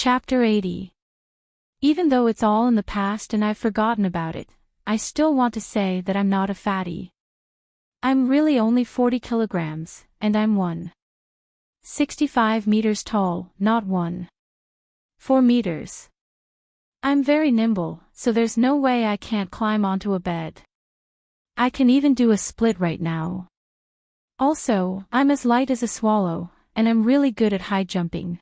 Chapter 80. Even though it's all in the past and I've forgotten about it, I still want to say that I'm not a fatty. I'm really only 40 kilograms, and I'm 1.65 meters tall, not 1.4 meters. I'm very nimble, so there's no way I can't climb onto a bed. I can even do a split right now. Also, I'm as light as a swallow, and I'm really good at high jumping.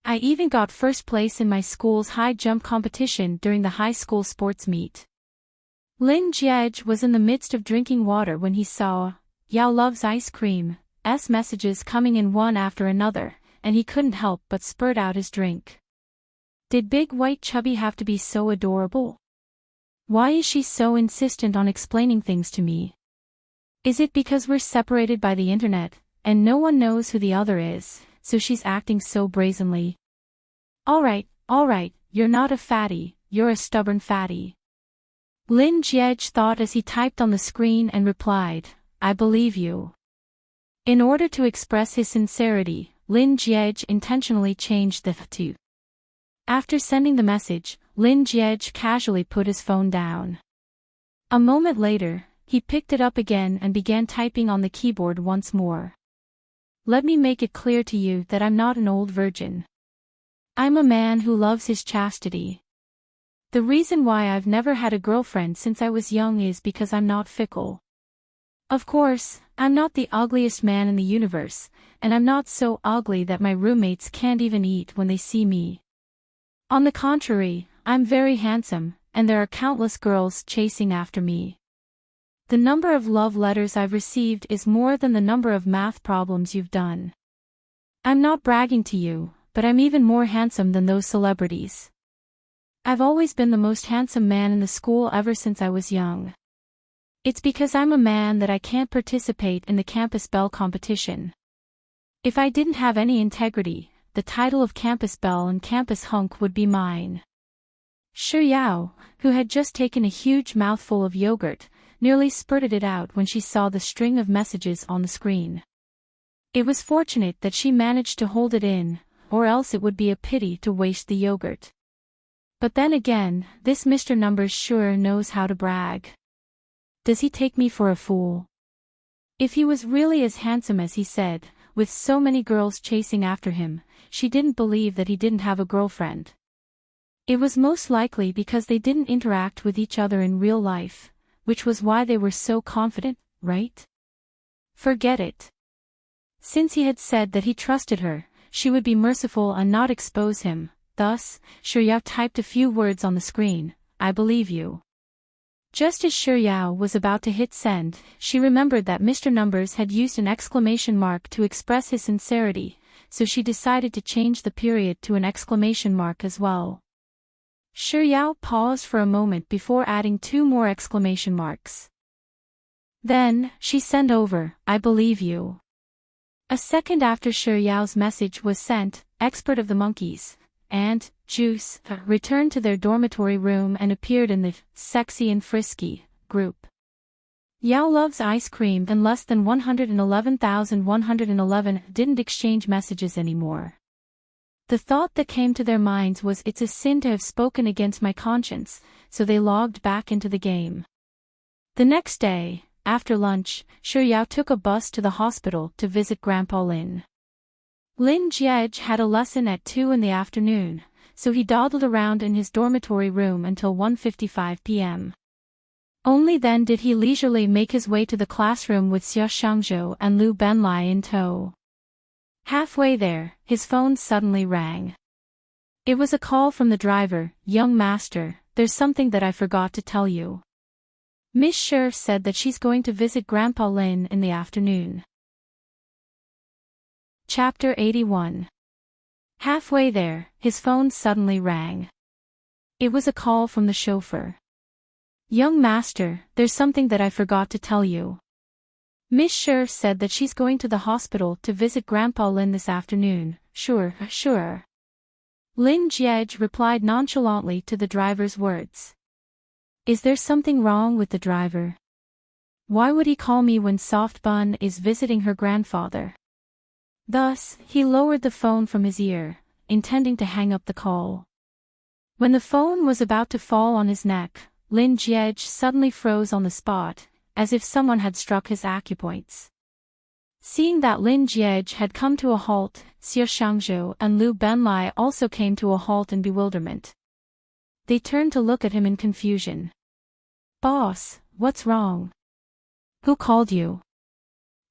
I even got first place in my school's high jump competition during the high school sports meet. Lin Jiej was in the midst of drinking water when he saw Yao loves ice cream, messages coming in one after another, and he couldn't help but spurt out his drink. Did Big White Chubby have to be so adorable? Why is she so insistent on explaining things to me? Is it because we're separated by the internet, and no one knows who the other is, so she's acting so brazenly? Alright, you're not a fatty, you're a stubborn fatty. Lin Jiej thought as he typed on the screen and replied, I believe you. In order to express his sincerity, Lin Jiej intentionally changed the th to. After sending the message, Lin Jiej casually put his phone down. A moment later, he picked it up again and began typing on the keyboard once more. Let me make it clear to you that I'm not an old virgin. I'm a man who loves his chastity. The reason why I've never had a girlfriend since I was young is because I'm not fickle. Of course, I'm not the ugliest man in the universe, and I'm not so ugly that my roommates can't even eat when they see me. On the contrary, I'm very handsome, and there are countless girls chasing after me. The number of love letters I've received is more than the number of math problems you've done. I'm not bragging to you, but I'm even more handsome than those celebrities. I've always been the most handsome man in the school ever since I was young. It's because I'm a man that I can't participate in the campus belle competition. If I didn't have any integrity, the title of campus belle and campus hunk would be mine. Shi Yao, who had just taken a huge mouthful of yogurt, nearly spurted it out when she saw the string of messages on the screen. It was fortunate that she managed to hold it in, or else it would be a pity to waste the yogurt. But then again, this Mr. Numbers sure knows how to brag. Does he take me for a fool? If he was really as handsome as he said, with so many girls chasing after him, she didn't believe that he didn't have a girlfriend. It was most likely because they didn't interact with each other in real life, which was why they were so confident, right? Forget it. Since he had said that he trusted her, she would be merciful and not expose him. Thus, Shi Yao typed a few words on the screen, I believe you. Just as Shi Yao was about to hit send, she remembered that Mr. Numbers had used an exclamation mark to express his sincerity, so she decided to change the period to an exclamation mark as well. Shi Yao paused for a moment before adding 2 more exclamation marks. Then, she sent over, I believe you. A second after Shi Yao's message was sent, Expert of the Monkeys and Juice returned to their dormitory room and appeared in the Sexy and Frisky group. Yao loves ice cream and less than 111,111 didn't exchange messages anymore. The thought that came to their minds was it's a sin to have spoken against my conscience, so they logged back into the game. The next day, after lunch, Shi Yao took a bus to the hospital to visit Grandpa Lin. Lin Jiej had a lesson at 2 in the afternoon, so he dawdled around in his dormitory room until 1:55 p.m. Only then did he leisurely make his way to the classroom with Xia Shangzhou and Lu Benlai in tow. Halfway there, his phone suddenly rang. It was a call from the driver. Young master, there's something that I forgot to tell you. Miss Shi said that she's going to visit Grandpa Lin in the afternoon. Chapter 81. Halfway there, his phone suddenly rang. It was a call from the chauffeur. Young master, there's something that I forgot to tell you. Miss Shi said that she's going to the hospital to visit Grandpa Lin this afternoon. Sure. Lin Jiej replied nonchalantly to the driver's words. Is there something wrong with the driver? Why would he call me when Soft Bun is visiting her grandfather? Thus, he lowered the phone from his ear, intending to hang up the call. When the phone was about to fall on his neck, Lin Jiej suddenly froze on the spot, as if someone had struck his acupoints. Seeing that Lin Jiej had come to a halt, Xie Shangzhou and Liu Benlai also came to a halt in bewilderment. They turned to look at him in confusion. "Boss, what's wrong? Who called you?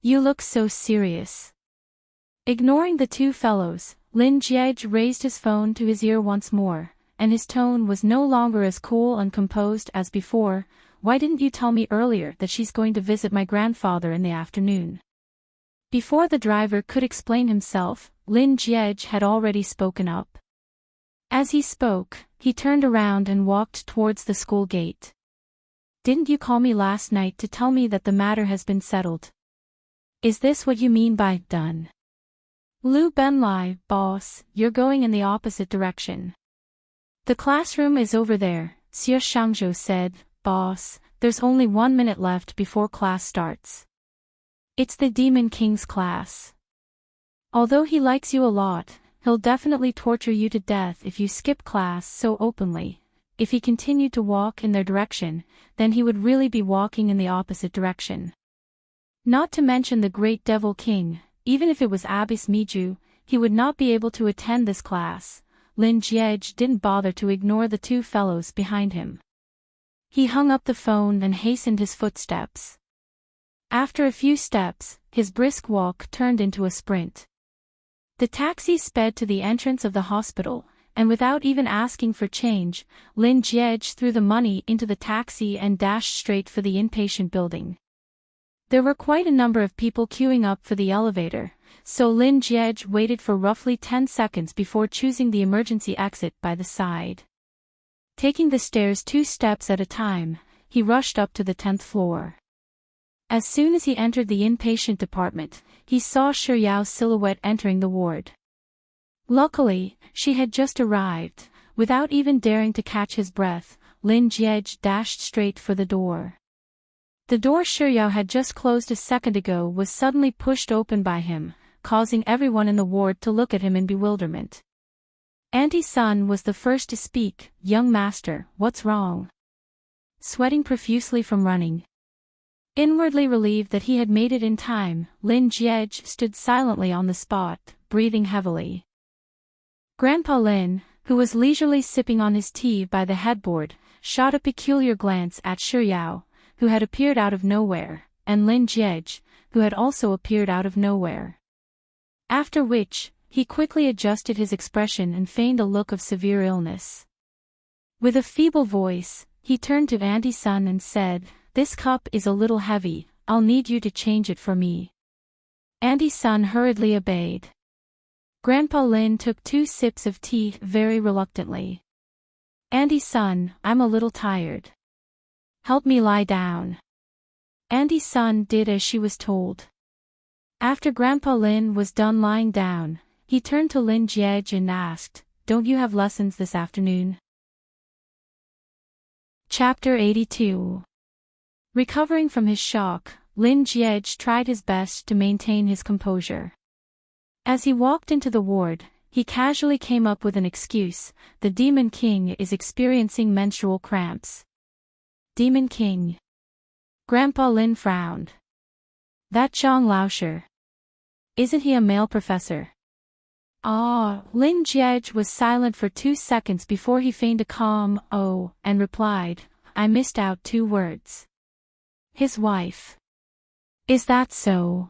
You look so serious." Ignoring the two fellows, Lin Jiej raised his phone to his ear once more, and his tone was no longer as cool and composed as before. "Why didn't you tell me earlier that she's going to visit my grandfather in the afternoon?" Before the driver could explain himself, Lin Jiej had already spoken up. As he spoke, he turned around and walked towards the school gate. "Didn't you call me last night to tell me that the matter has been settled? Is this what you mean by done?" "Liu Benlai, boss, you're going in the opposite direction. The classroom is over there," Xie Shangzhou said. "Boss, there's only 1 minute left before class starts. It's the Demon King's class. Although he likes you a lot, he'll definitely torture you to death if you skip class so openly. If he continued to walk in their direction, then he would really be walking in the opposite direction. Not to mention the Great Devil King, even if it was Abbess Miju, he would not be able to attend this class." Lin Jiej didn't bother to ignore the two fellows behind him. He hung up the phone and hastened his footsteps. After a few steps, his brisk walk turned into a sprint. The taxi sped to the entrance of the hospital, and without even asking for change, Lin Jiej threw the money into the taxi and dashed straight for the inpatient building. There were quite a number of people queuing up for the elevator, so Lin Jiej waited for roughly 10 seconds before choosing the emergency exit by the side. Taking the stairs 2 steps at a time, he rushed up to the 10th floor. As soon as he entered the inpatient department, he saw Shiyao's silhouette entering the ward. Luckily, she had just arrived. Without even daring to catch his breath, Lin Jiej dashed straight for the door. The door Shiyao had just closed a second ago was suddenly pushed open by him, causing everyone in the ward to look at him in bewilderment. Auntie Sun was the first to speak. "Young master, what's wrong?" Sweating profusely from running. Inwardly relieved that he had made it in time, Lin Jiej stood silently on the spot, breathing heavily. Grandpa Lin, who was leisurely sipping on his tea by the headboard, shot a peculiar glance at Shiyao, who had appeared out of nowhere, and Lin Jiej, who had also appeared out of nowhere. After which, he quickly adjusted his expression and feigned a look of severe illness. With a feeble voice, he turned to Auntie Sun and said, "This cup is a little heavy, I'll need you to change it for me." Auntie Sun hurriedly obeyed. Grandpa Lin took 2 sips of tea very reluctantly. "Auntie Sun, I'm a little tired. Help me lie down." Auntie Sun did as she was told. After Grandpa Lin was done lying down, he turned to Lin Jiej and asked, "Don't you have lessons this afternoon?" Chapter 82. Recovering from his shock, Lin Jiej tried his best to maintain his composure. As he walked into the ward, he casually came up with an excuse: "The Demon King is experiencing menstrual cramps." Demon King. Grandpa Lin frowned. "That Zhang Laosher. Isn't he a male professor?" Lin Jiej was silent for 2 seconds before he feigned a calm "oh" and replied, "I missed out 2 words. His wife." "Is that so?"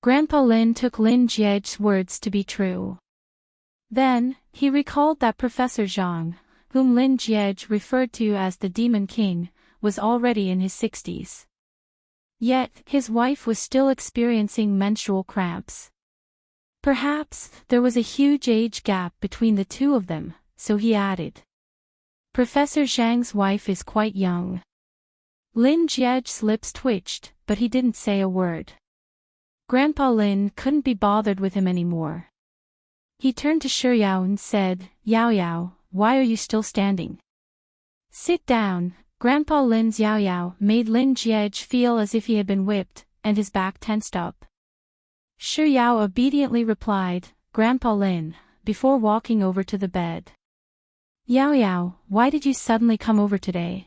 Grandpa Lin took Lin Jiej's words to be true. Then, he recalled that Professor Zhang, whom Lin Jiej referred to as the Demon King, was already in his 60s. Yet, his wife was still experiencing menstrual cramps. Perhaps, there was a huge age gap between the two of them, so he added, "Professor Zhang's wife is quite young." Lin Jiej's lips twitched, but he didn't say a word. Grandpa Lin couldn't be bothered with him anymore. He turned to Shiyao and said, "Yao Yao, why are you still standing? Sit down." Grandpa Lin's Yao Yao made Lin Jiej feel as if he had been whipped, and his back tensed up. Shiyao obediently replied, "Grandpa Lin, before walking over to the bed. Yao Yao, why did you suddenly come over today?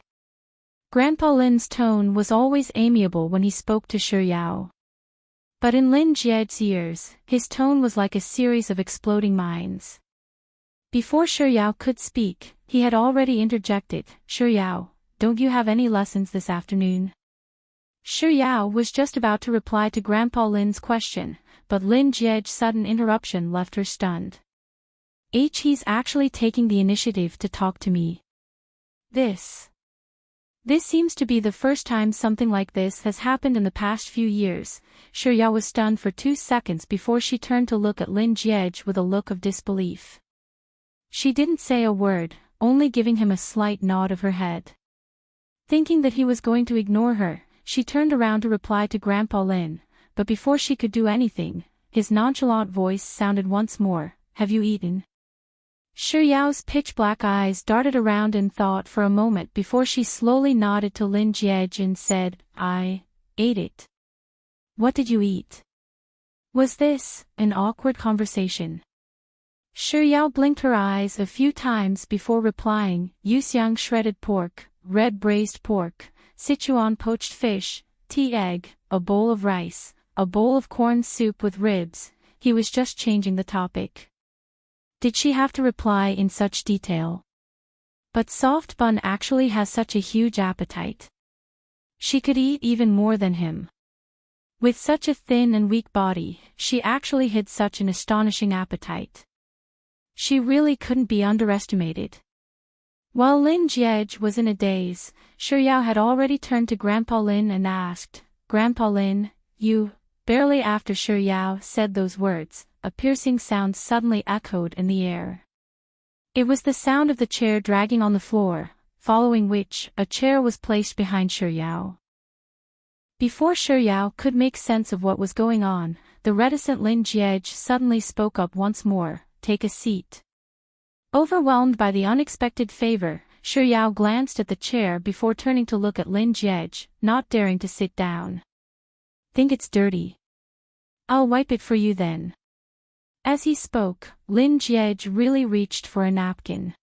Grandpa Lin's tone was always amiable when he spoke to Shi Yao. But in Lin Jie's ears, his tone was like a series of exploding mines. Before Shi Yao could speak, he had already interjected, Shi Yao, don't you have any lessons this afternoon? Shi Yao was just about to reply to Grandpa Lin's question, but Lin Jie's sudden interruption left her stunned. He's actually taking the initiative to talk to me. This seems to be the first time something like this has happened in the past few years. Shi Yao was stunned for 2 seconds before she turned to look at Lin Jie with a look of disbelief. She didn't say a word, only giving him a slight nod of her head. Thinking that he was going to ignore her, she turned around to reply to Grandpa Lin, but before she could do anything, his nonchalant voice sounded once more, have you eaten? Shi Yao's pitch-black eyes darted around in thought for a moment before she slowly nodded to Lin Jie and said, I ate it. What did you eat? Was this an awkward conversation? Shi Yao blinked her eyes a few times before replying, Yuxiang shredded pork, red braised pork, Sichuan poached fish, tea egg, a bowl of rice, a bowl of corn soup with ribs. He was just changing the topic. Did she have to reply in such detail? But Soft Bun actually has such a huge appetite. She could eat even more than him. With such a thin and weak body, she actually had such an astonishing appetite. She really couldn't be underestimated. While Lin Jie was in a daze, Shi Yao had already turned to Grandpa Lin and asked, Grandpa Lin, you... Barely after Shi Yao said those words, a piercing sound suddenly echoed in the air. It was the sound of the chair dragging on the floor, following which, a chair was placed behind Shi Yao. Before Shi Yao could make sense of what was going on, the reticent Lin Jie suddenly spoke up once more, take a seat. Overwhelmed by the unexpected favor, Shi Yao glanced at the chair before turning to look at Lin Jie, not daring to sit down. Think it's dirty? I'll wipe it for you then. As he spoke, Lin Jie really reached for a napkin.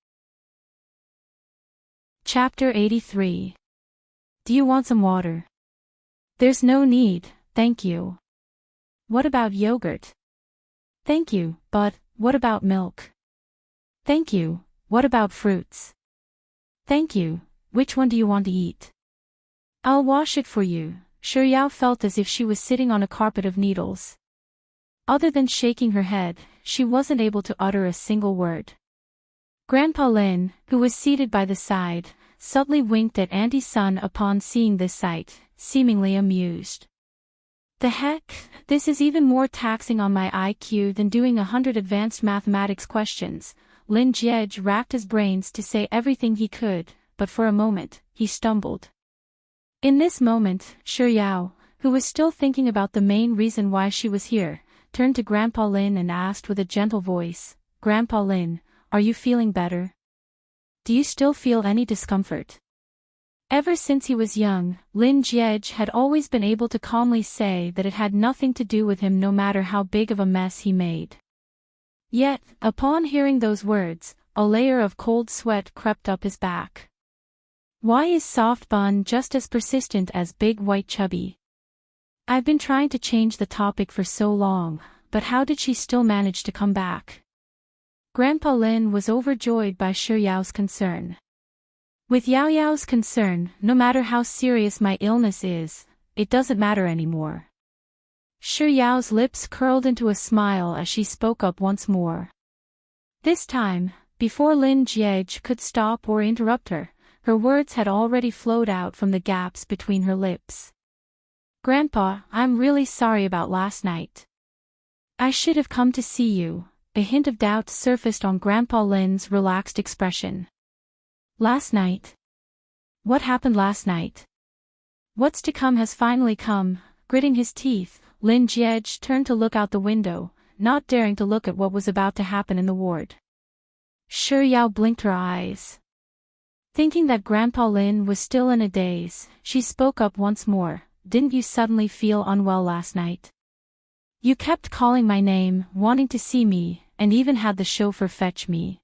Chapter 83. Do you want some water? There's no need, thank you. What about yogurt? Thank you, but what about milk? Thank you, what about fruits? Thank you, which one do you want to eat? I'll wash it for you. Shi Yao felt as if she was sitting on a carpet of needles. Other than shaking her head, she wasn't able to utter a single word. Grandpa Lin, who was seated by the side, subtly winked at Auntie Sun upon seeing this sight, seemingly amused. The heck, this is even more taxing on my IQ than doing 100 advanced mathematics questions. Lin Jie racked his brains to say everything he could, but for a moment, he stumbled. In this moment, Shi Yao, who was still thinking about the main reason why she was here, turned to Grandpa Lin and asked with a gentle voice, Grandpa Lin, are you feeling better? Do you still feel any discomfort? Ever since he was young, Lin Jie had always been able to calmly say that it had nothing to do with him no matter how big of a mess he made. Yet, upon hearing those words, a layer of cold sweat crept up his back. Why is Soft Bun just as persistent as Big White Chubby? I've been trying to change the topic for so long, but how did she still manage to come back? Grandpa Lin was overjoyed by Shi Yao's concern. With Yao Yao's concern, no matter how serious my illness is, it doesn't matter anymore. Shi Yao's lips curled into a smile as she spoke up once more. This time, before Lin Jie could stop or interrupt her, her words had already flowed out from the gaps between her lips. Grandpa, I'm really sorry about last night. I should have come to see you. A hint of doubt surfaced on Grandpa Lin's relaxed expression. Last night? What happened last night? What's to come has finally come. Gritting his teeth, Lin Jie turned to look out the window, not daring to look at what was about to happen in the ward. Shi Yao blinked her eyes. Thinking that Grandpa Lin was still in a daze, she spoke up once more, didn't you suddenly feel unwell last night? You kept calling my name, wanting to see me, and even had the chauffeur fetch me.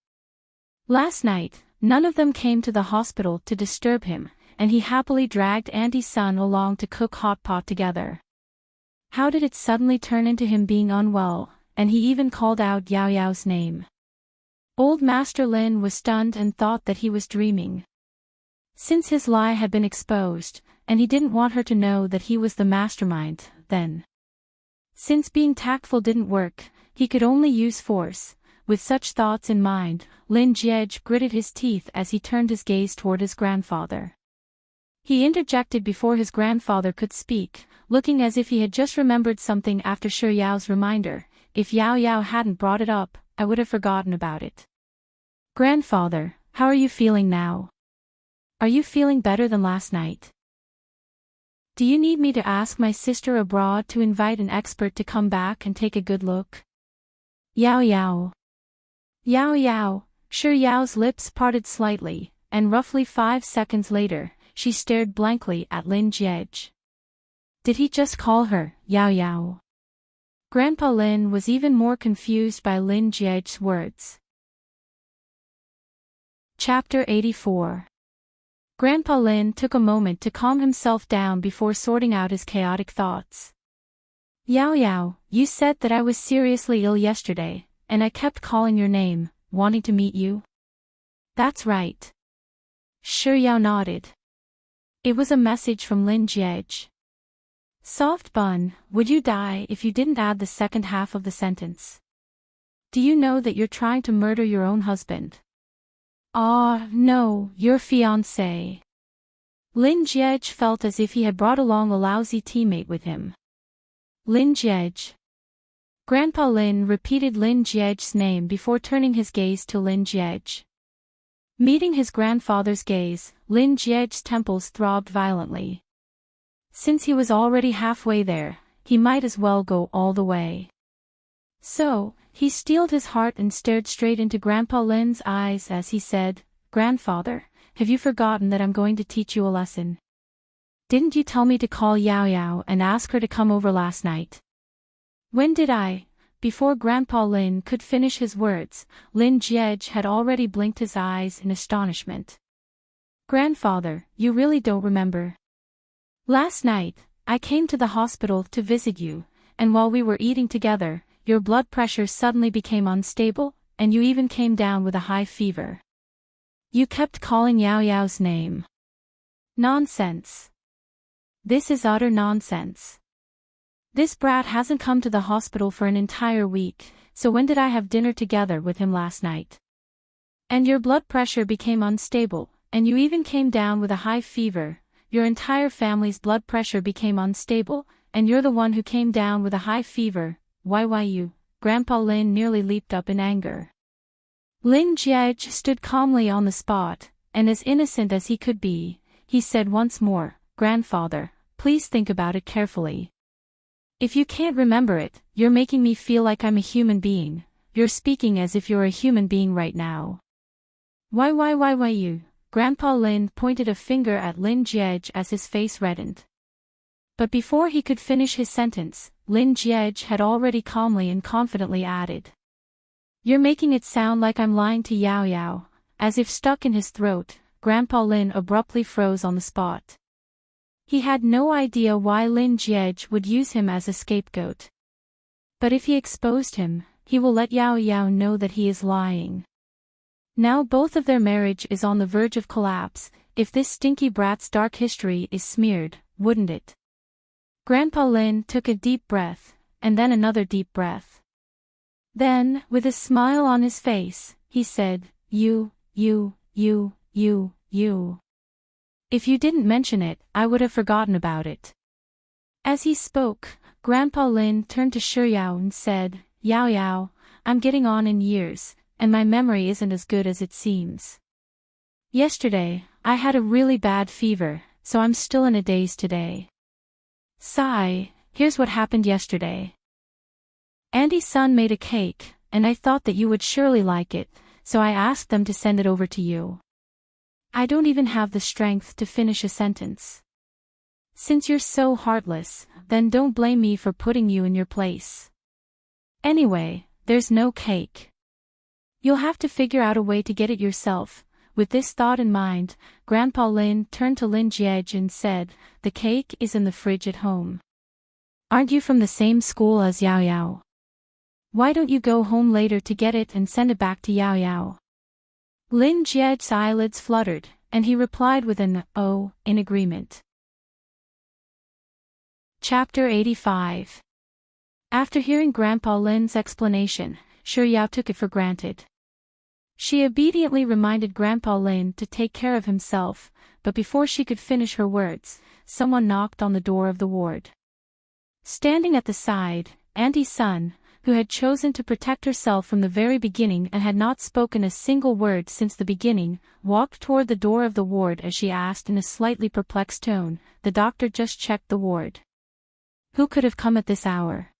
Last night, none of them came to the hospital to disturb him, and he happily dragged Auntie's son along to cook hot pot together. How did it suddenly turn into him being unwell, and he even called out Yao Yao's name? Old Master Lin was stunned and thought that he was dreaming. Since his lie had been exposed, and he didn't want her to know that he was the mastermind, then. Since being tactful didn't work, he could only use force. With such thoughts in mind, Lin Jiej gritted his teeth as he turned his gaze toward his grandfather. He interjected before his grandfather could speak, looking as if he had just remembered something after Shi Yao's reminder. If Yao Yao hadn't brought it up, I would have forgotten about it. Grandfather, how are you feeling now? Are you feeling better than last night? Do you need me to ask my sister abroad to invite an expert to come back and take a good look? Yao Yao. Yao Yao. Shi Yao's lips parted slightly, and roughly 5 seconds later, she stared blankly at Lin Jiej. Did he just call her Yao Yao? Grandpa Lin was even more confused by Lin Jiej's words. Chapter 84. Grandpa Lin took a moment to calm himself down before sorting out his chaotic thoughts. Yao Yao, you said that I was seriously ill yesterday, and I kept calling your name, wanting to meet you? That's right. Shi Yao nodded. It was a message from Lin Jiej. Soft bun, would you die if you didn't add the second half of the sentence? Do you know that you're trying to murder your own husband? Ah, no, your fiancé. Lin Jiej felt as if he had brought along a lousy teammate with him. Lin Jiej. Grandpa Lin repeated Lin Jiej's name before turning his gaze to Lin Jiej. Meeting his grandfather's gaze, Lin Jiej's temples throbbed violently. Since he was already halfway there, he might as well go all the way. So, he steeled his heart and stared straight into Grandpa Lin's eyes as he said, Grandfather, have you forgotten that I'm going to teach you a lesson? Didn't you tell me to call Yao Yao and ask her to come over last night? When did I? Before Grandpa Lin could finish his words, Lin Jiej had already blinked his eyes in astonishment. Grandfather, you really don't remember? Last night, I came to the hospital to visit you, and while we were eating together, your blood pressure suddenly became unstable, and you even came down with a high fever. You kept calling Yao Yao's name. Nonsense. This is utter nonsense. This brat hasn't come to the hospital for an entire week, so when did I have dinner together with him last night? And your blood pressure became unstable, and you even came down with a high fever. Your entire family's blood pressure became unstable, and you're the one who came down with a high fever. Why you? Grandpa Lin nearly leaped up in anger. Lin Jiej stood calmly on the spot, and as innocent as he could be, he said once more, Grandfather, please think about it carefully. If you can't remember it, you're making me feel like I'm a human being. You're speaking as if you're a human being right now. Why you? Grandpa Lin pointed a finger at Lin Jiej as his face reddened. But before he could finish his sentence, Lin Jiej had already calmly and confidently added. You're making it sound like I'm lying to Yao Yao. As if stuck in his throat, Grandpa Lin abruptly froze on the spot. He had no idea why Lin Jiej would use him as a scapegoat. But if he exposed him, he will let Yao Yao know that he is lying. Now both of their marriage is on the verge of collapse, if this stinky brat's dark history is smeared, wouldn't it? Grandpa Lin took a deep breath, and then another deep breath. Then, with a smile on his face, he said, You. If you didn't mention it, I would have forgotten about it. As he spoke, Grandpa Lin turned to Shi Yao and said, Yao Yao, I'm getting on in years, and my memory isn't as good as it seems. Yesterday, I had a really bad fever, so I'm still in a daze today. Sigh, here's what happened yesterday. Auntie's son made a cake, and I thought that you would surely like it, so I asked them to send it over to you. I don't even have the strength to finish a sentence. Since you're so heartless, then don't blame me for putting you in your place. Anyway, there's no cake. You'll have to figure out a way to get it yourself." With this thought in mind, Grandpa Lin turned to Lin Jiej and said, "The cake is in the fridge at home. Aren't you from the same school as Yao Yao? Why don't you go home later to get it and send it back to Yao Yao?" Lin Jiej's eyelids fluttered, and he replied with an "oh" in agreement. Chapter 85. After hearing Grandpa Lin's explanation, Shi Yao took it for granted. She obediently reminded Grandpa Lin to take care of himself, but before she could finish her words, someone knocked on the door of the ward. Standing at the side, Auntie Sun, who had chosen to protect herself from the very beginning and had not spoken a single word since the beginning, walked toward the door of the ward as she asked in a slightly perplexed tone, "The doctor just checked the ward. Who could have come at this hour?"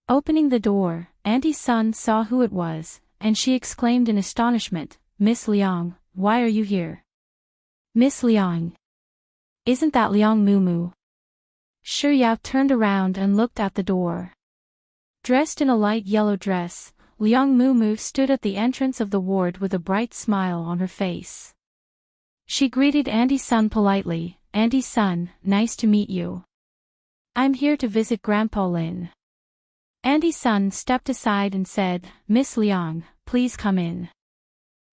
Opening the door, Auntie Sun saw who it was, and she exclaimed in astonishment, "Miss Liang, why are you here?" "Miss Liang? Isn't that Liang Mumu?" Shi Yao turned around and looked at the door. Dressed in a light yellow dress, Liang Mumu stood at the entrance of the ward with a bright smile on her face. She greeted Auntie Sun politely, "Auntie Sun, nice to meet you. I'm here to visit Grandpa Lin." Auntie Sun stepped aside and said, "Miss Liang, please come in."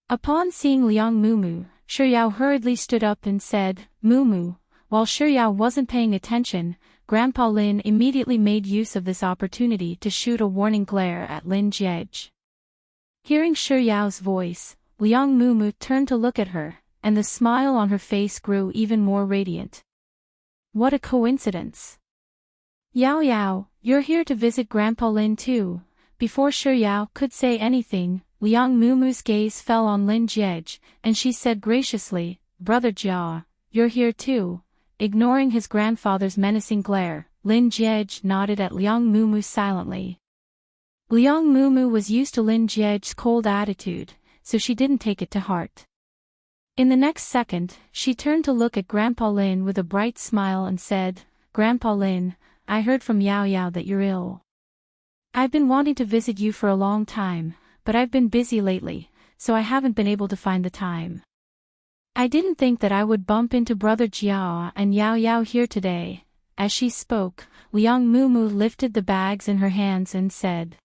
Upon seeing Liang Mumu, Shi Yao hurriedly stood up and said, "Mumu." While Shi Yao wasn't paying attention, Grandpa Lin immediately made use of this opportunity to shoot a warning glare at Lin Jiej. Hearing Shi Yao's voice, Liang Mumu turned to look at her, and the smile on her face grew even more radiant. What a coincidence! "Yao Yao, you're here to visit Grandpa Lin too." Before Shi Yao could say anything, Liang Mumu's gaze fell on Lin Jiej, and she said graciously, "Brother Jia, you're here too." Ignoring his grandfather's menacing glare, Lin Jiej nodded at Liang Mumu silently. Liang Mumu was used to Lin Jiej's cold attitude, so she didn't take it to heart. In the next second, she turned to look at Grandpa Lin with a bright smile and said, "Grandpa Lin, I heard from Yao Yao that you're ill. I've been wanting to visit you for a long time, but I've been busy lately, so I haven't been able to find the time. I didn't think that I would bump into Brother Jia and Yao Yao here today." As she spoke, Liang Mumu lifted the bags in her hands and said,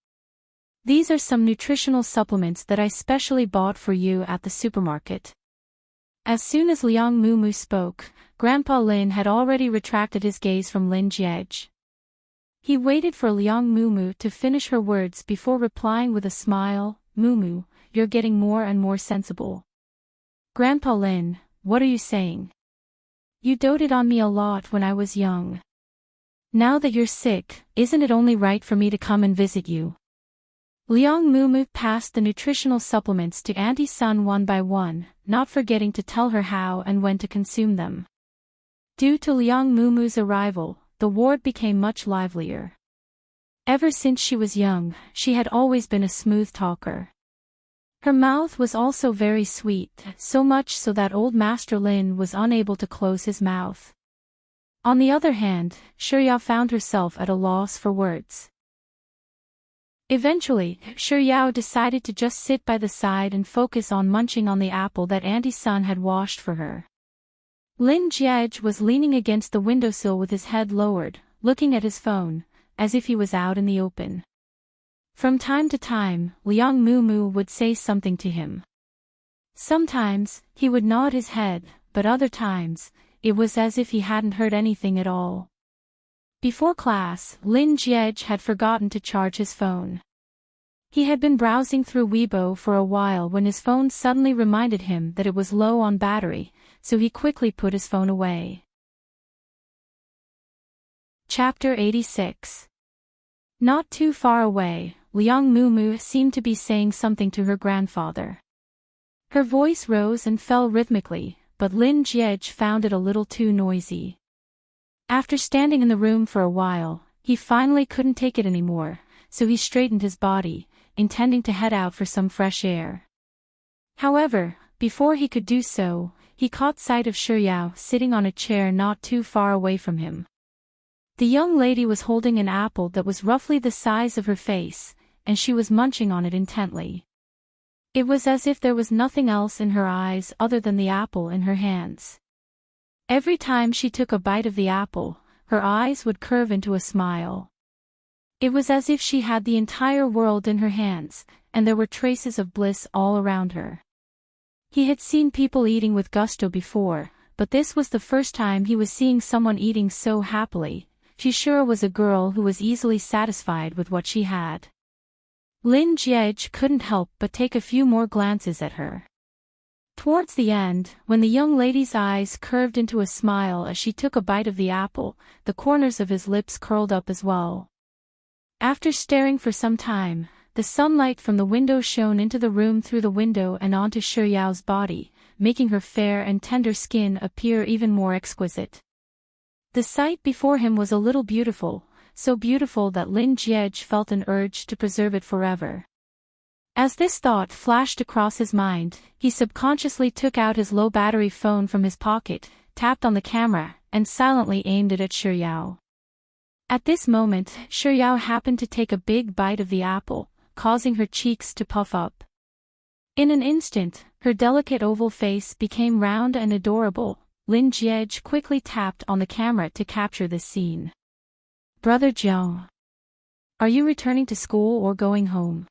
"These are some nutritional supplements that I specially bought for you at the supermarket." As soon as Liang Mumu spoke, Grandpa Lin had already retracted his gaze from Lin Jiej. He waited for Liang Mumu to finish her words before replying with a smile, "Mumu, you're getting more and more sensible." "Grandpa Lin, what are you saying? You doted on me a lot when I was young. Now that you're sick, isn't it only right for me to come and visit you?" Liang Mumu passed the nutritional supplements to Auntie Sun one by one, not forgetting to tell her how and when to consume them. Due to Liang Mumu's arrival, the ward became much livelier. Ever since she was young, she had always been a smooth talker. Her mouth was also very sweet, so much so that old Master Lin was unable to close his mouth. On the other hand, Shi Yao found herself at a loss for words. Eventually, Shi Yao decided to just sit by the side and focus on munching on the apple that Auntie Sun had washed for her. Lin Jiej was leaning against the windowsill with his head lowered, looking at his phone, as if he was out in the open. From time to time, Liang Mumu would say something to him. Sometimes, he would nod his head, but other times, it was as if he hadn't heard anything at all. Before class, Lin Jiej had forgotten to charge his phone. He had been browsing through Weibo for a while when his phone suddenly reminded him that it was low on battery, so he quickly put his phone away. Chapter 86. Not too far away, Liang Mumu seemed to be saying something to her grandfather. Her voice rose and fell rhythmically, but Lin Jiej found it a little too noisy. After standing in the room for a while, he finally couldn't take it anymore, so he straightened his body, intending to head out for some fresh air. However, before he could do so, he caught sight of Shi Yao sitting on a chair not too far away from him. The young lady was holding an apple that was roughly the size of her face, and she was munching on it intently. It was as if there was nothing else in her eyes other than the apple in her hands. Every time she took a bite of the apple, her eyes would curve into a smile. It was as if she had the entire world in her hands, and there were traces of bliss all around her. He had seen people eating with gusto before, but this was the first time he was seeing someone eating so happily. She sure was a girl who was easily satisfied with what she had. Lin Jiej couldn't help but take a few more glances at her. Towards the end, when the young lady's eyes curved into a smile as she took a bite of the apple, the corners of his lips curled up as well. After staring for some time, the sunlight from the window shone into the room through the window and onto Shiyao's body, making her fair and tender skin appear even more exquisite. The sight before him was a little beautiful, so beautiful that Lin Jiej felt an urge to preserve it forever. As this thought flashed across his mind, he subconsciously took out his low-battery phone from his pocket, tapped on the camera, and silently aimed it at Shiyao. At this moment, Shiyao happened to take a big bite of the apple, causing her cheeks to puff up. In an instant, her delicate oval face became round and adorable. Lin Jiej quickly tapped on the camera to capture this scene. "Brother Zhao, are you returning to school or going home?"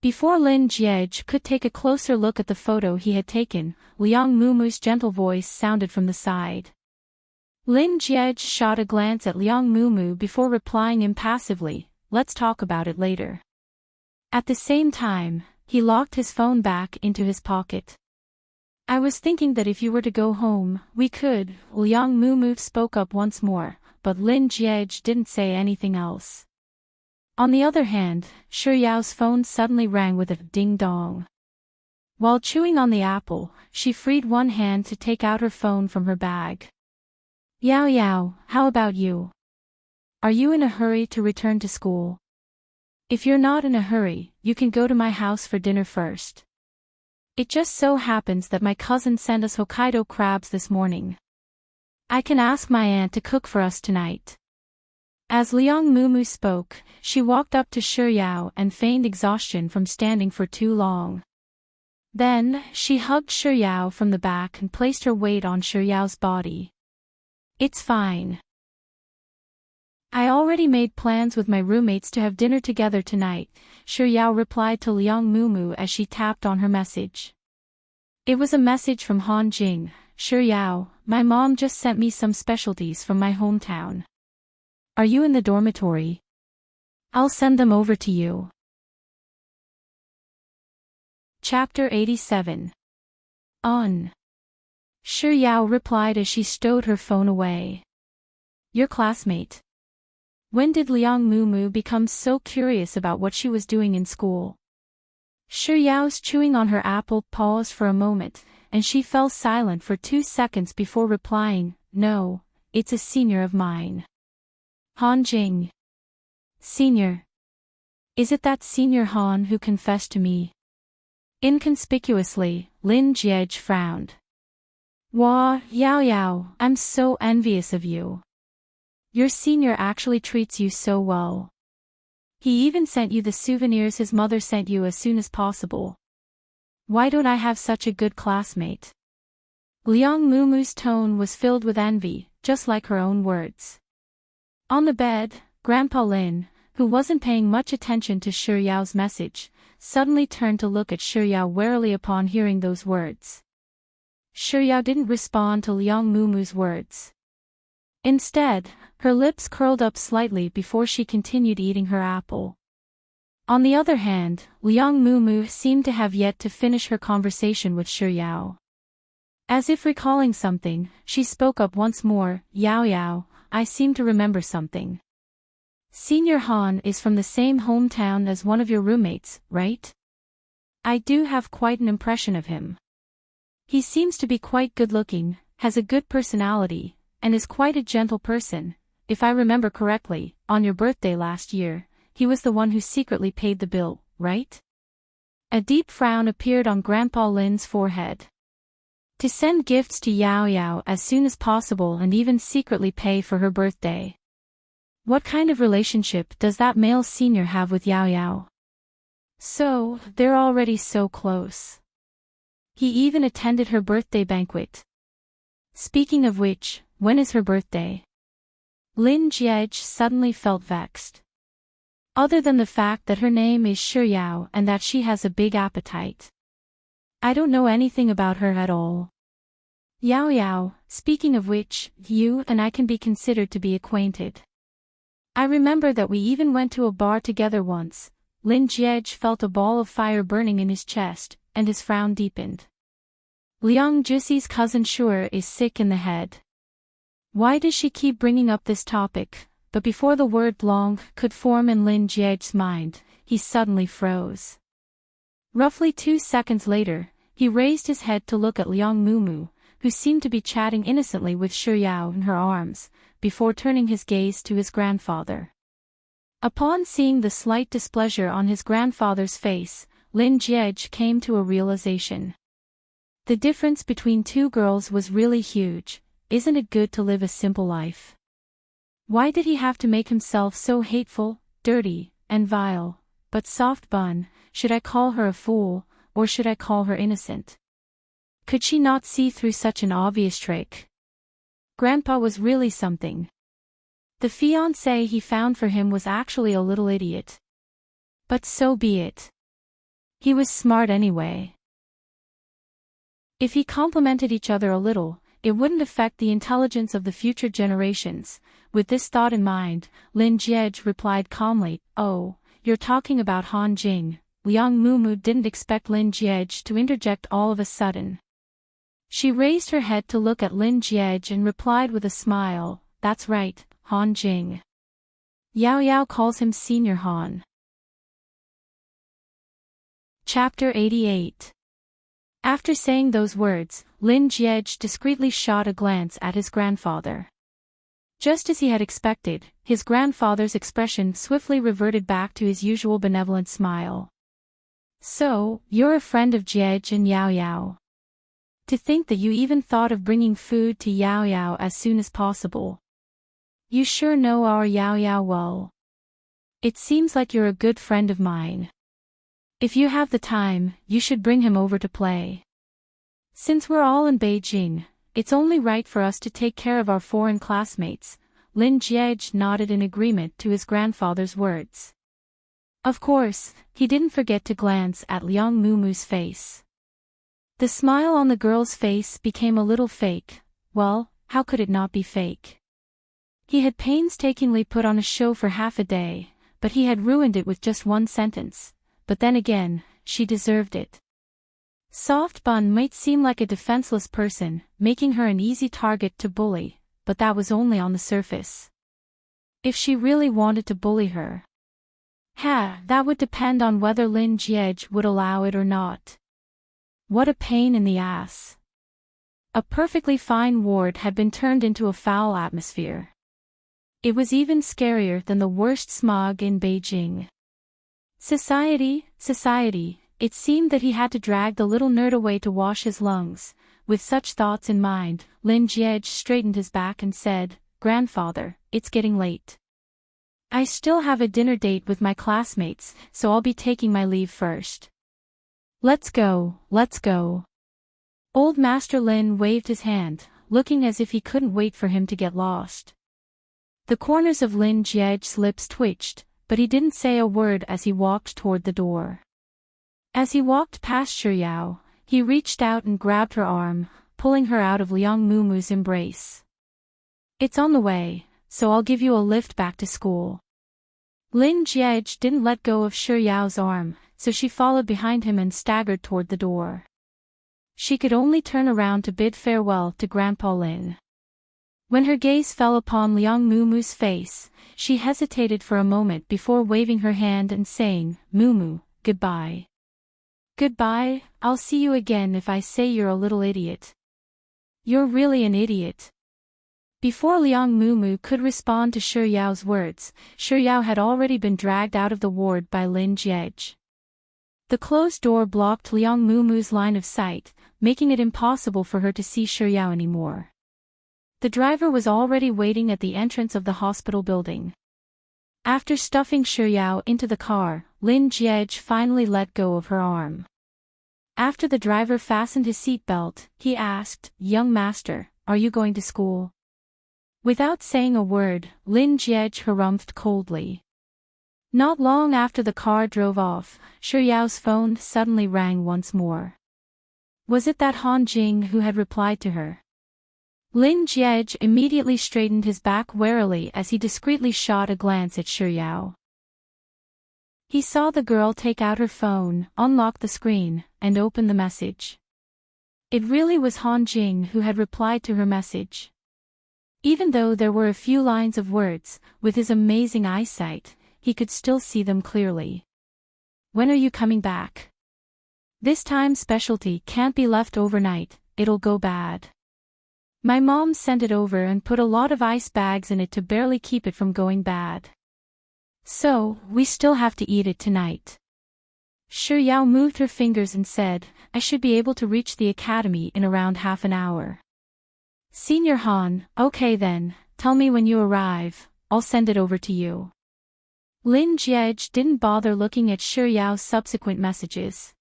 Before Lin Jiej could take a closer look at the photo he had taken, Liang Mumu's gentle voice sounded from the side. Lin Jiej shot a glance at Liang Mumu before replying impassively, "Let's talk about it later." At the same time, he locked his phone back into his pocket. "I was thinking that if you were to go home, we could," Liang Mumu spoke up once more, but Lin Jiej didn't say anything else. On the other hand, Shiyao's phone suddenly rang with a ding-dong. While chewing on the apple, she freed one hand to take out her phone from her bag. "Yao Yao, how about you? Are you in a hurry to return to school? If you're not in a hurry, you can go to my house for dinner first. It just so happens that my cousin sent us Hokkaido crabs this morning. I can ask my aunt to cook for us tonight." As Liang Mumu spoke, she walked up to Shiyao and feigned exhaustion from standing for too long. Then, she hugged Shiyao from the back and placed her weight on Shiyao's body. "It's fine. I already made plans with my roommates to have dinner together tonight," Shiyao replied to Liang Mumu as she tapped on her message. It was a message from Han Jing. "Shiyao, my mom just sent me some specialties from my hometown. Are you in the dormitory? I'll send them over to you." Chapter 87. Shiyao replied as she stowed her phone away. "Your classmate." When did Liang Mumu become so curious about what she was doing in school? Shiyao's chewing on her apple paused for a moment, and she fell silent for 2 seconds before replying, "No, it's a senior of mine." "Han Jing. Senior. Is it that senior Han who confessed to me?" Inconspicuously, Lin Jiej frowned. "Wah, Yao Yao, I'm so envious of you. Your senior actually treats you so well. He even sent you the souvenirs his mother sent you as soon as possible. Why don't I have such a good classmate?" Liang Mumu's tone was filled with envy, just like her own words. On the bed, Grandpa Lin, who wasn't paying much attention to Shiyao's message, suddenly turned to look at Shiyao warily upon hearing those words. Shiyao didn't respond to Liang Mumu's words. Instead, her lips curled up slightly before she continued eating her apple. On the other hand, Liang Mumu seemed to have yet to finish her conversation with Shiyao. As if recalling something, she spoke up once more, "Yao Yao, I seem to remember something. Senior Han is from the same hometown as one of your roommates, right? I do have quite an impression of him. He seems to be quite good-looking, has a good personality, and is quite a gentle person. If I remember correctly, on your birthday last year, he was the one who secretly paid the bill, right?" A deep frown appeared on Grandpa Lin's forehead. To send gifts to Yao Yao as soon as possible and even secretly pay for her birthday. What kind of relationship does that male senior have with Yao Yao? So, they're already so close. He even attended her birthday banquet. Speaking of which, when is her birthday? Lin Jiej suddenly felt vexed. Other than the fact that her name is Shuyao and that she has a big appetite. I don't know anything about her at all. Yao Yao, speaking of which, you and I can be considered to be acquainted. I remember that we even went to a bar together once. Lin Jiej felt a ball of fire burning in his chest, and his frown deepened. Liang Juxi's cousin Shure is sick in the head. Why does she keep bringing up this topic? But before the word long could form in Lin Jiej's mind, he suddenly froze. Roughly 2 seconds later, he raised his head to look at Liang Mumu, who seemed to be chatting innocently with Shuyao in her arms, before turning his gaze to his grandfather. Upon seeing the slight displeasure on his grandfather's face, Lin Jiej came to a realization. The difference between two girls was really huge. Isn't it good to live a simple life? Why did he have to make himself so hateful, dirty, and vile? But soft bun, should I call her a fool, or should I call her innocent? Could she not see through such an obvious trick? Grandpa was really something. The fiancé he found for him was actually a little idiot. But so be it. He was smart anyway. If he complimented each other a little, it wouldn't affect the intelligence of the future generations. With this thought in mind, Lin Jiej replied calmly, "Oh, you're talking about Han Jing." Liang Mumu didn't expect Lin Jiej to interject all of a sudden. She raised her head to look at Lin Jiej and replied with a smile, "That's right, Han Jing. Yao Yao calls him Senior Han." Chapter 88. After saying those words, Lin Jiej discreetly shot a glance at his grandfather. Just as he had expected, his grandfather's expression swiftly reverted back to his usual benevolent smile. "So, you're a friend of Jiej and Yao Yao. To think that you even thought of bringing food to Yao Yao as soon as possible. You sure know our Yao Yao well. It seems like you're a good friend of mine. If you have the time, you should bring him over to play. Since we're all in Beijing, it's only right for us to take care of our foreign classmates." Lin Jiej nodded in agreement to his grandfather's words. Of course, he didn't forget to glance at Liang Mumu's face. The smile on the girl's face became a little fake. Well, how could it not be fake? He had painstakingly put on a show for half a day, but he had ruined it with just one sentence. But then again, she deserved it. Soft Bun might seem like a defenseless person, making her an easy target to bully, but that was only on the surface. If she really wanted to bully her, that would depend on whether Lin Jiej would allow it or not. What a pain in the ass. A perfectly fine ward had been turned into a foul atmosphere. It was even scarier than the worst smog in Beijing. Society, it seemed that he had to drag the little nerd away to wash his lungs. With such thoughts in mind, Lin Jiej straightened his back and said, "Grandfather, it's getting late. I still have a dinner date with my classmates, so I'll be taking my leave first. Let's go, let's go." Old Master Lin waved his hand, looking as if he couldn't wait for him to get lost. The corners of Lin Jiej's lips twitched, but he didn't say a word as he walked toward the door. As he walked past Shuyao, he reached out and grabbed her arm, pulling her out of Liang Mumu's embrace. "It's on the way, so I'll give you a lift back to school." Lin Jiej didn't let go of Shuyao's arm, so she followed behind him and staggered toward the door. She could only turn around to bid farewell to Grandpa Lin. When her gaze fell upon Liang Mumu's face, she hesitated for a moment before waving her hand and saying, "Mumu, goodbye." "Goodbye, I'll see you again if I say you're a little idiot." "You're really an idiot." Before Liang Mumu could respond to Shuyao's words, Shuyao had already been dragged out of the ward by Lin Jiej. The closed door blocked Liang Mumu's line of sight, making it impossible for her to see Shuyao anymore. The driver was already waiting at the entrance of the hospital building. After stuffing Shiryao into the car, Lin Jiej finally let go of her arm. After the driver fastened his seatbelt, he asked, "Young master, are you going to school?" Without saying a word, Lin Jiej harumphed coldly. Not long after the car drove off, Shiryao's phone suddenly rang once more. Was it that Han Jing who had replied to her? Lin Jiej immediately straightened his back warily as he discreetly shot a glance at Shiryao. He saw the girl take out her phone, unlock the screen, and open the message. It really was Han Jing who had replied to her message. Even though there were a few lines of words, with his amazing eyesight, he could still see them clearly. "When are you coming back? This time specialty can't be left overnight, it'll go bad. My mom sent it over and put a lot of ice bags in it to barely keep it from going bad. So, we still have to eat it tonight." Shiryao moved her fingers and said, "I should be able to reach the academy in around half an hour." "Senior Han, okay then, tell me when you arrive, I'll send it over to you." Lin Jiej didn't bother looking at Shiryao's subsequent messages.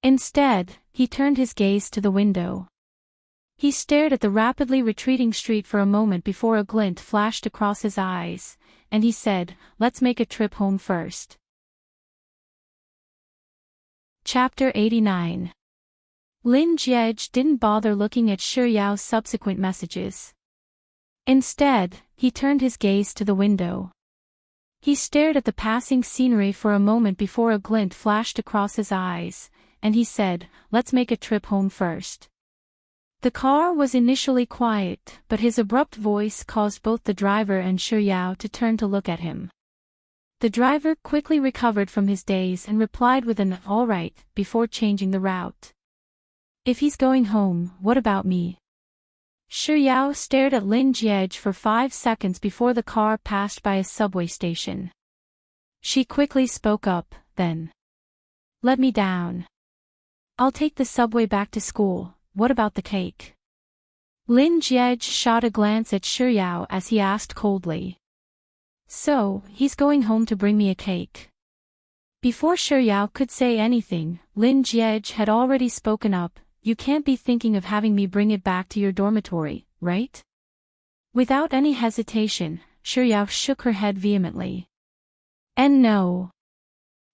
Instead, he turned his gaze to the window. He stared at the rapidly retreating street for a moment before a glint flashed across his eyes, and he said, "Let's make a trip home first." Chapter 89. Lin Jiej didn't bother looking at Shiryao's subsequent messages. Instead, he turned his gaze to the window. He stared at the passing scenery for a moment before a glint flashed across his eyes, and he said, "Let's make a trip home first." The car was initially quiet, but his abrupt voice caused both the driver and Shiryao to turn to look at him. The driver quickly recovered from his daze and replied with an "all right" before changing the route. "If he's going home, what about me?" Shiryao stared at Lin Jiej for 5 seconds before the car passed by a subway station. She quickly spoke up, then. "Let me down. I'll take the subway back to school, what about the cake?" Lin Jiej shot a glance at Shiryao as he asked coldly. "So, he's going home to bring me a cake." Before Shiryao could say anything, Lin Jiej had already spoken up, "You can't be thinking of having me bring it back to your dormitory, right?" Without any hesitation, Shiryao shook her head vehemently. "And no.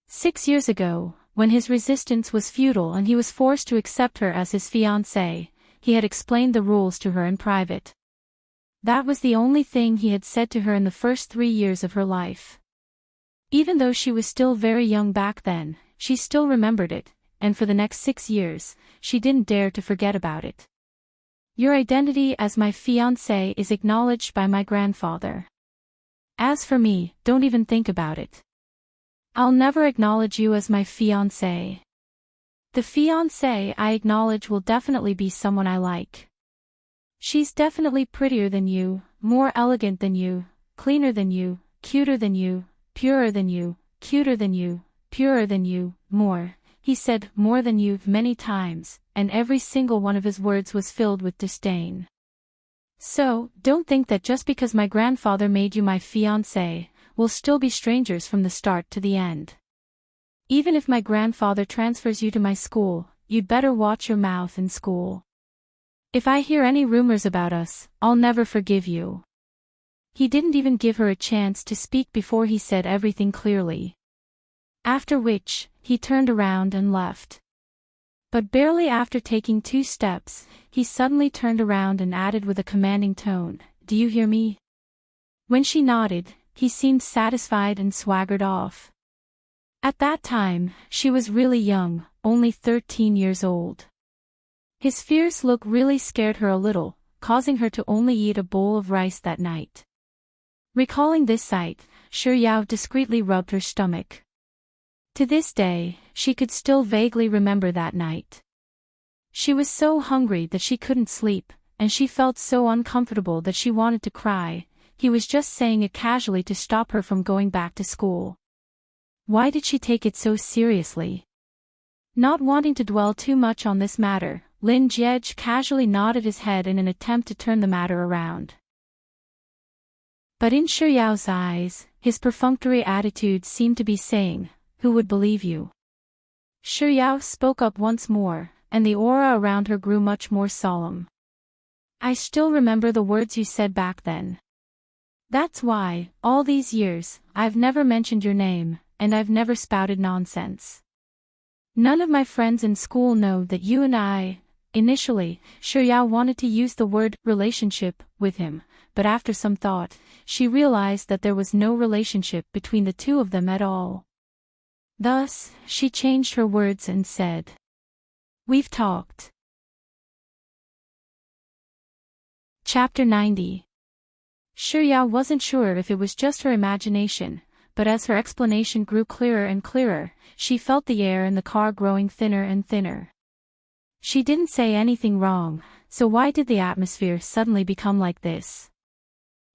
6 years ago, when his resistance was futile and he was forced to accept her as his fiancée, he had explained the rules to her in private. That was the only thing he had said to her in the first 3 years of her life. Even though she was still very young back then, she still remembered it, and for the next 6 years, she didn't dare to forget about it. Your identity as my fiancé is acknowledged by my grandfather. As for me, don't even think about it. I'll never acknowledge you as my fiancé. The fiancé I acknowledge will definitely be someone I like. She's definitely prettier than you, more elegant than you, cleaner than you, cuter than you, purer than you, cuter than you, purer than you, more." He said "more than you" many times, and every single one of his words was filled with disdain. "So, don't think that just because my grandfather made you my fiancé, we'll still be strangers from the start to the end. Even if my grandfather transfers you to my school, you'd better watch your mouth in school. If I hear any rumors about us, I'll never forgive you." He didn't even give her a chance to speak before he said everything clearly. After which, he turned around and left. But barely after taking 2 steps, he suddenly turned around and added with a commanding tone, "Do you hear me?" When she nodded, he seemed satisfied and swaggered off. At that time, she was really young, only 13 years old. His fierce look really scared her a little, causing her to only eat a bowl of rice that night. Recalling this sight, Shiryao discreetly rubbed her stomach. To this day, she could still vaguely remember that night. She was so hungry that she couldn't sleep, and she felt so uncomfortable that she wanted to cry. He was just saying it casually to stop her from going back to school. Why did she take it so seriously? Not wanting to dwell too much on this matter, Lin Jiej casually nodded his head in an attempt to turn the matter around. But in Shiryao's eyes, his perfunctory attitude seemed to be saying, "Who would believe you?" Shi Yao spoke up once more, and the aura around her grew much more solemn. "I still remember the words you said back then. That's why, all these years, I've never mentioned your name, and I've never spouted nonsense. None of my friends in school know that you and I..." Initially, Shi Yao wanted to use the word relationship with him, but after some thought, she realized that there was no relationship between the two of them at all. Thus, she changed her words and said, "We've talked." Chapter 90. Shi Yao wasn't sure if it was just her imagination, but as her explanation grew clearer and clearer, she felt the air in the car growing thinner and thinner. She didn't say anything wrong, so why did the atmosphere suddenly become like this?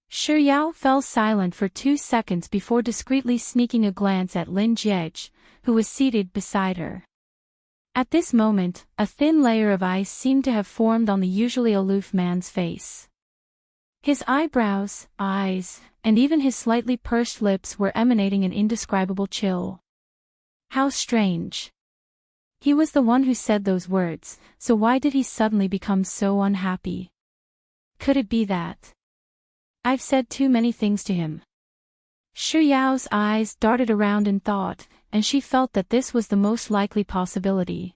Shi Yao fell silent for 2 seconds before discreetly sneaking a glance at Lin Jiej, who was seated beside her. At this moment, a thin layer of ice seemed to have formed on the usually aloof man's face. His eyebrows, eyes, and even his slightly pursed lips were emanating an indescribable chill. How strange. He was the one who said those words, so why did he suddenly become so unhappy? Could it be that I've said too many things to him? Shi Yao's eyes darted around in thought, and she felt that this was the most likely possibility.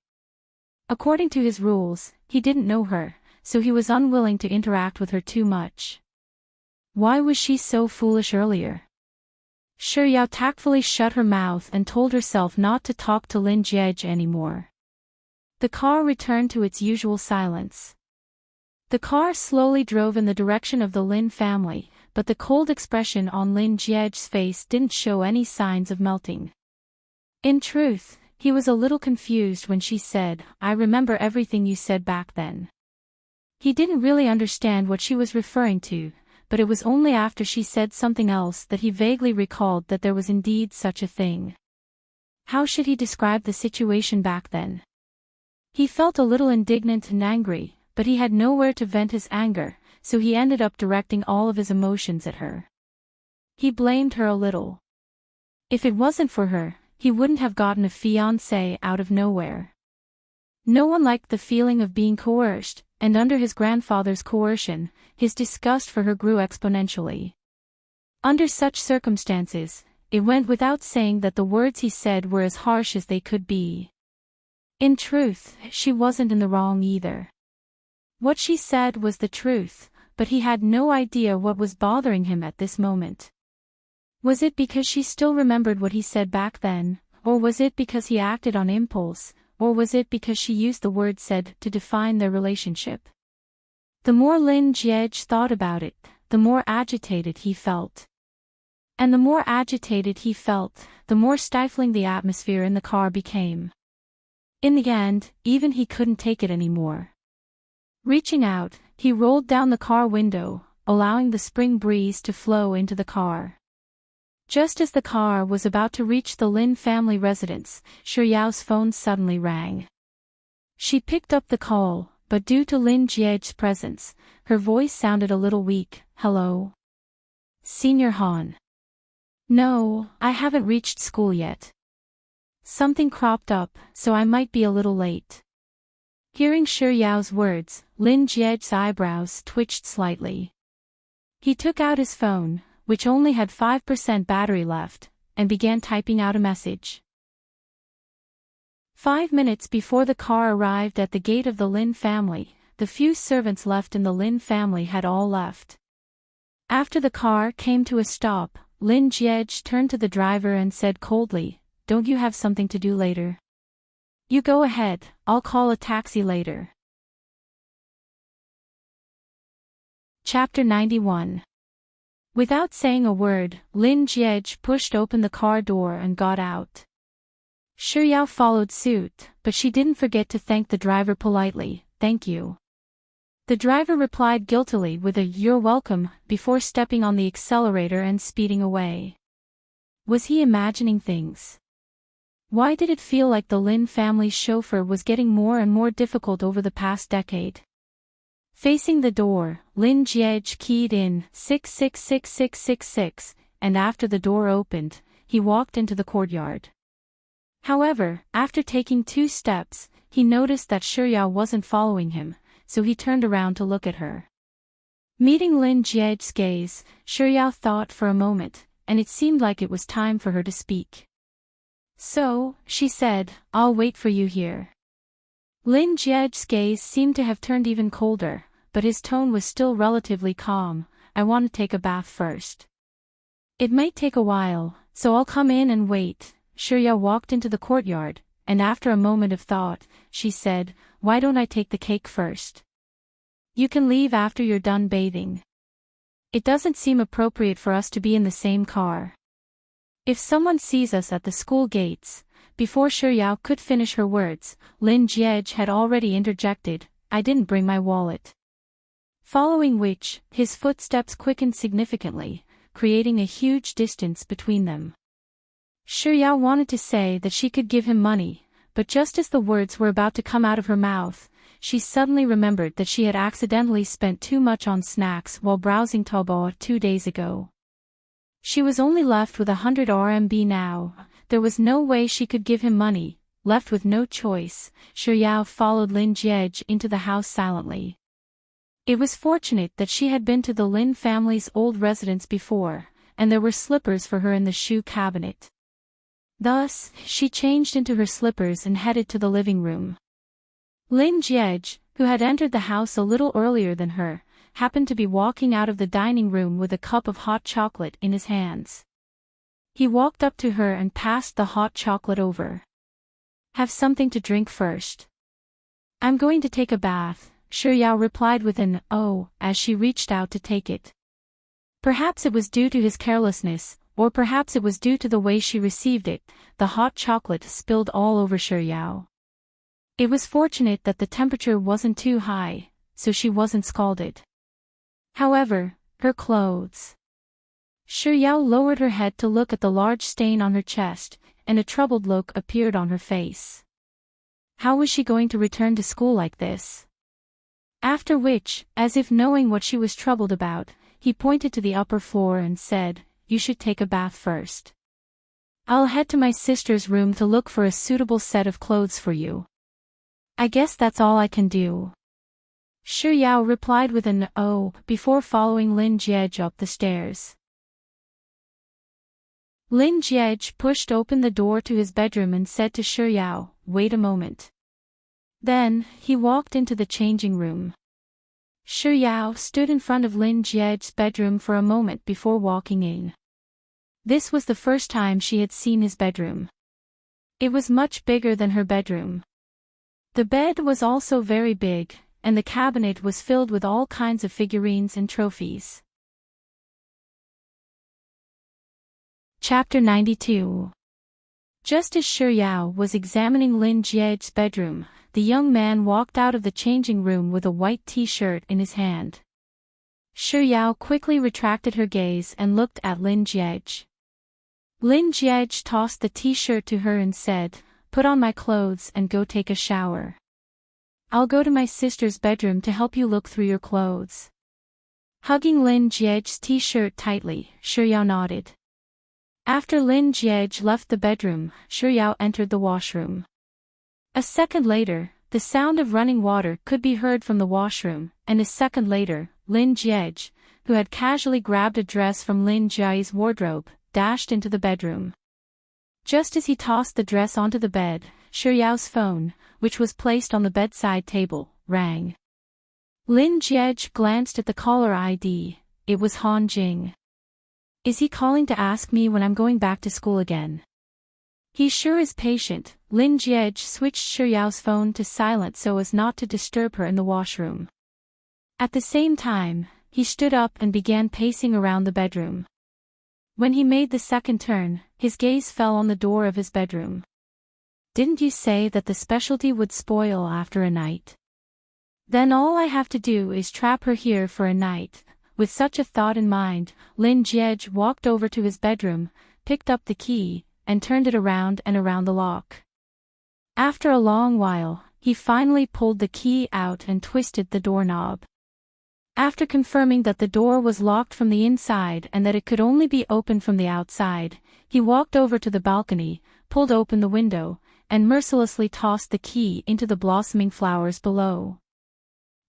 According to his rules, he didn't know her, so he was unwilling to interact with her too much. Why was she so foolish earlier? Shi Yao tactfully shut her mouth and told herself not to talk to Lin Jiej anymore. The car returned to its usual silence. The car slowly drove in the direction of the Lin family, but the cold expression on Lin Jiej's face didn't show any signs of melting. In truth, he was a little confused when she said, "I remember everything you said back then." He didn't really understand what she was referring to, but it was only after she said something else that he vaguely recalled that there was indeed such a thing. How should he describe the situation back then? He felt a little indignant and angry, but he had nowhere to vent his anger, so he ended up directing all of his emotions at her. He blamed her a little. If it wasn't for her, he wouldn't have gotten a fiancé out of nowhere. No one liked the feeling of being coerced, and under his grandfather's coercion, his disgust for her grew exponentially. Under such circumstances, it went without saying that the words he said were as harsh as they could be. In truth, she wasn't in the wrong either. What she said was the truth, but he had no idea what was bothering him at this moment. Was it because she still remembered what he said back then, or was it because he acted on impulse, or was it because she used the word said to define their relationship? The more Lin Jiej thought about it, the more agitated he felt. And the more agitated he felt, the more stifling the atmosphere in the car became. In the end, even he couldn't take it anymore. Reaching out, he rolled down the car window, allowing the spring breeze to flow into the car. Just as the car was about to reach the Lin family residence, Shi Yao's phone suddenly rang. She picked up the call, but due to Lin Jiej's presence, her voice sounded a little weak. "Hello? Senior Han." "No, I haven't reached school yet. Something cropped up, so I might be a little late." Hearing Shi Yao's words, Lin Jiej's eyebrows twitched slightly. He took out his phone, which only had 5% battery left, and began typing out a message. 5 minutes before the car arrived at the gate of the Lin family, the few servants left in the Lin family had all left. After the car came to a stop, Lin Jiej turned to the driver and said coldly, "Don't you have something to do later? You go ahead, I'll call a taxi later." Chapter 91. Without saying a word, Lin Jiej pushed open the car door and got out. Shi Yao followed suit, but she didn't forget to thank the driver politely. "Thank you." The driver replied guiltily with a "You're welcome," before stepping on the accelerator and speeding away. Was he imagining things? Why did it feel like the Lin family's chauffeur was getting more and more difficult over the past decade? Facing the door, Lin Jiej keyed in 666666, and after the door opened, he walked into the courtyard. However, after taking 2 steps, he noticed that Shiryao wasn't following him, so he turned around to look at her. Meeting Lin Jie's gaze, Shiryao thought for a moment, and it seemed like it was time for her to speak. "So," she said, "I'll wait for you here." Lin Jie's gaze seemed to have turned even colder, but his tone was still relatively calm. "I want to take a bath first. It might take a while, so I'll come in and wait." Shiryao walked into the courtyard, and after a moment of thought, she said, "Why don't I take the cake first? You can leave after you're done bathing. It doesn't seem appropriate for us to be in the same car. If someone sees us at the school gates..." Before Shiryao could finish her words, Lin Jie had already interjected, "I didn't bring my wallet." Following which, his footsteps quickened significantly, creating a huge distance between them. Shiryao wanted to say that she could give him money, but just as the words were about to come out of her mouth, she suddenly remembered that she had accidentally spent too much on snacks while browsing Taobao 2 days ago. She was only left with 100 RMB now. There was no way she could give him money. Left with no choice, Shiryao followed Lin Jie into the house silently. It was fortunate that she had been to the Lin family's old residence before, and there were slippers for her in the shoe cabinet. Thus, she changed into her slippers and headed to the living room. Lin Jie, who had entered the house a little earlier than her, happened to be walking out of the dining room with a cup of hot chocolate in his hands. He walked up to her and passed the hot chocolate over. "Have something to drink first." "I'm going to take a bath," Shiryao replied with an "oh" as she reached out to take it. Perhaps it was due to his carelessness, or perhaps it was due to the way she received it, the hot chocolate spilled all over Shiryao. It was fortunate that the temperature wasn't too high, so she wasn't scalded. However, her clothes. Shiryao lowered her head to look at the large stain on her chest, and a troubled look appeared on her face. How was she going to return to school like this? After which, as if knowing what she was troubled about, he pointed to the upper floor and said, "You should take a bath first. I'll head to my sister's room to look for a suitable set of clothes for you. I guess that's all I can do." Shiryao replied with an "oh" before following Lin Jie up the stairs. Lin Jie pushed open the door to his bedroom and said to Shiryao, "Wait a moment." Then, he walked into the changing room. Shiryao stood in front of Lin Jie's bedroom for a moment before walking in. This was the first time she had seen his bedroom. It was much bigger than her bedroom. The bed was also very big, and the cabinet was filled with all kinds of figurines and trophies. Chapter 92. Just as Shiryao was examining Lin Jie's bedroom, the young man walked out of the changing room with a white t-shirt in his hand. Shiryao quickly retracted her gaze and looked at Lin Jie. Lin Jie tossed the t-shirt to her and said, "Put on my clothes and go take a shower. I'll go to my sister's bedroom to help you look through your clothes." Hugging Lin Jie's t-shirt tightly, Shiryao nodded. After Lin Jie left the bedroom, Shiryao entered the washroom. A second later, the sound of running water could be heard from the washroom, and a second later, Lin Jie, who had casually grabbed a dress from Lin Jie's wardrobe, dashed into the bedroom. Just as he tossed the dress onto the bed, Shiryao's phone, which was placed on the bedside table, rang. Lin Jie glanced at the caller ID. It was Han Jing. Is he calling to ask me when I'm going back to school again? He sure is patient. Lin Jie switched Shiryao's phone to silent so as not to disturb her in the washroom. At the same time, he stood up and began pacing around the bedroom. When he made the second turn, his gaze fell on the door of his bedroom. Didn't you say that the specialty would spoil after a night? Then all I have to do is trap her here for a night. With such a thought in mind, Lin Jie walked over to his bedroom, picked up the key, and turned it around and around the lock. After a long while, he finally pulled the key out and twisted the doorknob. After confirming that the door was locked from the inside and that it could only be opened from the outside, he walked over to the balcony, pulled open the window, and mercilessly tossed the key into the blossoming flowers below.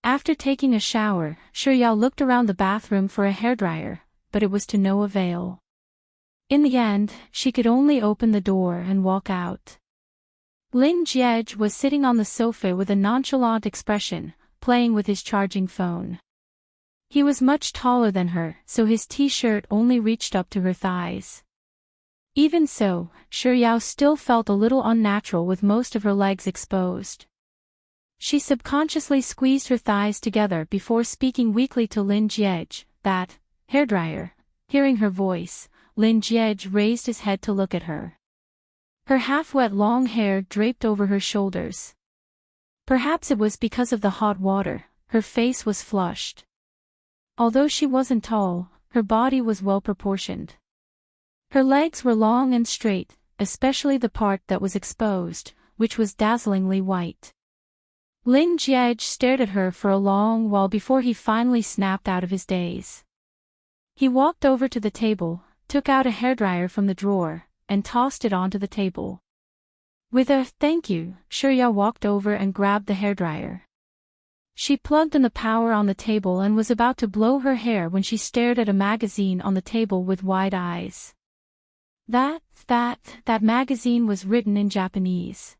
After taking a shower, Shuyao looked around the bathroom for a hairdryer, but it was to no avail. In the end, she could only open the door and walk out. Lin Jiej was sitting on the sofa with a nonchalant expression, playing with his charging phone. He was much taller than her, so his t-shirt only reached up to her thighs. Even so, Shuyao still felt a little unnatural with most of her legs exposed. She subconsciously squeezed her thighs together before speaking weakly to Lin Jiej, "That hairdryer." Hearing her voice, Lin Jiej raised his head to look at her. Her half-wet long hair draped over her shoulders. Perhaps it was because of the hot water, her face was flushed. Although she wasn't tall, her body was well-proportioned. Her legs were long and straight, especially the part that was exposed, which was dazzlingly white. Lin Jiej stared at her for a long while before he finally snapped out of his daze. He walked over to the table, took out a hairdryer from the drawer, and tossed it onto the table. With a "thank you," Shuyao walked over and grabbed the hairdryer. She plugged in the power on the table and was about to blow her hair when she stared at a magazine on the table with wide eyes. That magazine was written in Japanese.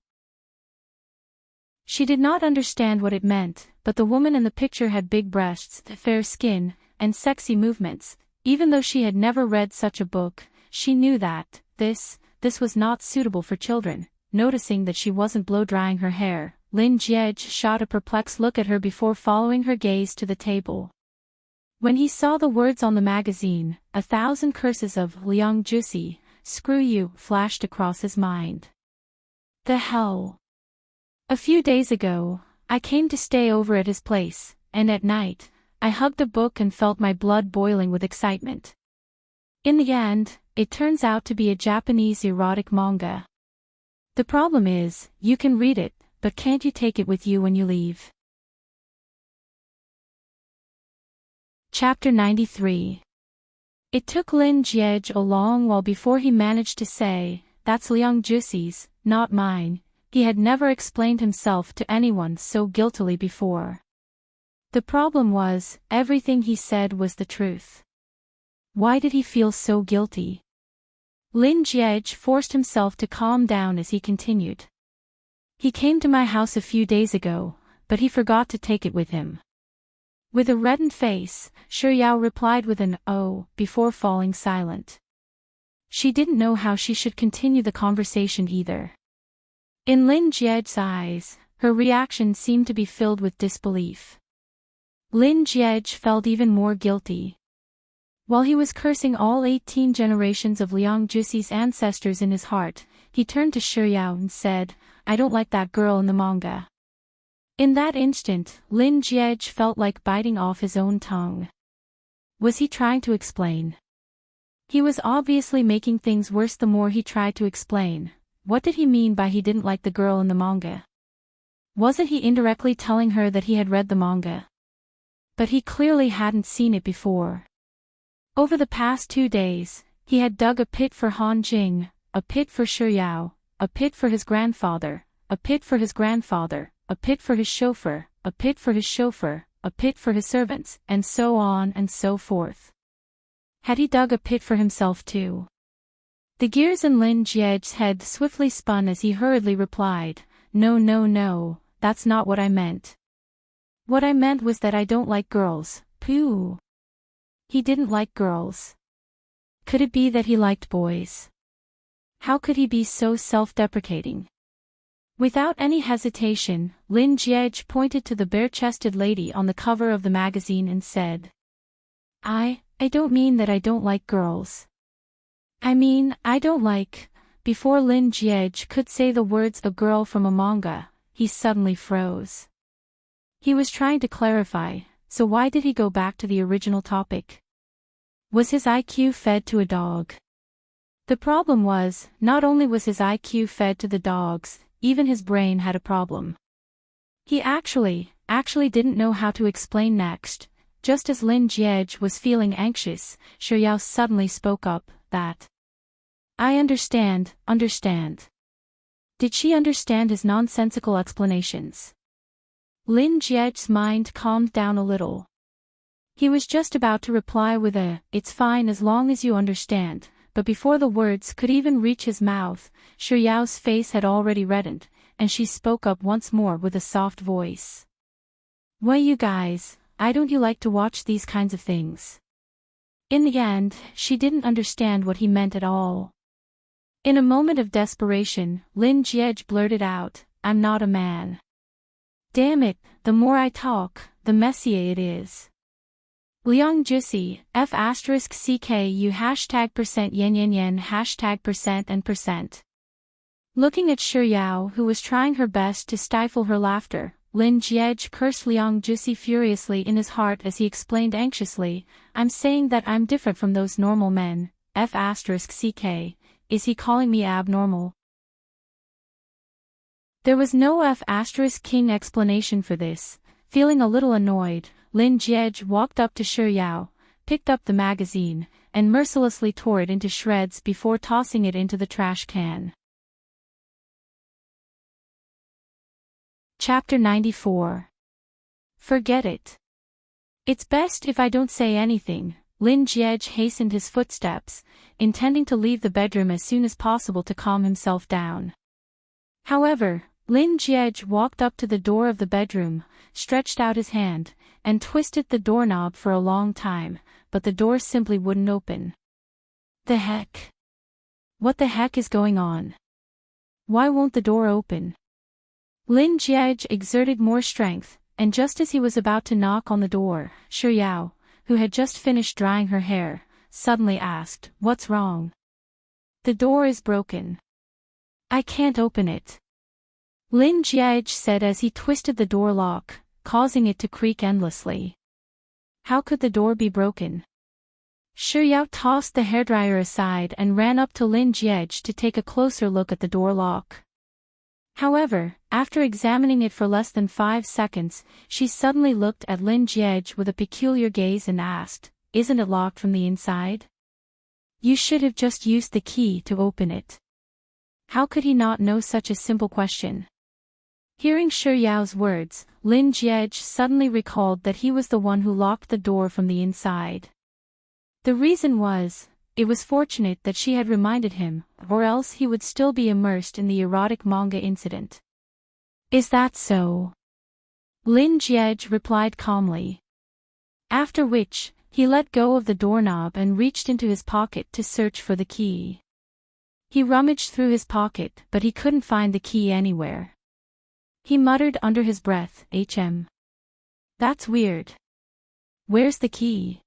She did not understand what it meant, but the woman in the picture had big breasts, fair skin, and sexy movements. Even though she had never read such a book, she knew that this was not suitable for children. Noticing that she wasn't blow-drying her hair, Lin Jiej shot a perplexed look at her before following her gaze to the table. When he saw the words on the magazine, 1,000 curses of Liang Jusi, "Screw you," flashed across his mind. The hell? A few days ago, I came to stay over at his place, and at night, I hugged a book and felt my blood boiling with excitement. In the end, it turns out to be a Japanese erotic manga. The problem is, you can read it, but can't you take it with you when you leave? Chapter 93. It took Lin Jiej a long while before he managed to say, "That's Liang Jusi's, not mine." He had never explained himself to anyone so guiltily before. The problem was, everything he said was the truth. Why did he feel so guilty? Lin Jiej forced himself to calm down as he continued. "He came to my house a few days ago, but he forgot to take it with him." With a reddened face, Shuyao replied with an "oh" before falling silent. She didn't know how she should continue the conversation either. In Lin Jiej's eyes, her reaction seemed to be filled with disbelief. Lin Jiej felt even more guilty. While he was cursing all 18 generations of Liang Jusi's ancestors in his heart, he turned to Shuyao and said, "I don't like that girl in the manga." In that instant, Lin Jiej felt like biting off his own tongue. Was he trying to explain? He was obviously making things worse the more he tried to explain. What did he mean by he didn't like the girl in the manga? Wasn't he indirectly telling her that he had read the manga? But he clearly hadn't seen it before. Over the past 2 days, he had dug a pit for Han Jing, a pit for Shuyao, a pit for his grandfather, a pit for his grandfather, a pit for his chauffeur, a pit for his chauffeur, a pit for his servants, and so on and so forth. Had he dug a pit for himself too? The gears in Lin Jiej's head swiftly spun as he hurriedly replied, No, that's not what I meant. What I meant was that I don't like girls, pooh. He didn't like girls. Could it be that he liked boys? How could he be so self-deprecating? Without any hesitation, Lin Jiej pointed to the bare-chested lady on the cover of the magazine and said, I don't mean that I don't like girls. I mean, I don't like..." Before Lin Jiej could say the words "a girl from a manga," he suddenly froze. He was trying to clarify, so why did he go back to the original topic? Was his IQ fed to a dog? The problem was, not only was his IQ fed to the dogs, even his brain had a problem. He actually didn't know how to explain next. just as Lin Jiej was feeling anxious, Shi Yao suddenly spoke up, that. I understand. Did she understand his nonsensical explanations? Lin Jiej's mind calmed down a little. He was just about to reply with a, "It's fine as long as you understand," but before the words could even reach his mouth, Shi Yao's face had already reddened, and she spoke up once more with a soft voice. "Why you guys, don't you like to watch these kinds of things?" In the end, she didn't understand what he meant at all. In a moment of desperation, Lin Jiej blurted out, "I'm not a man." Damn it, the more I talk, the messier it is. Liang Jusi, F*CKU #%yen #% Looking at Shi Yao, who was trying her best to stifle her laughter, Lin Jiej cursed Liang Jusi furiously in his heart as he explained anxiously, "I'm saying that I'm different from those normal men, F*CK, is he calling me abnormal?" There was no F*King explanation for this. Feeling a little annoyed, Lin Jiej walked up to Shi Yao, picked up the magazine, and mercilessly tore it into shreds before tossing it into the trash can. Chapter 94. Forget it. It's best if I don't say anything. Lin Jiej hastened his footsteps, intending to leave the bedroom as soon as possible to calm himself down. However, Lin Jiej walked up to the door of the bedroom, stretched out his hand, and twisted the doorknob for a long time, but the door simply wouldn't open. The heck? What the heck is going on? Why won't the door open? Lin Jiej exerted more strength, and just as he was about to knock on the door, Shi Yao, who had just finished drying her hair, suddenly asked, "What's wrong?" "The door is broken. I can't open it," Lin Jiej said as he twisted the door lock, causing it to creak endlessly. How could the door be broken? Shi Yao tossed the hairdryer aside and ran up to Lin Jiej to take a closer look at the door lock. However, after examining it for less than 5 seconds, she suddenly looked at Lin Jiej with a peculiar gaze and asked, "Isn't it locked from the inside? You should have just used the key to open it." How could he not know such a simple question? Hearing Shi Yao's words, Lin Jiej suddenly recalled that he was the one who locked the door from the inside. The reason was, it was fortunate that she had reminded him, or else he would still be immersed in the erotic manga incident. "Is that so?" Lin Jiej replied calmly. After which, he let go of the doorknob and reached into his pocket to search for the key. He rummaged through his pocket, but he couldn't find the key anywhere. He muttered under his breath, That's weird. Where's the key?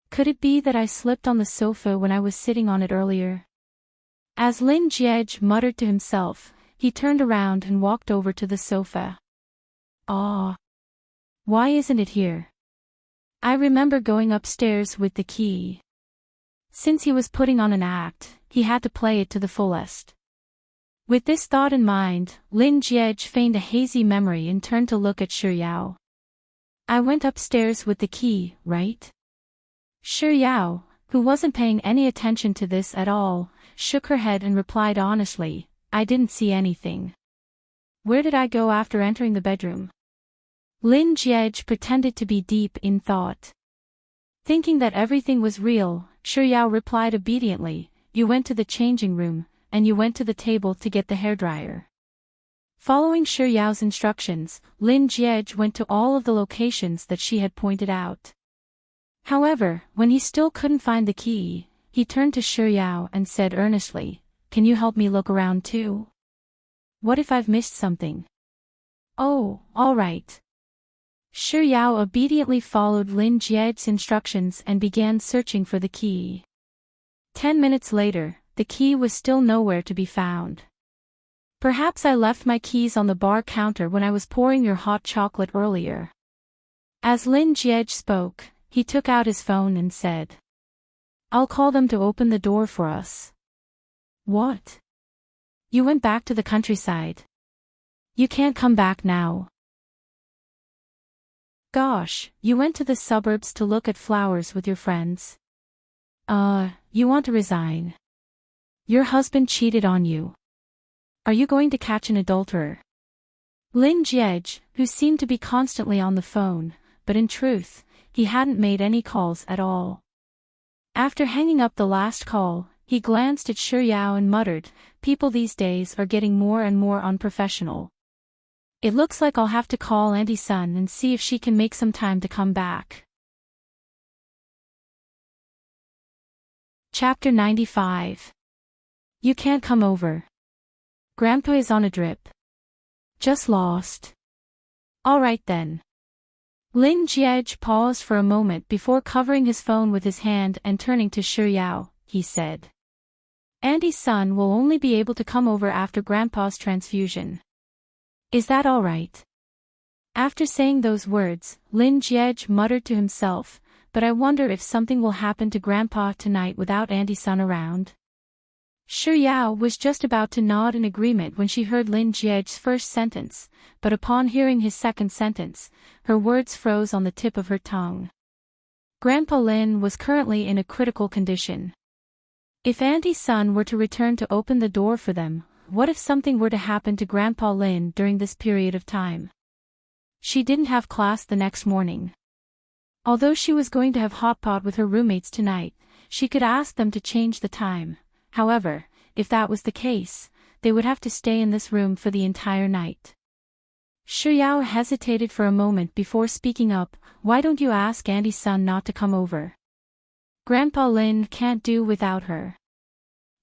Could it be that I slipped on the sofa when I was sitting on it earlier?" As Lin Jiej muttered to himself, he turned around and walked over to the sofa. Why isn't it here? I remember going upstairs with the key. Since he was putting on an act, he had to play it to the fullest. With this thought in mind, Lin Jiej feigned a hazy memory and turned to look at Shi Yao. "I went upstairs with the key, right?" Shi Yao, who wasn't paying any attention to this at all, shook her head and replied honestly, "I didn't see anything." "Where did I go after entering the bedroom?" Lin Jiej pretended to be deep in thought. Thinking that everything was real, Shi Yao replied obediently, "You went to the changing room, and you went to the table to get the hairdryer." Following Shi Yao's instructions, Lin Jiej went to all of the locations that she had pointed out. However, when he still couldn't find the key, he turned to Shi Yao and said earnestly, "Can you help me look around too? What if I've missed something?" "Oh, all right." Shi Yao obediently followed Lin Jiej's instructions and began searching for the key. 10 minutes later, the key was still nowhere to be found. "Perhaps I left my keys on the bar counter when I was pouring your hot chocolate earlier." As Lin Jiej spoke, he took out his phone and said, "I'll call them to open the door for us." "What? You went back to the countryside? You can't come back now." Gosh, you went to the suburbs to look at flowers with your friends. You want to resign. Your husband cheated on you. Are you going to catch an adulterer? Lin Jiej, who seemed to be constantly on the phone, but in truth, he hadn't made any calls at all. After hanging up the last call, he glanced at Shi Yao and muttered, "People these days are getting more and more unprofessional. It looks like I'll have to call Auntie Sun and see if she can make some time to come back." Chapter 95. You can't come over. Grandpa is on a drip. Just lost. All right then. Lin Jiej paused for a moment before covering his phone with his hand and turning to Shi Yao, he said. Auntie Sun will only be able to come over after Grandpa's transfusion. Is that all right? After saying those words, Lin Jiej muttered to himself, but I wonder if something will happen to Grandpa tonight without Auntie Sun around. Shi Yao was just about to nod in agreement when she heard Lin Jiej's first sentence, but upon hearing his second sentence, her words froze on the tip of her tongue. Grandpa Lin was currently in a critical condition. If Auntie Sun were to return to open the door for them, what if something were to happen to Grandpa Lin during this period of time? She didn't have class the next morning. Although she was going to have hot pot with her roommates tonight, she could ask them to change the time. However, if that was the case, they would have to stay in this room for the entire night. Shi Yao hesitated for a moment before speaking up, "Why don't you ask Auntie Sun not to come over? Grandpa Lin can't do without her."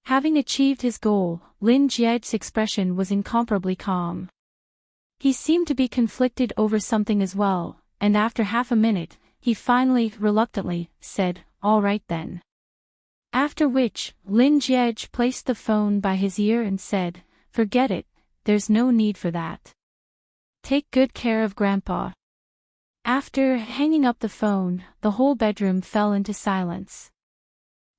Having achieved his goal, Lin Jiej's expression was incomparably calm. He seemed to be conflicted over something as well, and after half a minute, he finally, reluctantly, said, "All right then." After which, Lin Jiej placed the phone by his ear and said, "Forget it, there's no need for that. Take good care of Grandpa." After hanging up the phone, the whole bedroom fell into silence.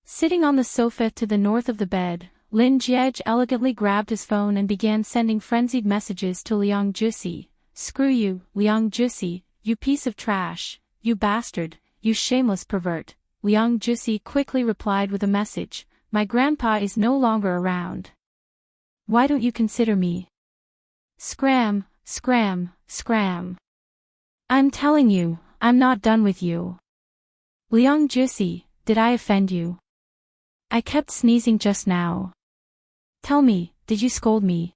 Sitting on the sofa to the north of the bed, Lin Jiej elegantly grabbed his phone and began sending frenzied messages to Liang Jusi. "Screw you, Liang Jusi, you piece of trash, you bastard, you shameless pervert." Liang Jusi quickly replied with a message, "My grandpa is no longer around. Why don't you consider me?" Scram, scram, scram. "I'm telling you, I'm not done with you." Liang Jusi, did I offend you? I kept sneezing just now. Tell me, did you scold me?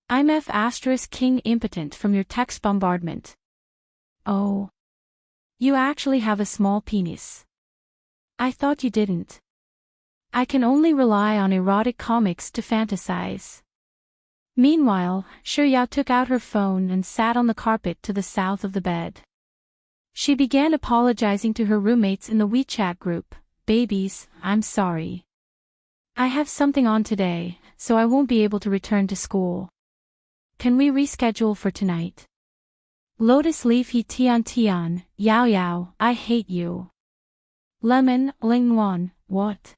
I'm F*King impotent from your text bombardment. Oh. You actually have a small penis. I thought you didn't. I can only rely on erotic comics to fantasize. Meanwhile, Shi Yao took out her phone and sat on the carpet to the south of the bed. She began apologizing to her roommates in the WeChat group. "Babies, I'm sorry. I have something on today, so I won't be able to return to school. Can we reschedule for tonight? Lotus Leaf He Tian Tian, Yao Yao, I hate you. Lemon, Lingwan, what?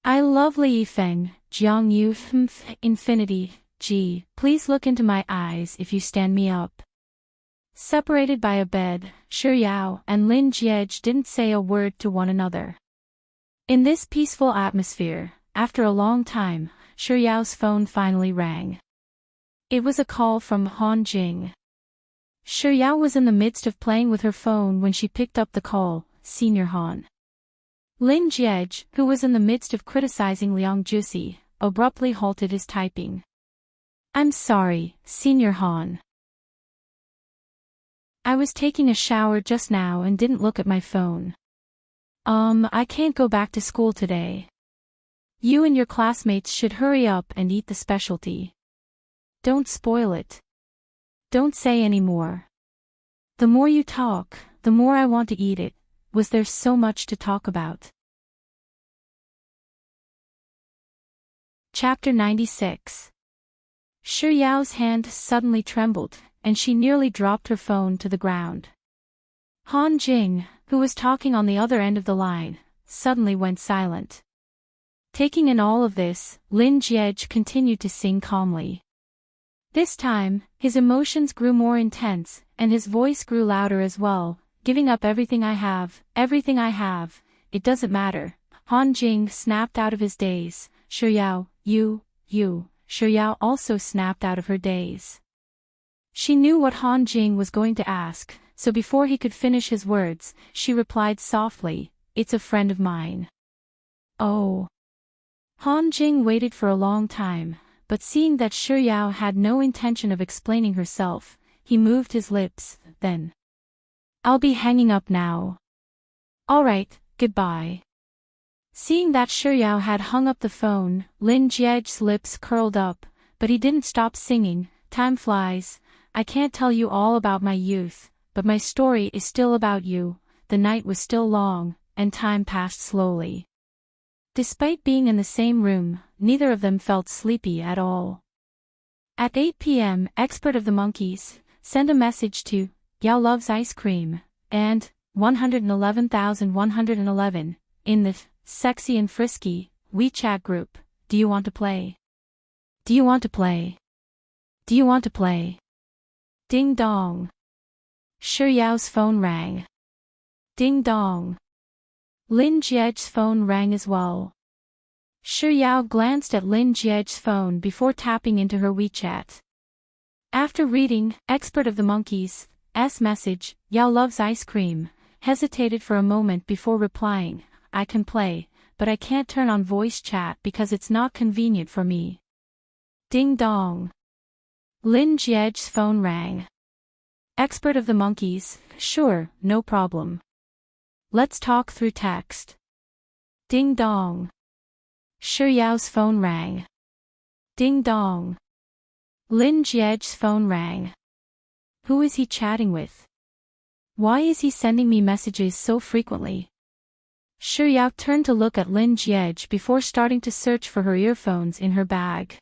I love Li Yifeng, Jiang Yu Infinity, G, please look into my eyes if you stand me up." Separated by a bed, Shi Yao and Lin Jiej didn't say a word to one another. In this peaceful atmosphere, after a long time, Shi Yao's phone finally rang. It was a call from Han Jing. Shi Yao was in the midst of playing with her phone when she picked up the call. "Senior Han." Lin Jiej, who was in the midst of criticizing Liang Jusi, abruptly halted his typing. "I'm sorry, Senior Han. I was taking a shower just now and didn't look at my phone. I can't go back to school today. You and your classmates should hurry up and eat the specialty. Don't spoil it. Don't say any more. The more you talk, the more I want to eat it. Was there so much to talk about?" Chapter 96. Shi Yao's hand suddenly trembled, and she nearly dropped her phone to the ground. Han Jing, who was talking on the other end of the line, suddenly went silent. Taking in all of this, Lin Jiej continued to sing calmly. This time, his emotions grew more intense, and his voice grew louder as well. Giving up everything I have, it doesn't matter. Han Jing snapped out of his daze. Shuyao, you. Shuyao also snapped out of her daze. She knew what Han Jing was going to ask, so before he could finish his words, she replied softly, "It's a friend of mine." Oh. Han Jing waited for a long time, but seeing that Shuyao had no intention of explaining herself, he moved his lips, then. "I'll be hanging up now." "Alright, goodbye." Seeing that Shuyao had hung up the phone, Lin Jiej's lips curled up, but he didn't stop singing. "Time flies. I can't tell you all about my youth, but my story is still about you." The night was still long, and time passed slowly. Despite being in the same room, neither of them felt sleepy at all. At 8 p.m., Expert of the Monkeys sent a message to Yao Loves Ice Cream and 111,111 in the Sexy and Frisky WeChat group. "Do you want to play? Do you want to play? Do you want to play?" Ding dong. Shiyao's phone rang. Ding dong. Lin Jiej's phone rang as well. Shiyao glanced at Lin Jiej's phone before tapping into her WeChat. After reading Expert of the Monkeys' message, Yao Loves Ice Cream hesitated for a moment before replying, "I can play, but I can't turn on voice chat because it's not convenient for me." Ding dong. Lin Jiej's phone rang. Expert of the Monkeys, "Sure, no problem. Let's talk through text." Ding dong. Shiyao's phone rang. Ding dong. Lin Jiej's phone rang. Who is he chatting with? Why is he sending me messages so frequently? Shiyao turned to look at Lin Jiej before starting to search for her earphones in her bag.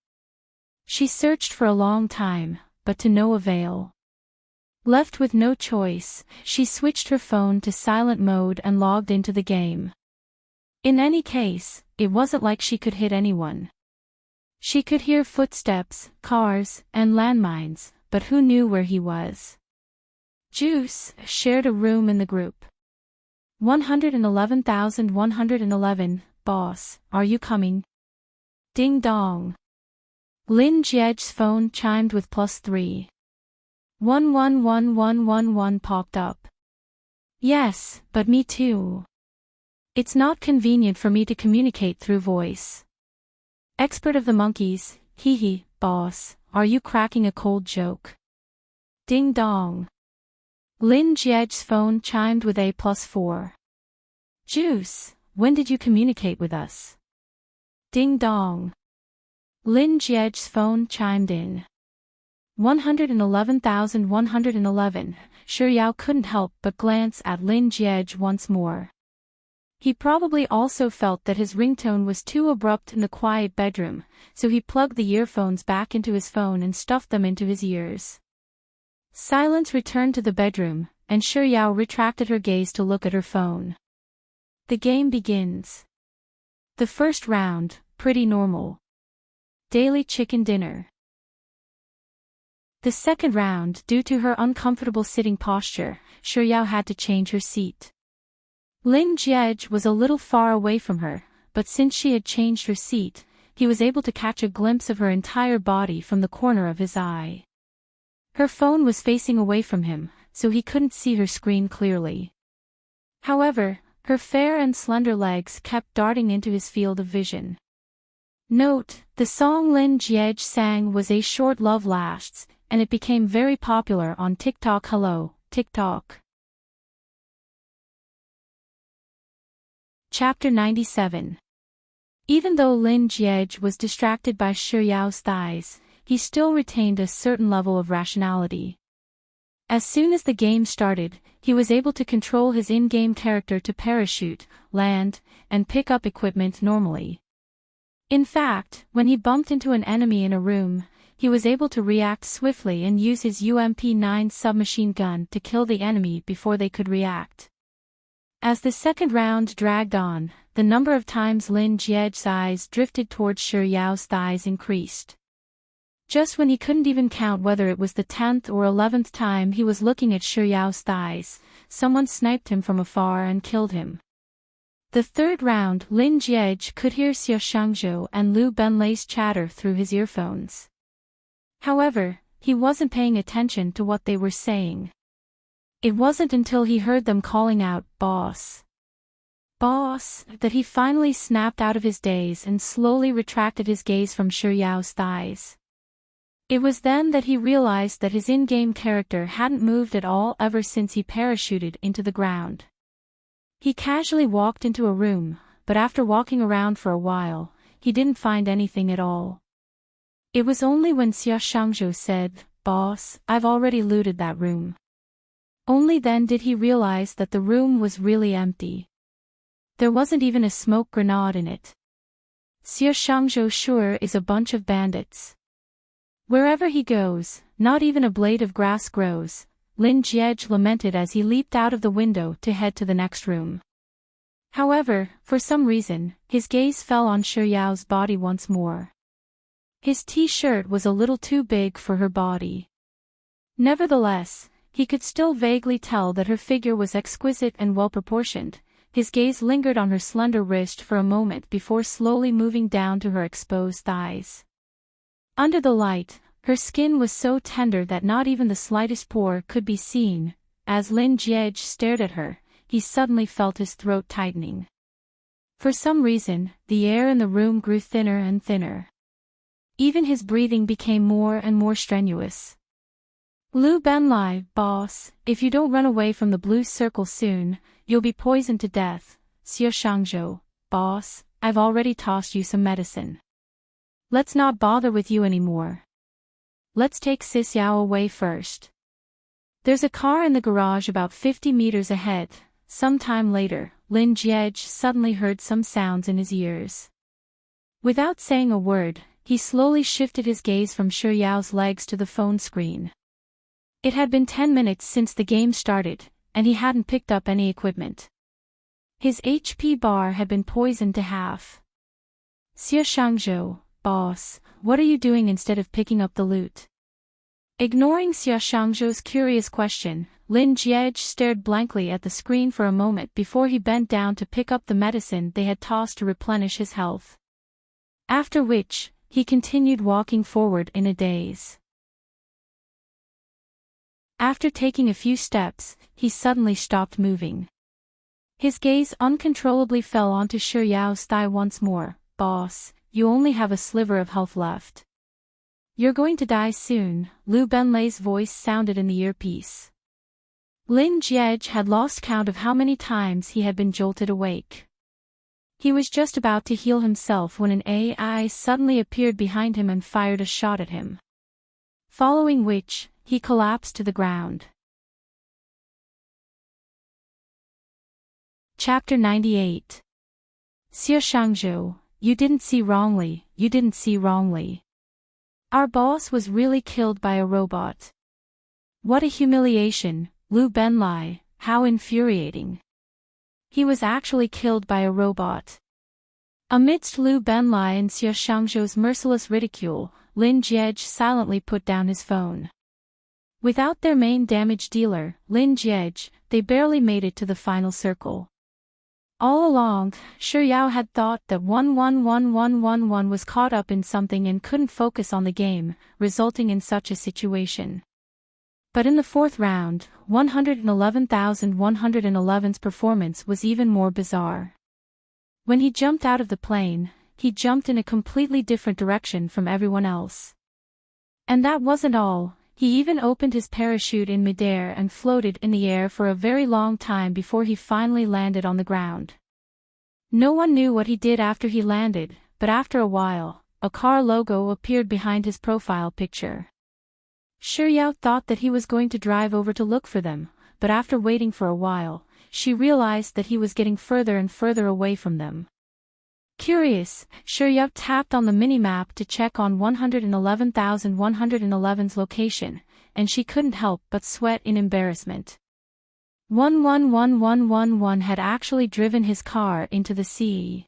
She searched for a long time, but to no avail. Left with no choice, she switched her phone to silent mode and logged into the game. In any case, it wasn't like she could hit anyone. She could hear footsteps, cars, and landmines, but who knew where he was? Juice shared a room in the group. 111,111, "Boss, are you coming?" Ding dong. Lin Jiej's phone chimed with +3. 111111 popped up. "Yes, but me too. It's not convenient for me to communicate through voice." Expert of the Monkeys, "Hee, boss, are you cracking a cold joke?" Ding dong. Lin Jiej's phone chimed with a +4. "Juice, when did you communicate with us?" Ding dong. Lin Jiej's phone chimed in. 111,111, Shiyao couldn't help but glance at Lin Jiej once more. He probably also felt that his ringtone was too abrupt in the quiet bedroom, so he plugged the earphones back into his phone and stuffed them into his ears. Silence returned to the bedroom, and Shiyao retracted her gaze to look at her phone. The game begins. The first round, pretty normal. Daily chicken dinner. The second round, due to her uncomfortable sitting posture, Shiyao had to change her seat. Lin Jiej was a little far away from her, but since she had changed her seat, he was able to catch a glimpse of her entire body from the corner of his eye. Her phone was facing away from him, so he couldn't see her screen clearly. However, her fair and slender legs kept darting into his field of vision. Note, the song Lin Jiej sang was A Short Love Lasts, and it became very popular on TikTok. Hello, TikTok. Chapter 97. Even though Lin Jiej was distracted by Shiyao's thighs, he still retained a certain level of rationality. As soon as the game started, he was able to control his in-game character to parachute, land, and pick up equipment normally. In fact, when he bumped into an enemy in a room, he was able to react swiftly and use his UMP-9 submachine gun to kill the enemy before they could react. As the second round dragged on, the number of times Lin Jiej's eyes drifted towards Shiyao's thighs increased. Just when he couldn't even count whether it was the 10th or 11th time he was looking at Shi Yao's thighs, someone sniped him from afar and killed him. The third round, Lin Jiej could hear Xie Shangzhou and Lu Benlei's chatter through his earphones. However, he wasn't paying attention to what they were saying. It wasn't until he heard them calling out, "Boss! Boss!" that he finally snapped out of his daze and slowly retracted his gaze from Shi Yao's thighs. It was then that he realized that his in-game character hadn't moved at all ever since he parachuted into the ground. He casually walked into a room, but after walking around for a while, he didn't find anything at all. It was only when Xie Shangzhou said, "Boss, I've already looted that room." Only then did he realize that the room was really empty. There wasn't even a smoke grenade in it. Xie Shangzhou sure is a bunch of bandits. Wherever he goes, not even a blade of grass grows, Lin Jiej lamented as he leaped out of the window to head to the next room. However, for some reason, his gaze fell on Shi Yao's body once more. His t-shirt was a little too big for her body. Nevertheless, he could still vaguely tell that her figure was exquisite and well-proportioned. His gaze lingered on her slender wrist for a moment before slowly moving down to her exposed thighs. Under the light, her skin was so tender that not even the slightest pore could be seen. As Lin Jiej stared at her, he suddenly felt his throat tightening. For some reason, the air in the room grew thinner and thinner. Even his breathing became more and more strenuous. "Lu Benlei, boss, if you don't run away from the blue circle soon, you'll be poisoned to death." "Xie Shangzhou, boss, I've already tossed you some medicine. Let's not bother with you anymore. Let's take Sis Yao away first. There's a car in the garage about 50 meters ahead." Some time later, Lin Jiej suddenly heard some sounds in his ears. Without saying a word, he slowly shifted his gaze from Shi Yao's legs to the phone screen. It had been 10 minutes since the game started, and he hadn't picked up any equipment. His HP bar had been poisoned to half. "Xie Shangzhou, boss, what are you doing instead of picking up the loot?" Ignoring Xie Shangzhou's curious question, Lin Jiej stared blankly at the screen for a moment before he bent down to pick up the medicine they had tossed to replenish his health. After which, he continued walking forward in a daze. After taking a few steps, he suddenly stopped moving. His gaze uncontrollably fell onto Shi Yao's thigh once more. "Boss, you only have a sliver of health left. You're going to die soon," Lu Benlei's voice sounded in the earpiece. Lin Jiej had lost count of how many times he had been jolted awake. He was just about to heal himself when an AI suddenly appeared behind him and fired a shot at him. Following which, he collapsed to the ground. Chapter 98. Xie Shangzhou, you didn't see wrongly, you didn't see wrongly. Our boss was really killed by a robot. What a humiliation, Lu Benlei, how infuriating. He was actually killed by a robot. Amidst Lu Benlei and Xie Shangzhou's merciless ridicule, Lin Jiej silently put down his phone. Without their main damage dealer, Lin Jiej, they barely made it to the final circle. All along, Shi Yao had thought that 111111 was caught up in something and couldn't focus on the game, resulting in such a situation. But in the fourth round, 111111's performance was even more bizarre. When he jumped out of the plane, he jumped in a completely different direction from everyone else. And that wasn't all. He even opened his parachute in midair and floated in the air for a very long time before he finally landed on the ground. No one knew what he did after he landed, but after a while, a car logo appeared behind his profile picture. Shi Yao thought that he was going to drive over to look for them, but after waiting for a while, she realized that he was getting further and further away from them. Curious, Shi Yao tapped on the minimap to check on 111111's location, and she couldn't help but sweat in embarrassment. 111111 had actually driven his car into the sea.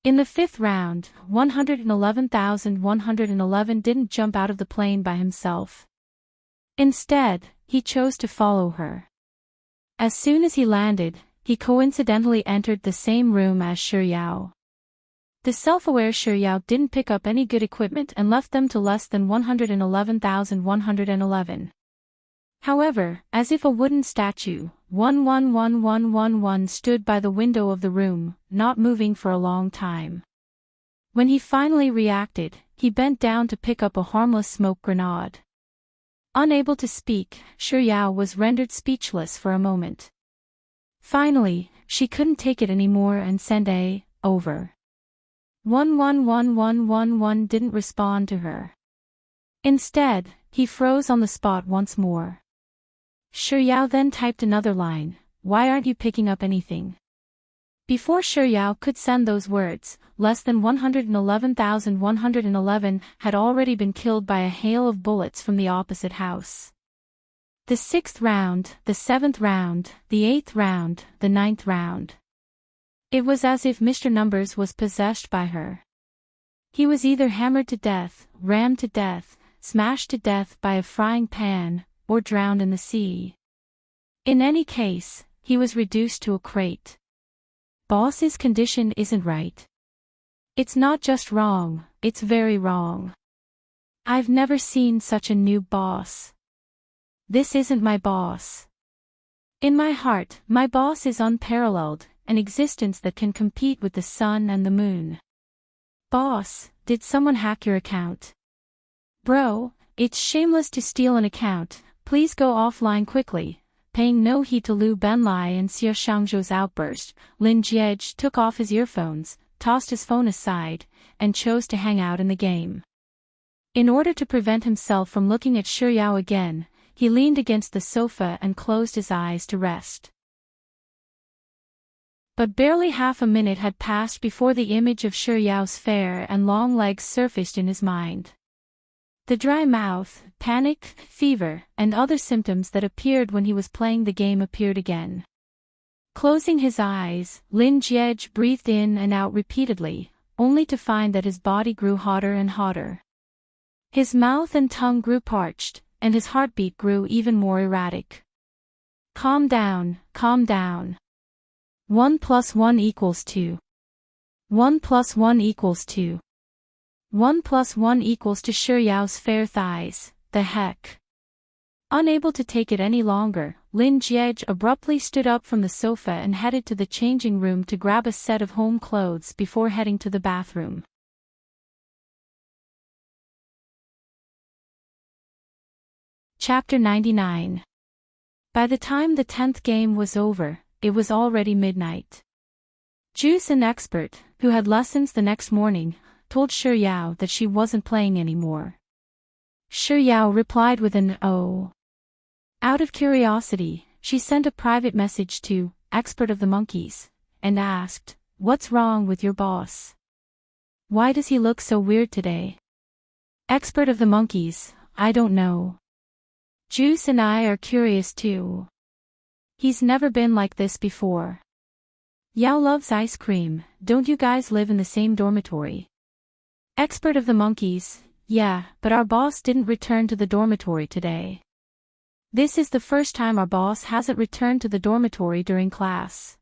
In the fifth round, 111,111 didn't jump out of the plane by himself. Instead, he chose to follow her. As soon as he landed, he coincidentally entered the same room as Shiryao. The self-aware Shiryao didn't pick up any good equipment and left them to less than 111,111. However, as if a wooden statue, 111111 stood by the window of the room, not moving for a long time. When he finally reacted, he bent down to pick up a harmless smoke grenade. Unable to speak, Shiryao was rendered speechless for a moment. Finally, she couldn't take it anymore and sent a over. 111111 didn't respond to her. Instead, he froze on the spot once more. Shiryao then typed another line, "Why aren't you picking up anything?" Before Shiryao could send those words, less than 111,111 had already been killed by a hail of bullets from the opposite house. The sixth round, the seventh round, the eighth round, the ninth round. It was as if Mr. Numbers was possessed by her. He was either hammered to death, rammed to death, smashed to death by a frying pan, or drowned in the sea. In any case, he was reduced to a crate. Boss's condition isn't right. It's not just wrong, it's very wrong. I've never seen such a noob boss. This isn't my boss. In my heart, my boss is unparalleled, an existence that can compete with the sun and the moon. Boss, did someone hack your account? Bro, it's shameless to steal an account, please go offline quickly. Paying no heed to Liu Benlai and Xie Shangzhou's outburst, Lin Jiege took off his earphones, tossed his phone aside, and chose to hang out in the game. In order to prevent himself from looking at Shiryao again, he leaned against the sofa and closed his eyes to rest. But barely half a minute had passed before the image of Shiryao's fair and long legs surfaced in his mind. The dry mouth, panic, fever, and other symptoms that appeared when he was playing the game appeared again. Closing his eyes, Lin Jiege breathed in and out repeatedly, only to find that his body grew hotter and hotter. His mouth and tongue grew parched, and his heartbeat grew even more erratic. Calm down, calm down. 1 + 1 = 2. 1 + 1 = 2. 1 + 1 equals to Shiryao's fair thighs, the heck. Unable to take it any longer, Lin Jiege abruptly stood up from the sofa and headed to the changing room to grab a set of home clothes before heading to the bathroom. Chapter 99. By the time the 10th game was over, it was already midnight. Juice, an expert, who had lessons the next morning, told Shiryao that she wasn't playing anymore. Shiryao replied with an "oh." Out of curiosity, she sent a private message to Expert of the Monkeys, and asked, "What's wrong with your boss? Why does he look so weird today?" Expert of the Monkeys, "I don't know. Juice and I are curious too. He's never been like this before. Yao loves ice cream, don't you guys live in the same dormitory?" Expert of the Monkeys, "Yeah, but our boss didn't return to the dormitory today. This is the first time our boss hasn't returned to the dormitory during class.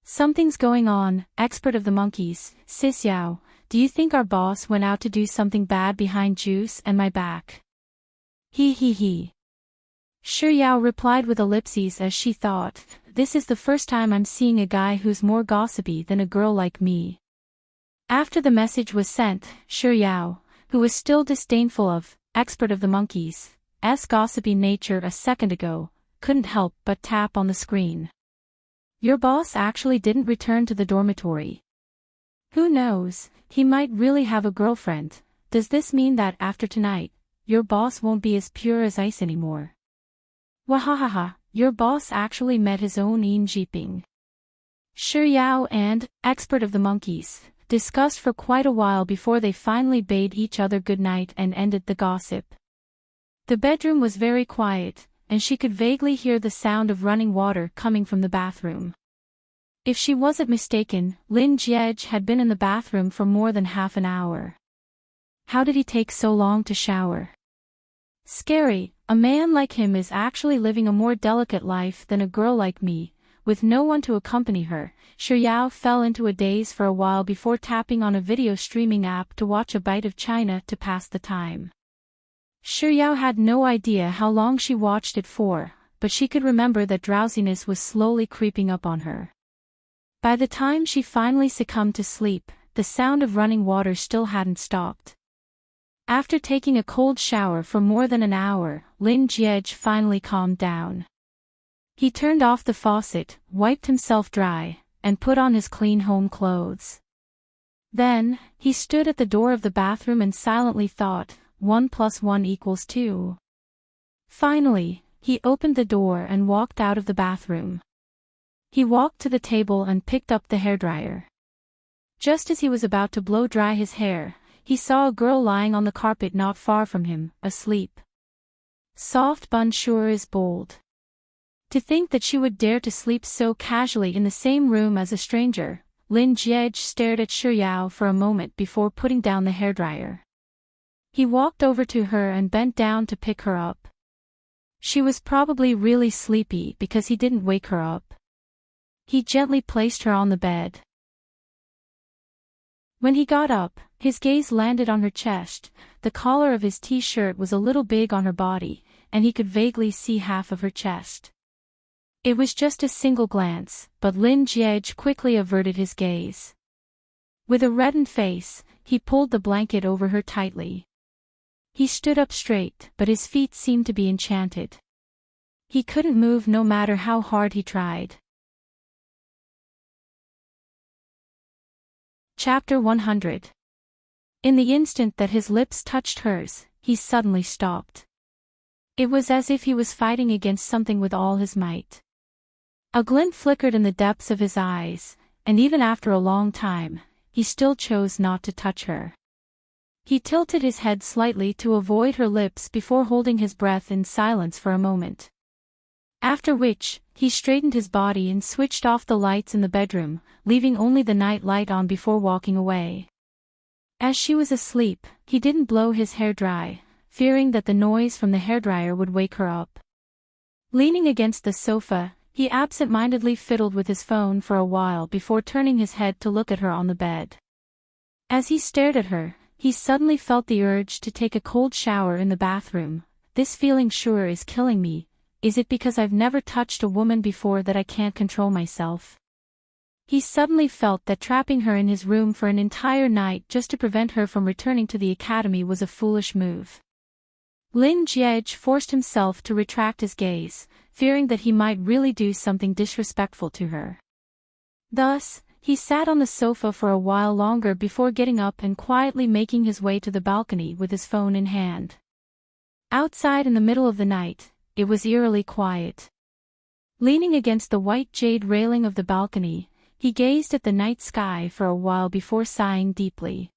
Something's going on." Expert of the Monkeys, "Sis Yao, do you think our boss went out to do something bad behind Juice and my back?" He. Shiryao replied with ellipses as she thought, "This is the first time I'm seeing a guy who's more gossipy than a girl like me." After the message was sent, Shiryao, who was still disdainful of Expert of the Monkeys' gossipy nature a second ago, couldn't help but tap on the screen. "Your boss actually didn't return to the dormitory. Who knows, he might really have a girlfriend. Does this mean that after tonight, your boss won't be as pure as ice anymore?" Wahahaha, your boss actually met his own Jeeping. Shiryao and Expert of the Monkeys discussed for quite a while before they finally bade each other good night and ended the gossip. The bedroom was very quiet, and she could vaguely hear the sound of running water coming from the bathroom. If she wasn't mistaken, Lin Jiej had been in the bathroom for more than half an hour. How did he take so long to shower? Scary, a man like him is actually living a more delicate life than a girl like me. With no one to accompany her, Xiao fell into a daze for a while before tapping on a video streaming app to watch A Bite of China to pass the time. Xiao had no idea how long she watched it for, but she could remember that drowsiness was slowly creeping up on her. By the time she finally succumbed to sleep, the sound of running water still hadn't stopped. After taking a cold shower for more than an hour, Lin Jiej finally calmed down. He turned off the faucet, wiped himself dry, and put on his clean home clothes. Then, he stood at the door of the bathroom and silently thought, 1 + 1 = 2. Finally, he opened the door and walked out of the bathroom. He walked to the table and picked up the hairdryer. Just as he was about to blow dry his hair, he saw a girl lying on the carpet not far from him, asleep. Soft bun sure is bold. To think that she would dare to sleep so casually in the same room as a stranger, Lin Jiej stared at Xiao for a moment before putting down the hairdryer. He walked over to her and bent down to pick her up. She was probably really sleepy because he didn't wake her up. He gently placed her on the bed. When he got up, his gaze landed on her chest. The collar of his t-shirt was a little big on her body, and he could vaguely see half of her chest. It was just a single glance, but Lin Jiej quickly averted his gaze. With a reddened face, he pulled the blanket over her tightly. He stood up straight, but his feet seemed to be enchanted. He couldn't move no matter how hard he tried. Chapter 100. In the instant that his lips touched hers, he suddenly stopped. It was as if he was fighting against something with all his might. A glint flickered in the depths of his eyes, and even after a long time, he still chose not to touch her. He tilted his head slightly to avoid her lips before holding his breath in silence for a moment. After which, he straightened his body and switched off the lights in the bedroom, leaving only the night light on before walking away. As she was asleep, he didn't blow his hair dry, fearing that the noise from the hairdryer would wake her up. Leaning against the sofa, he absent-mindedly fiddled with his phone for a while before turning his head to look at her on the bed. As he stared at her, he suddenly felt the urge to take a cold shower in the bathroom. This feeling sure is killing me. Is it because I've never touched a woman before that I can't control myself? He suddenly felt that trapping her in his room for an entire night just to prevent her from returning to the academy was a foolish move. Lin Jiej forced himself to retract his gaze, fearing that he might really do something disrespectful to her. Thus, he sat on the sofa for a while longer before getting up and quietly making his way to the balcony with his phone in hand. Outside in the middle of the night, it was eerily quiet. Leaning against the white jade railing of the balcony, he gazed at the night sky for a while before sighing deeply.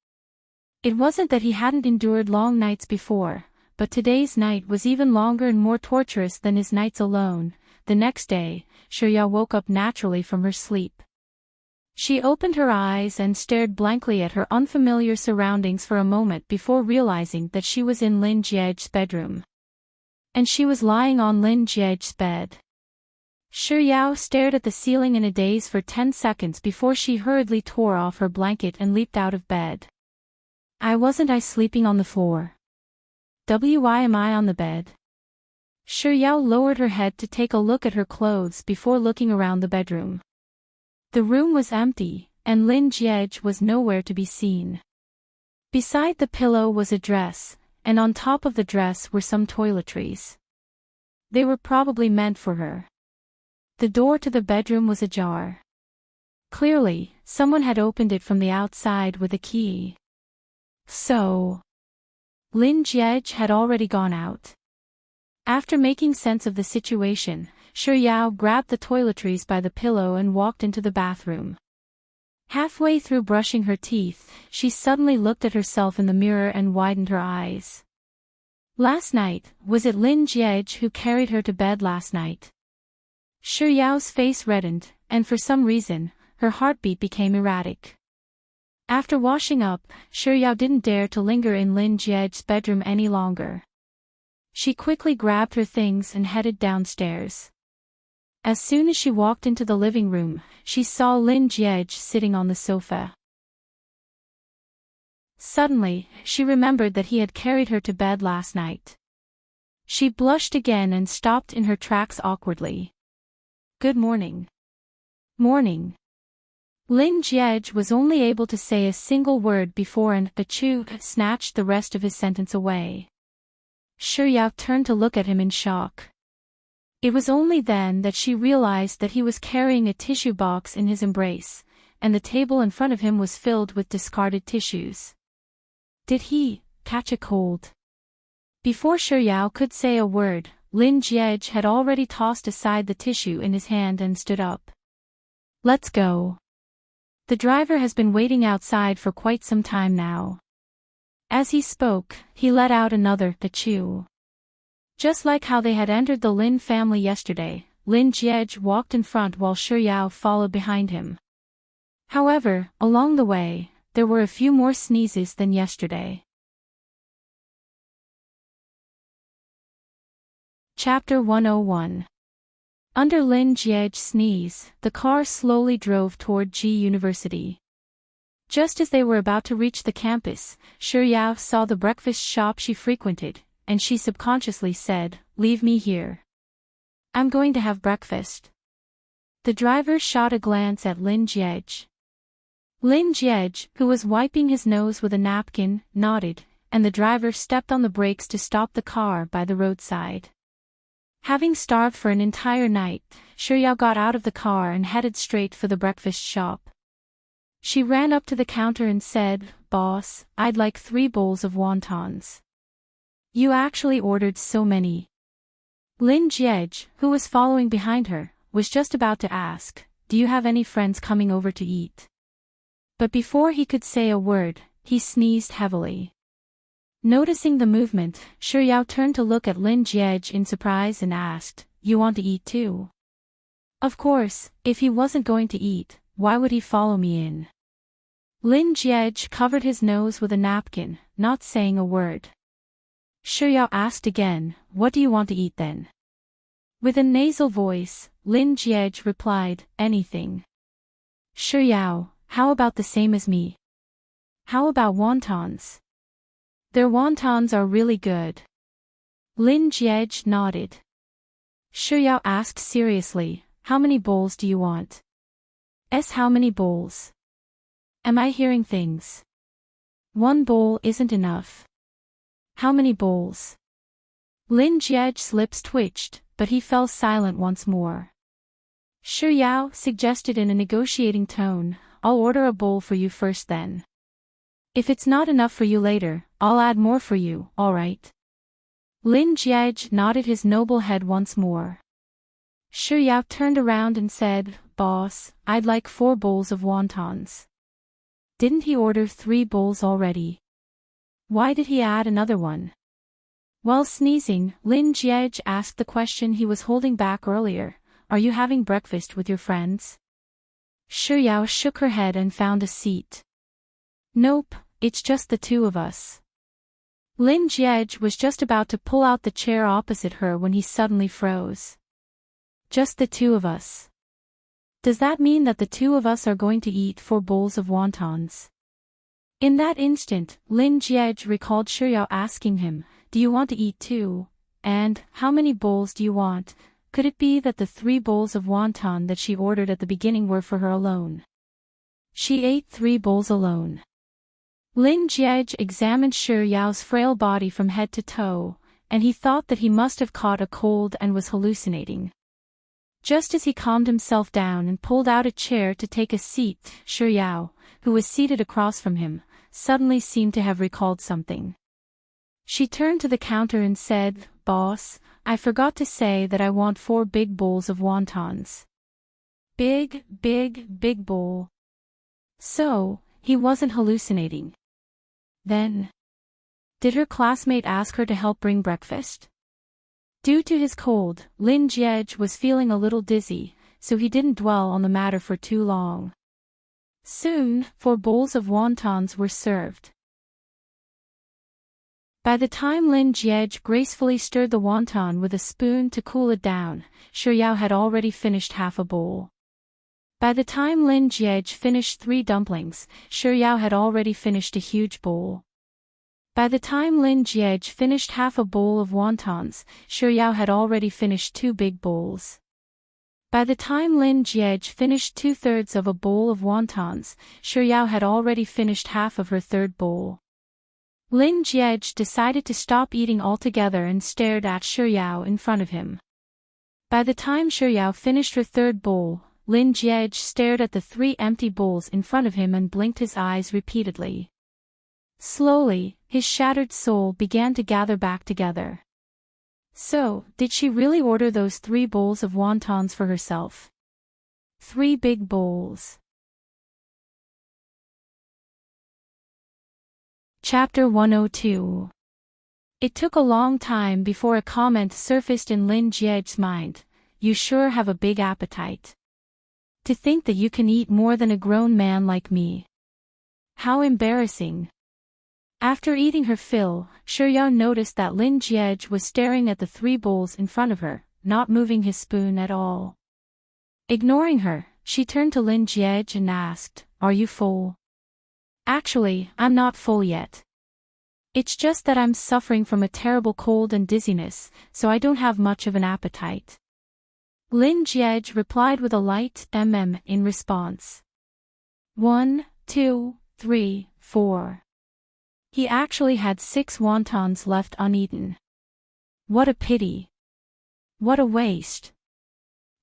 It wasn't that he hadn't endured long nights before, but today's night was even longer and more torturous than his nights alone. The next day, Xiao woke up naturally from her sleep. She opened her eyes and stared blankly at her unfamiliar surroundings for a moment before realizing that she was in Lin Jiej's bedroom. And she was lying on Lin Jiej's bed. Xiao stared at the ceiling in a daze for 10 seconds before she hurriedly tore off her blanket and leaped out of bed. Wasn't I sleeping on the floor? Why am I on the bed? Xiao lowered her head to take a look at her clothes before looking around the bedroom. The room was empty, and Lin Jiej was nowhere to be seen. Beside the pillow was a dress, and on top of the dress were some toiletries. They were probably meant for her. The door to the bedroom was ajar. Clearly, someone had opened it from the outside with a key. So, Lin Jiej had already gone out. After making sense of the situation, Xiao grabbed the toiletries by the pillow and walked into the bathroom. Halfway through brushing her teeth, she suddenly looked at herself in the mirror and widened her eyes. Last night, was it Lin Jiej who carried her to bed last night? Xiao's face reddened, and for some reason, her heartbeat became erratic. After washing up, Yao didn't dare to linger in Lin Jie's bedroom any longer. She quickly grabbed her things and headed downstairs. As soon as she walked into the living room, she saw Lin Jie sitting on the sofa. Suddenly, she remembered that he had carried her to bed last night. She blushed again and stopped in her tracks awkwardly. "Good morning." "Morning." Lin Jie was only able to say a single word before an achoo snatched the rest of his sentence away. Yao turned to look at him in shock. It was only then that she realized that he was carrying a tissue box in his embrace, and the table in front of him was filled with discarded tissues. Did he catch a cold? Before Yao could say a word, Lin Jie had already tossed aside the tissue in his hand and stood up. "Let's go. The driver has been waiting outside for quite some time now." As he spoke, he let out another achoo. Just like how they had entered the Lin family yesterday, Lin Jie walked in front while Yao followed behind him. However, along the way, there were a few more sneezes than yesterday. Chapter 101. Under Lin Jie's sneeze, the car slowly drove toward G University. Just as they were about to reach the campus, Yao saw the breakfast shop she frequented, and she subconsciously said, "Leave me here. I'm going to have breakfast." The driver shot a glance at Lin Jie. Lin Jie, who was wiping his nose with a napkin, nodded, and the driver stepped on the brakes to stop the car by the roadside. Having starved for an entire night, Yao got out of the car and headed straight for the breakfast shop. She ran up to the counter and said, "Boss, I'd like 3 bowls of wontons." "You actually ordered so many?" Lin Jie, who was following behind her, was just about to ask, "Do you have any friends coming over to eat?" But before he could say a word, he sneezed heavily. Noticing the movement, Yao turned to look at Lin Jie in surprise and asked, "You want to eat too?" Of course, if he wasn't going to eat, why would he follow me in? Lin Jie covered his nose with a napkin, not saying a word. Yao asked again, "What do you want to eat then?" With a nasal voice, Lin Jie replied, "Anything." "Yao, how about the same as me? How about wontons?" "Their wontons are really good." Lin Jie nodded. Yao asked seriously, "How many bowls do you want?" How many bowls? Am I hearing things? 1 bowl isn't enough. How many bowls? Lin Jie's lips twitched, but he fell silent once more. Yao suggested in a negotiating tone, "I'll order a bowl for you first then. If it's not enough for you later, I'll add more for you, alright?" Lin Jie nodded his noble head once more. Yao turned around and said, "Boss, I'd like 4 bowls of wontons." Didn't he order 3 bowls already? Why did he add another one? While sneezing, Lin Jie asked the question he was holding back earlier, "Are you having breakfast with your friends?" Yao shook her head and found a seat. "Nope, it's just the 2 of us." Lin Jie was just about to pull out the chair opposite her when he suddenly froze. "Just the 2 of us? Does that mean that the 2 of us are going to eat 4 bowls of wontons?" In that instant, Lin Jie recalled Yao asking him, "Do you want to eat too? And, how many bowls do you want?" Could it be that the 3 bowls of wonton that she ordered at the beginning were for her alone? She ate 3 bowls alone. Lin Jie examined Yao's frail body from head to toe, and he thought that he must have caught a cold and was hallucinating. Just as he calmed himself down and pulled out a chair to take a seat, Yao, who was seated across from him, suddenly seemed to have recalled something. She turned to the counter and said, "Boss, I forgot to say that I want 4 big bowls of wontons." Big bowl. So, he wasn't hallucinating. Then, did her classmate ask her to help bring breakfast? Due to his cold, Lin Jie was feeling a little dizzy, so he didn't dwell on the matter for too long. Soon, 4 bowls of wontons were served. By the time Lin Jiej gracefully stirred the wonton with a spoon to cool it down, Shi Yao had already finished half a bowl. By the time Lin Jiej finished 3 dumplings, Shi Yao had already finished a huge bowl. By the time Lin Jiej finished half a bowl of wontons, Shi Yao had already finished 2 big bowls. By the time Lin Jiej finished 2/3 of a bowl of wontons, Shi Yao had already finished half of her 3rd bowl. Lin Jiej decided to stop eating altogether and stared at Shi Yao in front of him. By the time Shi Yao finished her 3rd bowl, Lin Jiej stared at the 3 empty bowls in front of him and blinked his eyes repeatedly. Slowly, his shattered soul began to gather back together. So, did she really order those 3 bowls of wontons for herself? 3 big bowls. Chapter 102. It took a long time before a comment surfaced in Lin Jiej's mind. You sure have a big appetite. To think that you can eat more than a grown man like me. How embarrassing. After eating her fill, Shi Yao noticed that Lin Jiej was staring at the 3 bowls in front of her, not moving his spoon at all. Ignoring her, she turned to Lin Jiej and asked, "Are you full?" "Actually, I'm not full yet. It's just that I'm suffering from a terrible cold and dizziness, so I don't have much of an appetite." Lin Jiej replied with a light in response. 1, 2, 3, 4. He actually had 6 wontons left uneaten. What a pity. What a waste.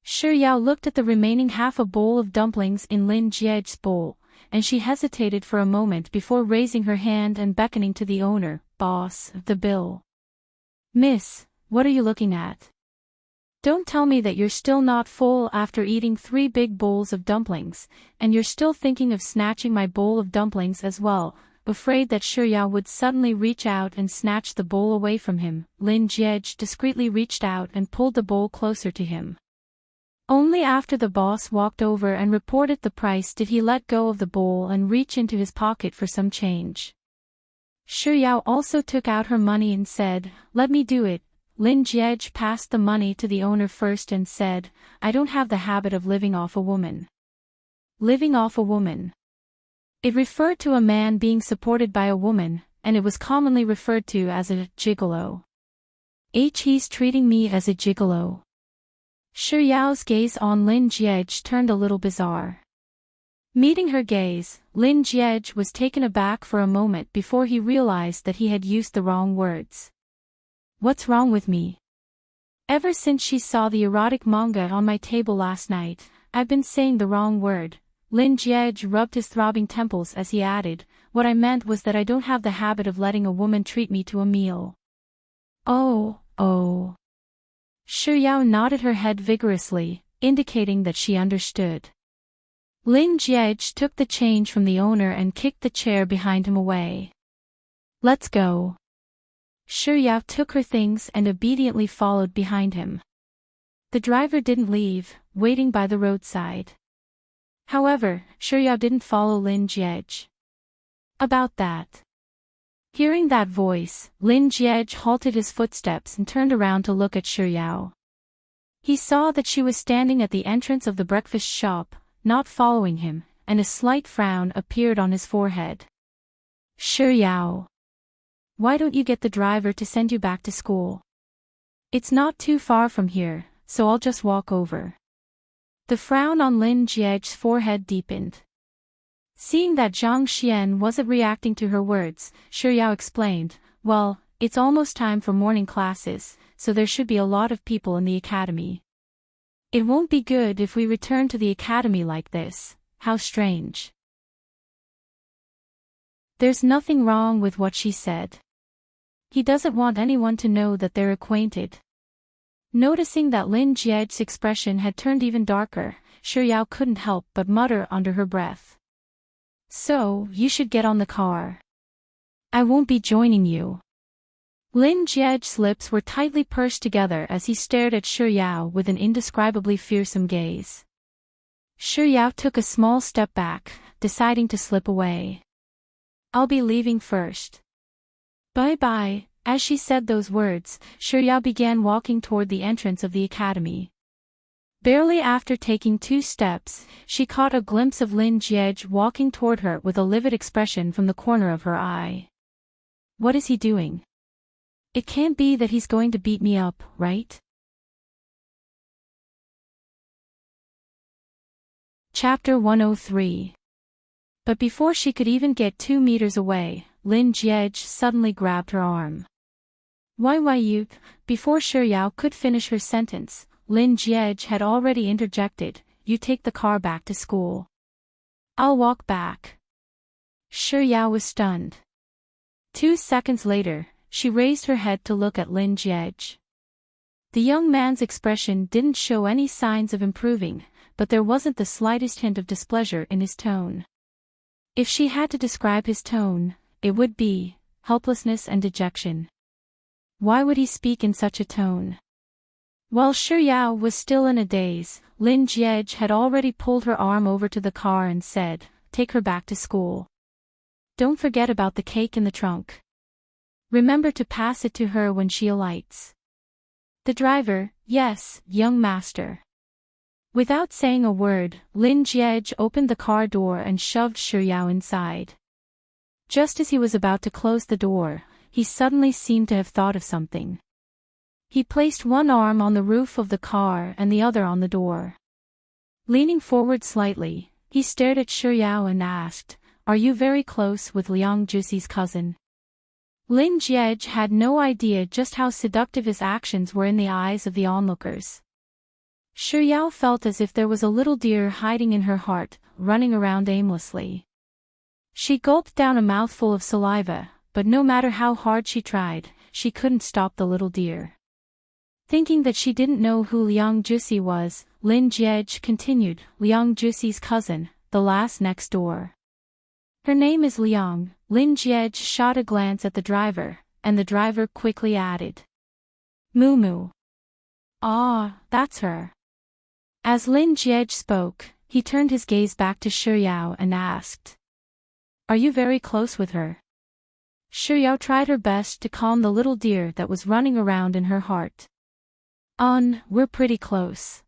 Shi Yao looked at the remaining half a bowl of dumplings in Lin Jiej's bowl, and she hesitated for a moment before raising her hand and beckoning to the owner, boss, of the bill. "Miss, what are you looking at? Don't tell me that you're still not full after eating 3 big bowls of dumplings, and you're still thinking of snatching my bowl of dumplings as well." Afraid that Shi Yao would suddenly reach out and snatch the bowl away from him, Lin Jiej discreetly reached out and pulled the bowl closer to him. Only after the boss walked over and reported the price did he let go of the bowl and reach into his pocket for some change. Shi Yao also took out her money and said, "Let me do it." Lin Jiej passed the money to the owner first and said, "I don't have the habit of living off a woman." Living off a woman. It referred to a man being supported by a woman, and it was commonly referred to as a gigolo. He's treating me as a gigolo. Shi Yao's gaze on Lin Jiej turned a little bizarre. Meeting her gaze, Lin Jiej was taken aback for a moment before he realized that he had used the wrong words. What's wrong with me? Ever since she saw the erotic manga on my table last night, I've been saying the wrong word. Lin Jiej rubbed his throbbing temples as he added, "What I meant was that I don't have the habit of letting a woman treat me to a meal." Oh. Shi Yao nodded her head vigorously, indicating that she understood. Lin Jiej took the change from the owner and kicked the chair behind him away. "Let's go." Shi Yao took her things and obediently followed behind him. The driver didn't leave, waiting by the roadside. However, Shi Yao didn't follow Lin Jiej. About that. Hearing that voice, Lin Jiej halted his footsteps and turned around to look at Shi Yao. He saw that she was standing at the entrance of the breakfast shop, not following him, and a slight frown appeared on his forehead. "Shi Yao. Why don't you get the driver to send you back to school? It's not too far from here, so I'll just walk over." The frown on Lin Jiej's forehead deepened. Seeing that Zhang Xian wasn't reacting to her words, Shi Yao explained, "Well, it's almost time for morning classes, so there should be a lot of people in the academy. It won't be good if we return to the academy like this. How strange." There's nothing wrong with what she said. He doesn't want anyone to know that they're acquainted. Noticing that Lin Jiej's expression had turned even darker, Shi Yao couldn't help but mutter under her breath. "So, you should get on the car. I won't be joining you." Lin Jiej's lips were tightly pursed together as he stared at Shi Yao with an indescribably fearsome gaze. Shi Yao took a small step back, deciding to slip away. I'll be leaving first. Bye-bye. As she said those words, Shiryao began walking toward the entrance of the academy. Barely after taking 2 steps, she caught a glimpse of Lin Jiej walking toward her with a livid expression from the corner of her eye. What is he doing? It can't be that he's going to beat me up, right? Chapter 103. But before she could even get 2 meters away, Lin Jiej suddenly grabbed her arm. Why you? Before Shiryao could finish her sentence, Lin Jiej had already interjected, you take the car back to school. I'll walk back. Shiryao was stunned. 2 seconds later, she raised her head to look at Lin Jiej. The young man's expression didn't show any signs of improving, but there wasn't the slightest hint of displeasure in his tone. If she had to describe his tone, it would be helplessness and dejection. Why would he speak in such a tone? While Shiryao was still in a daze, Lin Jiej had already pulled her arm over to the car and said, take her back to school. Don't forget about the cake in the trunk. Remember to pass it to her when she alights. The driver, yes, young master. Without saying a word, Lin Jiej opened the car door and shoved Shiryao inside. Just as he was about to close the door, he suddenly seemed to have thought of something. He placed one arm on the roof of the car and the other on the door. Leaning forward slightly, he stared at Shiryao and asked, are you very close with Liang Juxi's cousin? Lin Jiej had no idea just how seductive his actions were in the eyes of the onlookers. Shiryao felt as if there was a little deer hiding in her heart, running around aimlessly. She gulped down a mouthful of saliva, but no matter how hard she tried, she couldn't stop the little deer. Thinking that she didn't know who Liang Juxi was, Lin Jiej continued, Liang Juxi's cousin, the last next door. Her name is Liang. Lin Jiej shot a glance at the driver, and the driver quickly added. Moo. Ah, that's her. As Lin Jiej spoke, he turned his gaze back to Shiryao and asked. Are you very close with her? Shiryao tried her best to calm the little deer that was running around in her heart. We're pretty close.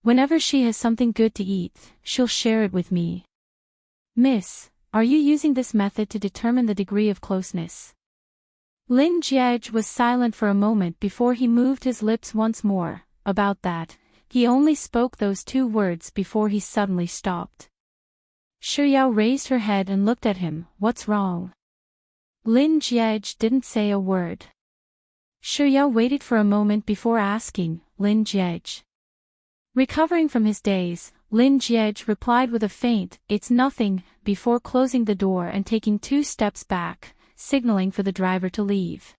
Whenever she has something good to eat, she'll share it with me. Miss, are you using this method to determine the degree of closeness? Lin Jiej was silent for a moment before he moved his lips once more. About that, he only spoke those 2 words before he suddenly stopped. Shiryao raised her head and looked at him. What's wrong? Lin Jiej didn't say a word. Shiryao waited for a moment before asking, Lin Jiej. Recovering from his daze, Lin Jiej replied with a faint, it's nothing, before closing the door and taking 2 steps back, signaling for the driver to leave.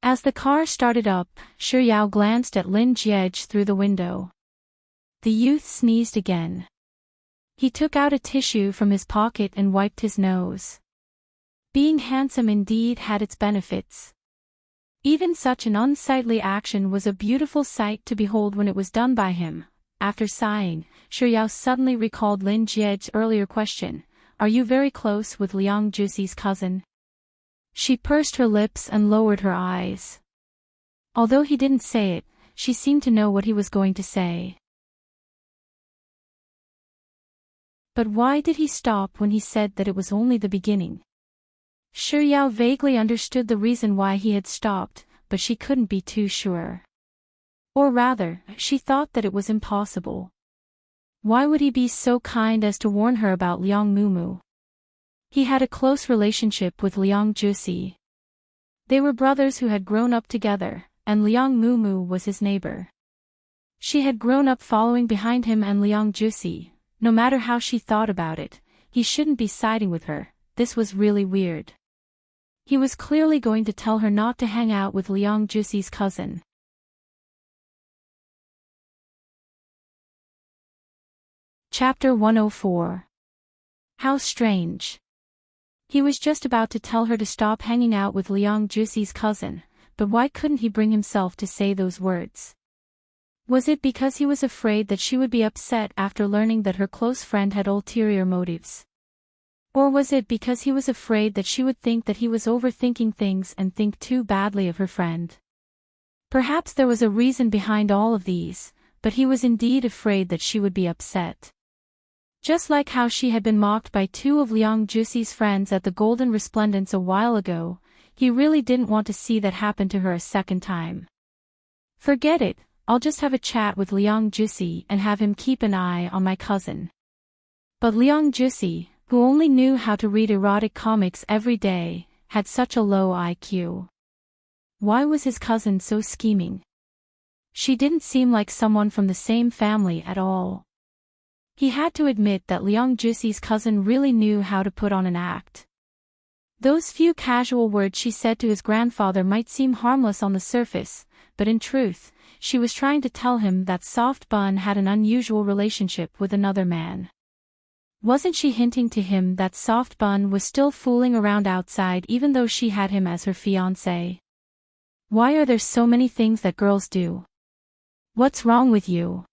As the car started up, Shiryao glanced at Lin Jiej through the window. The youth sneezed again. He took out a tissue from his pocket and wiped his nose. Being handsome indeed had its benefits. Even such an unsightly action was a beautiful sight to behold when it was done by him. After sighing, Shiryao suddenly recalled Lin Jiej's earlier question, are you very close with Liang Juxi's cousin? She pursed her lips and lowered her eyes. Although he didn't say it, she seemed to know what he was going to say. But why did he stop when he said that it was only the beginning? Shiryao vaguely understood the reason why he had stopped, but she couldn't be too sure. Or rather, she thought that it was impossible. Why would he be so kind as to warn her about Liang Mumu? He had a close relationship with Liang Juxi. They were brothers who had grown up together, and Liang Mumu was his neighbor. She had grown up following behind him and Liang Juxi. No matter how she thought about it, he shouldn't be siding with her. This was really weird. He was clearly going to tell her not to hang out with Liang Juxi's cousin. Chapter 104. How strange. He was just about to tell her to stop hanging out with Liang Juxi's cousin, but why couldn't he bring himself to say those words? Was it because he was afraid that she would be upset after learning that her close friend had ulterior motives? Or was it because he was afraid that she would think that he was overthinking things and think too badly of her friend? Perhaps there was a reason behind all of these, but he was indeed afraid that she would be upset. Just like how she had been mocked by two of Liang Juxi's friends at the Golden Resplendence a while ago, he really didn't want to see that happen to her a second time. Forget it, I'll just have a chat with Liang Juxi and have him keep an eye on my cousin. But Liang Juxi, who only knew how to read erotic comics every day, had such a low IQ. Why was his cousin so scheming? She didn't seem like someone from the same family at all. He had to admit that Liang Juxi's cousin really knew how to put on an act. Those few casual words she said to his grandfather might seem harmless on the surface, but in truth, she was trying to tell him that Soft Bun had an unusual relationship with another man. Wasn't she hinting to him that Soft Bun was still fooling around outside even though she had him as her fiancé? Why are there so many things that girls do? What's wrong with you?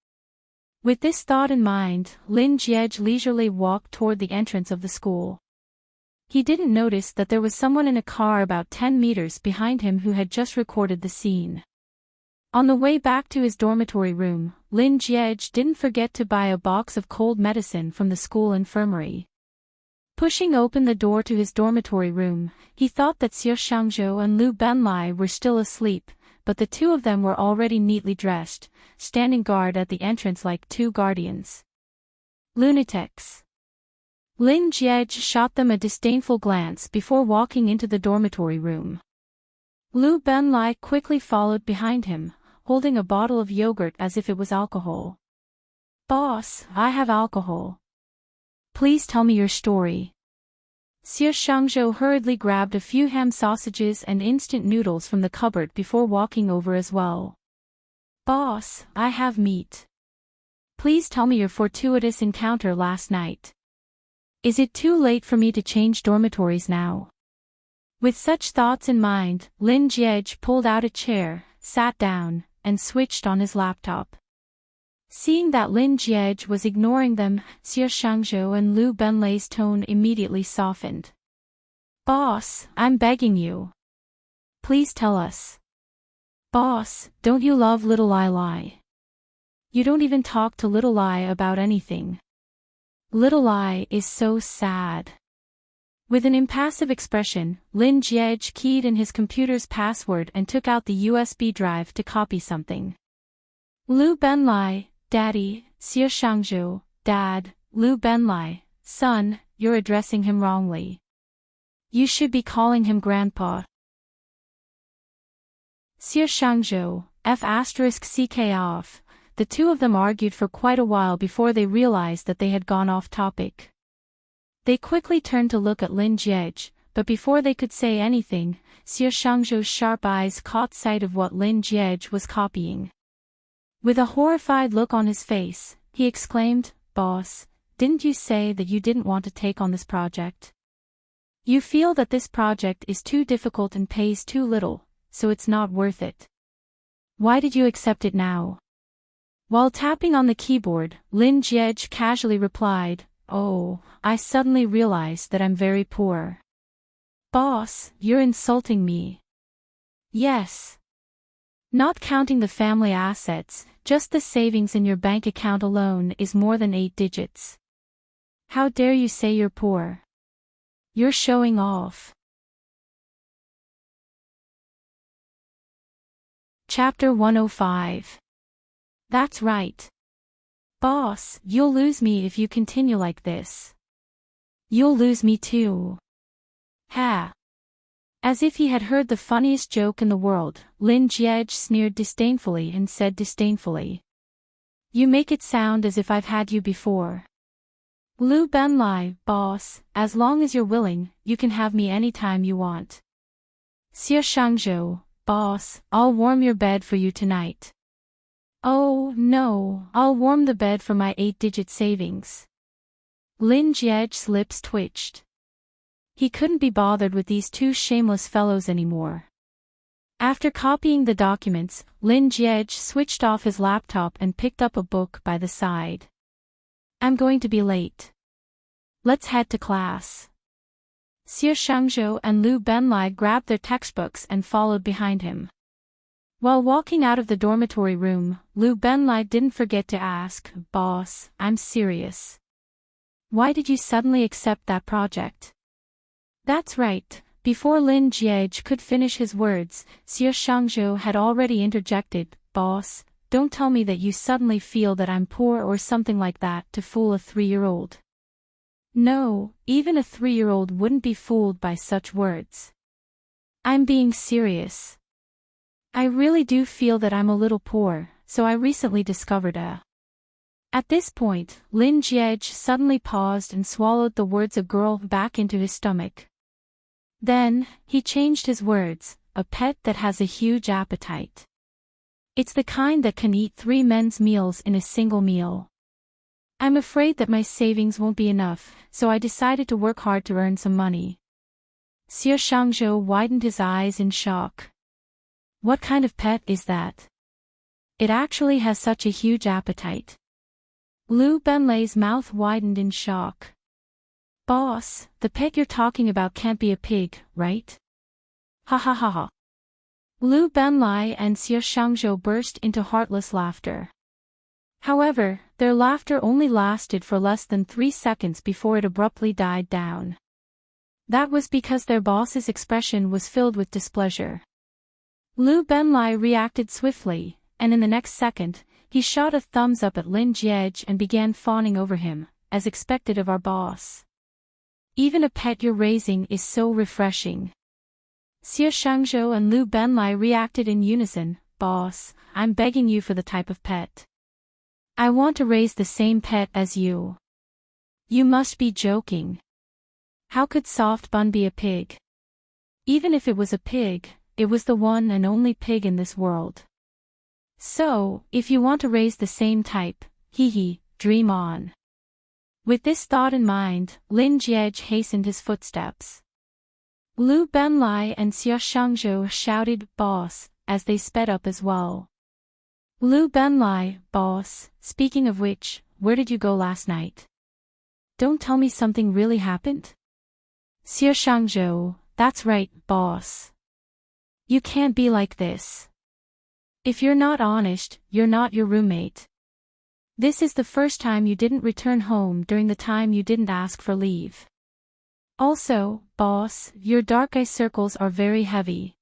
With this thought in mind, Lin Jiej leisurely walked toward the entrance of the school. He didn't notice that there was someone in a car about 10 meters behind him who had just recorded the scene. On the way back to his dormitory room, Lin Jiej didn't forget to buy a box of cold medicine from the school infirmary. Pushing open the door to his dormitory room, he thought that Xie Shangzhou and Lu Benlai were still asleep, but the two of them were already neatly dressed, standing guard at the entrance like two guardians. Lunatics. Lin Jiej shot them a disdainful glance before walking into the dormitory room. Lu Benlai quickly followed behind him, holding a bottle of yogurt as if it was alcohol. "Boss, I have alcohol. Please tell me your story." Xie Shangzhou hurriedly grabbed a few ham sausages and instant noodles from the cupboard before walking over as well. "Boss, I have meat. Please tell me your fortuitous encounter last night. Is it too late for me to change dormitories now?" With such thoughts in mind, Lin Jiej pulled out a chair, sat down, and switched on his laptop. Seeing that Lin Jiej was ignoring them, Xie Shangzhou and Lu Benlai's tone immediately softened. "Boss, I'm begging you. Please tell us. Boss, don't you love Little Lai Lai? You don't even talk to Little Lai about anything. Little Lai is so sad." With an impassive expression, Lin Jiej keyed in his computer's password and took out the USB drive to copy something. Lu Benlai, Daddy, Xie Shangzhou, Dad, Lu Benlai, son, you're addressing him wrongly. You should be calling him Grandpa. Xie Shangzhou, F***ck off. The two of them argued for quite a while before they realized that they had gone off topic. They quickly turned to look at Lin Jiej, but before they could say anything, Xie Shangzhou's sharp eyes caught sight of what Lin Jiej was copying. With a horrified look on his face, he exclaimed, "Boss, didn't you say that you didn't want to take on this project? You feel that this project is too difficult and pays too little, so it's not worth it. Why did you accept it now?" While tapping on the keyboard, Lin Jiej casually replied, "Oh, I suddenly realized that I'm very poor." "Boss, you're insulting me." "Yes. Not counting the family assets, just the savings in your bank account alone is more than 8 digits. How dare you say you're poor? You're showing off." Chapter 105. That's right. Boss, you'll lose me if you continue like this. You'll lose me too. Ha. As if he had heard the funniest joke in the world, Lin Jiej sneered disdainfully and said disdainfully, "You make it sound as if I've had you before." Lu Benlai, "Boss, as long as you're willing, you can have me anytime you want." Xie Shangzhou, "Boss, I'll warm your bed for you tonight." "Oh, no, I'll warm the bed for my 8-digit savings." Lin Jiej's lips twitched. He couldn't be bothered with these two shameless fellows anymore. After copying the documents, Lin Jiej switched off his laptop and picked up a book by the side. I'm going to be late. Let's head to class. Xie Shangzhou and Liu Benlai grabbed their textbooks and followed behind him. While walking out of the dormitory room, Liu Benlai didn't forget to ask, "Boss, I'm serious. Why did you suddenly accept that project?" That's right. Before Lin Jiej could finish his words, Xie Shangzhou had already interjected, "Boss, don't tell me that you suddenly feel that I'm poor or something like that to fool a 3-year-old. No, even a 3-year-old wouldn't be fooled by such words. I'm being serious. I really do feel that I'm a little poor, so I recently discovered a..." At this point, Lin Jiej suddenly paused and swallowed the words "a girl" back into his stomach. Then, he changed his words, "a pet that has a huge appetite. It's the kind that can eat 3 men's meals in a single meal. I'm afraid that my savings won't be enough, so I decided to work hard to earn some money." Xie Shangzhou widened his eyes in shock. What kind of pet is that? It actually has such a huge appetite. Liu Benlai's mouth widened in shock. "Boss, the pet you're talking about can't be a pig, right?" Ha ha ha ha. Liu Benlai and Xie Shangzhou burst into heartless laughter. However, their laughter only lasted for less than 3 seconds before it abruptly died down. That was because their boss's expression was filled with displeasure. Liu Benlai reacted swiftly, and in the next second, he shot a thumbs up at Lin Jiej and began fawning over him, as expected of our boss. "Even a pet you're raising is so refreshing." Xie Shangzhou and Liu Benlai reacted in unison, "Boss, I'm begging you for the type of pet. I want to raise the same pet as you." "You must be joking. How could Soft Bun be a pig?" "Even if it was a pig, it was the one and only pig in this world. So, if you want to raise the same type, dream on." With this thought in mind, Lin Jiej hastened his footsteps. Liu Benlai and Xie Shangzhou shouted, "Boss," as they sped up as well. Liu Benlai, "Boss, speaking of which, where did you go last night? Don't tell me something really happened?" Xie Shangzhou, "That's right, boss. You can't be like this. If you're not honest, you're not your roommate. This is the first time you didn't return home during the time you didn't ask for leave. Also, boss, your dark eye circles are very heavy.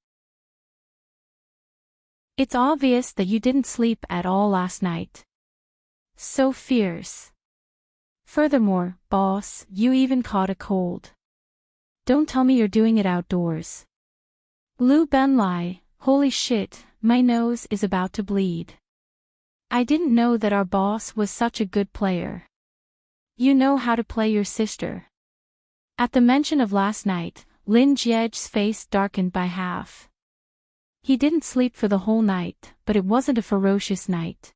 It's obvious that you didn't sleep at all last night. So fierce. Furthermore, boss, you even caught a cold. Don't tell me you're doing it outdoors." Liu Benlai, "Holy shit, my nose is about to bleed. I didn't know that our boss was such a good player. You know how to play your sister." At the mention of last night, Lin Jiej's face darkened by half. He didn't sleep for the whole night, but it wasn't a ferocious night.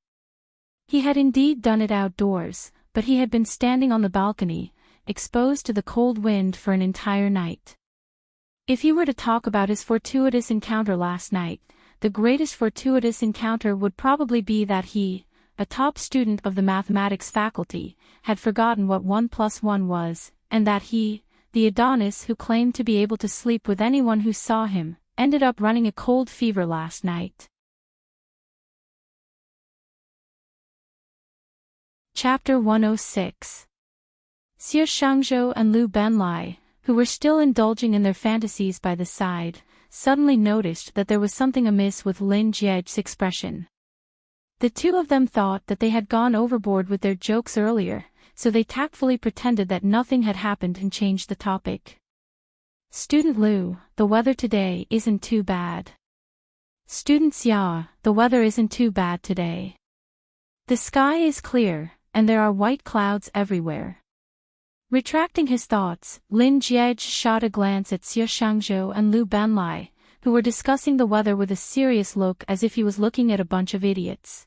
He had indeed done it outdoors, but he had been standing on the balcony, exposed to the cold wind for an entire night. If he were to talk about his fortuitous encounter last night, the greatest fortuitous encounter would probably be that he, a top student of the mathematics faculty, had forgotten what 1 + 1 was, and that he, the Adonis who claimed to be able to sleep with anyone who saw him, ended up running a cold fever last night. Chapter 106. Xie Shangzhou and Liu Benlai, who were still indulging in their fantasies by the side, suddenly noticed that there was something amiss with Lin Jiej's expression. The two of them thought that they had gone overboard with their jokes earlier, so they tactfully pretended that nothing had happened and changed the topic. "Student Liu, the weather today isn't too bad." "Student Xia, the weather isn't too bad today. The sky is clear, and there are white clouds everywhere." Retracting his thoughts, Lin Jiej shot a glance at Xie Shangzhou and Liu Benlai, who were discussing the weather with a serious look as if he was looking at a bunch of idiots.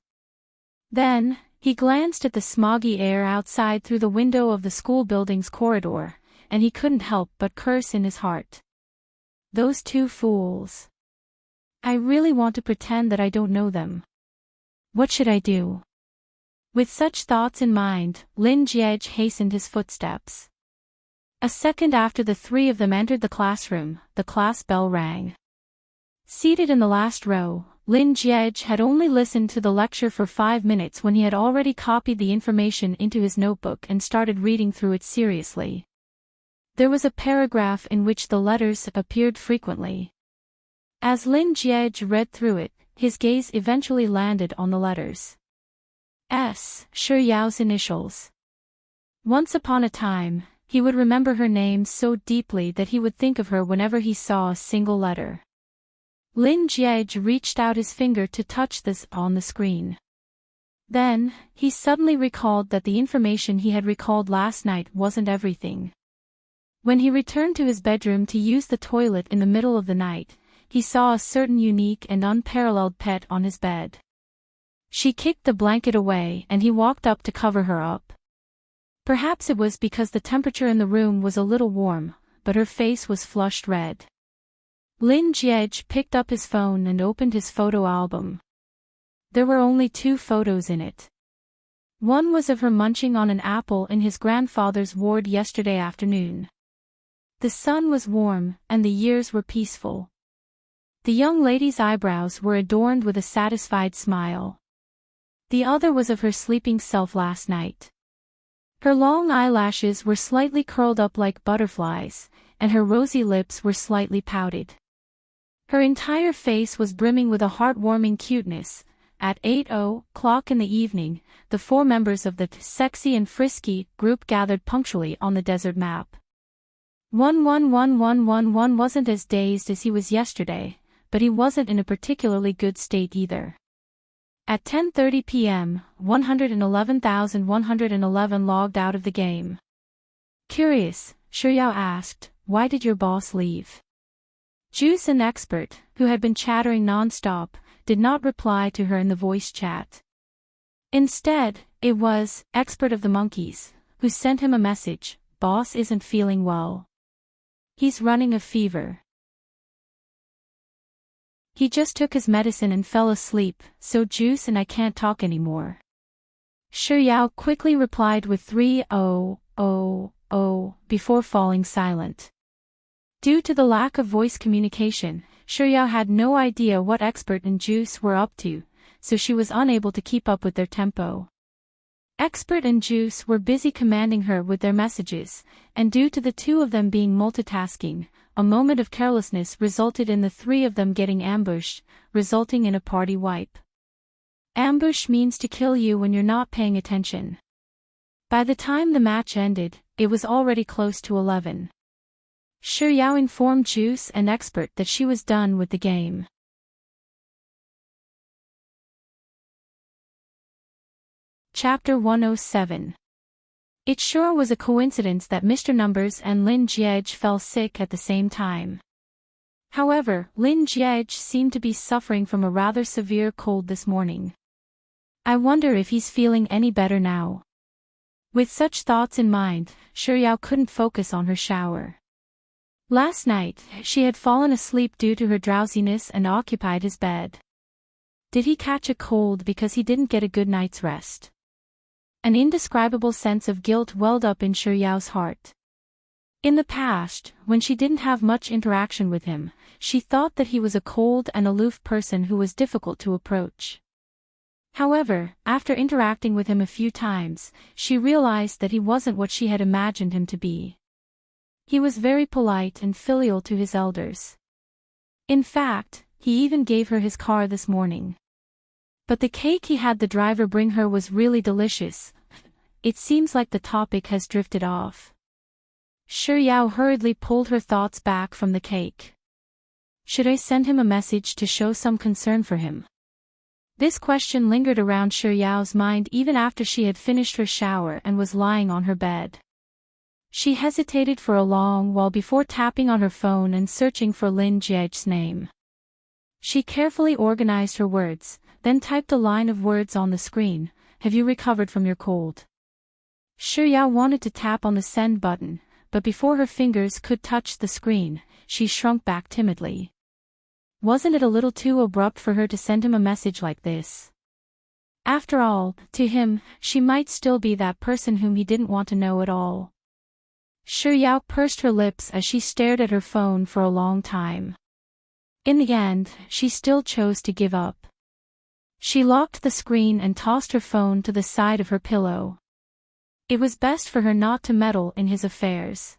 Then, he glanced at the smoggy air outside through the window of the school building's corridor, and he couldn't help but curse in his heart. Those two fools. I really want to pretend that I don't know them. What should I do? With such thoughts in mind, Lin Jiej hastened his footsteps. A second after the three of them entered the classroom, the class bell rang. Seated in the last row, Lin Jiej had only listened to the lecture for 5 minutes when he had already copied the information into his notebook and started reading through it seriously. There was a paragraph in which the letters appeared frequently. As Lin Jiej read through it, his gaze eventually landed on the letters S. Shi Yao's initials. Once upon a time, he would remember her name so deeply that he would think of her whenever he saw a single letter. Lin Jiej reached out his finger to touch this on the screen. Then, he suddenly recalled that the information he had recalled last night wasn't everything. When he returned to his bedroom to use the toilet in the middle of the night, he saw a certain unique and unparalleled pet on his bed. She kicked the blanket away and he walked up to cover her up. Perhaps it was because the temperature in the room was a little warm, but her face was flushed red. Lin Jiej picked up his phone and opened his photo album. There were only 2 photos in it. One was of her munching on an apple in his grandfather's ward yesterday afternoon. The sun was warm, and the years were peaceful. The young lady's eyebrows were adorned with a satisfied smile. The other was of her sleeping self last night. Her long eyelashes were slightly curled up like butterflies, and her rosy lips were slightly pouted. Her entire face was brimming with a heartwarming cuteness. At 8:00 in the evening, the 4 members of the Sexy and Frisky group gathered punctually on the desert map. 11111 wasn't as dazed as he was yesterday, but he wasn't in a particularly good state either. At 10:30 p.m., 111,111 logged out of the game. Curious, Shi Yao asked, "Why did your boss leave?" Juice and Expert, who had been chattering non-stop, did not reply to her in the voice chat. Instead, it was Expert of the Monkeys, who sent him a message, "Boss isn't feeling well. He's running a fever. He just took his medicine and fell asleep, so Juice and I can't talk anymore." Shi Yao quickly replied with 3 before falling silent. Due to the lack of voice communication, Shi Yao had no idea what Expert and Juice were up to, so she was unable to keep up with their tempo. Expert and Juice were busy commanding her with their messages, and due to the 2 of them being multitasking, a moment of carelessness resulted in the 3 of them getting ambushed, resulting in a party wipe. Ambush means to kill you when you're not paying attention. By the time the match ended, it was already close to 11. Shi Yao informed Juice and Expert that she was done with the game. Chapter 107. It sure was a coincidence that Mr. Numbers and Lin Jiej fell sick at the same time. However, Lin Jiej seemed to be suffering from a rather severe cold this morning. I wonder if he's feeling any better now. With such thoughts in mind, Shi Yao couldn't focus on her shower. Last night, she had fallen asleep due to her drowsiness and occupied his bed. Did he catch a cold because he didn't get a good night's rest? An indescribable sense of guilt welled up in Shi Yao's heart. In the past, when she didn't have much interaction with him, she thought that he was a cold and aloof person who was difficult to approach. However, after interacting with him a few times, she realized that he wasn't what she had imagined him to be. He was very polite and filial to his elders. In fact, he even gave her his car this morning. But the cake he had the driver bring her was really delicious. It seems like the topic has drifted off. Shi Yao hurriedly pulled her thoughts back from the cake. Should I send him a message to show some concern for him? This question lingered around Shi Yao's mind even after she had finished her shower and was lying on her bed. She hesitated for a long while before tapping on her phone and searching for Lin Jiej's name. She carefully organized her words, then typed a line of words on the screen. "Have you recovered from your cold?" Shi Yao wanted to tap on the send button, but before her fingers could touch the screen, she shrunk back timidly. Wasn't it a little too abrupt for her to send him a message like this? After all, to him, she might still be that person whom he didn't want to know at all. Yao pursed her lips as she stared at her phone for a long time. In the end, she still chose to give up. She locked the screen and tossed her phone to the side of her pillow. It was best for her not to meddle in his affairs.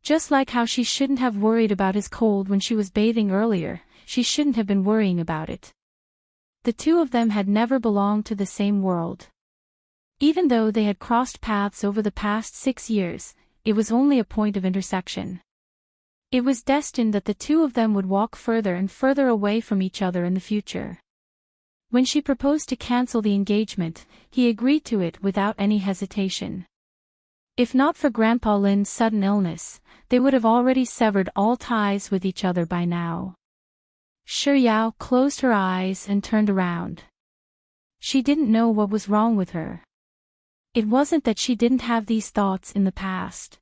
Just like how she shouldn't have worried about his cold when she was bathing earlier, she shouldn't have been worrying about it. The two of them had never belonged to the same world. Even though they had crossed paths over the past 6 years, it was only a point of intersection. It was destined that the two of them would walk further and further away from each other in the future. When she proposed to cancel the engagement, he agreed to it without any hesitation. If not for Grandpa Lin's sudden illness, they would have already severed all ties with each other by now. Yao closed her eyes and turned around. She didn't know what was wrong with her. It wasn't that she didn't have these thoughts in the past.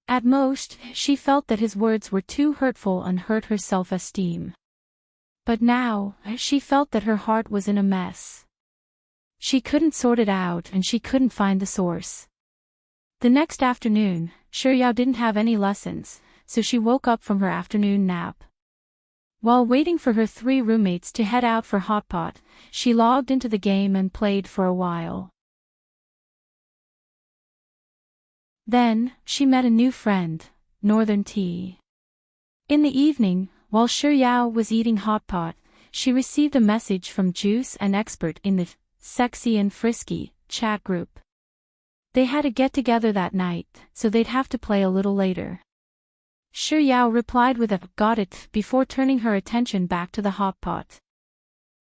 At most, she felt that his words were too hurtful and hurt her self-esteem. But now, she felt that her heart was in a mess. She couldn't sort it out and she couldn't find the source. The next afternoon, Yao didn't have any lessons, so she woke up from her afternoon nap. While waiting for her 3 roommates to head out for Hotpot, she logged into the game and played for a while. Then, she met a new friend, Northern Tea. In the evening, while Yao was eating Hotpot, she received a message from Juice and Expert in the Sexy and Frisky chat group. They had a get-together that night, so they'd have to play a little later. Yao replied with a "got it" before turning her attention back to the Hotpot.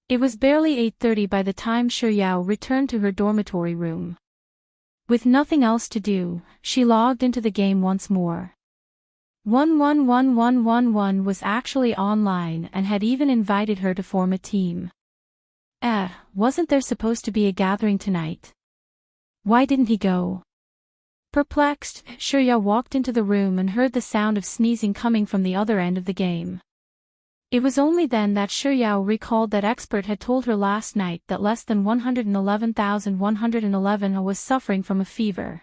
It was barely 8:30 by the time Yao returned to her dormitory room. With nothing else to do, she logged into the game once more. 111111 was actually online and had even invited her to form a team. Wasn't there supposed to be a gathering tonight? Why didn't he go? Perplexed, Yao walked into the room and heard the sound of sneezing coming from the other end of the game. It was only then that Yao recalled that Expert had told her last night that less than 111,111 was suffering from a fever.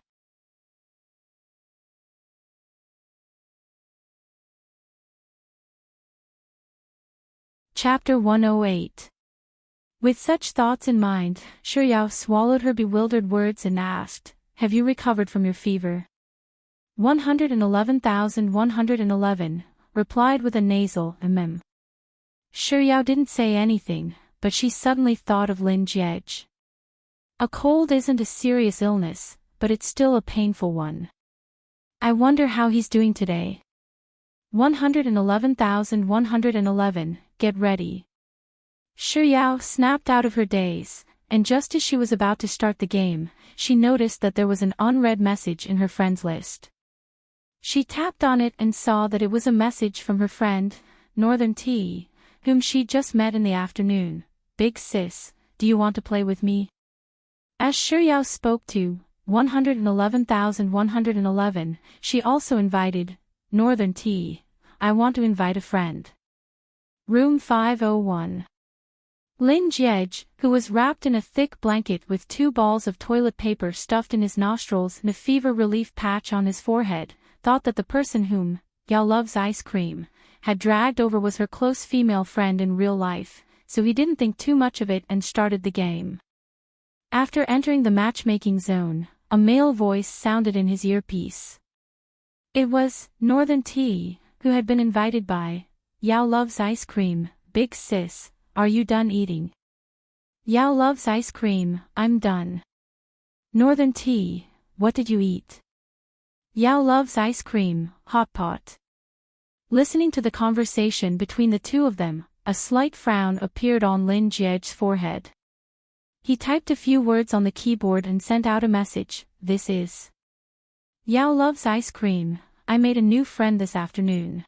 Chapter 108. With such thoughts in mind, Yao swallowed her bewildered words and asked, "Have you recovered from your fever?" 111,111, replied with a nasal "mm." Yao didn't say anything, but she suddenly thought of Lin Jiej. A cold isn't a serious illness, but it's still a painful one. I wonder how he's doing today. 111,111, get ready. Yao snapped out of her daze, and just as she was about to start the game, she noticed that there was an unread message in her friends list. She tapped on it and saw that it was a message from her friend, Northern Tea, whom she'd just met in the afternoon. "Big sis, do you want to play with me?" As Yao spoke to 111,111, she also invited Northern Tea. "I want to invite a friend." Room 501. Lin Jiej, who was wrapped in a thick blanket with 2 balls of toilet paper stuffed in his nostrils and a fever relief patch on his forehead, thought that the person whom Yao loves ice cream had dragged over was her close female friend in real life, so he didn't think too much of it and started the game. After entering the matchmaking zone, a male voice sounded in his earpiece. It was Northern Tea, who had been invited by Yao loves ice cream. "Big sis, are you done eating?" "Yao loves ice cream, I'm done." Northern Tea, what did you eat? "Yao loves ice cream, hot pot." Listening to the conversation between the two of them, a slight frown appeared on Lin Jiej's forehead. He typed a few words on the keyboard and sent out a message. "This is Yao loves ice cream. I made a new friend this afternoon."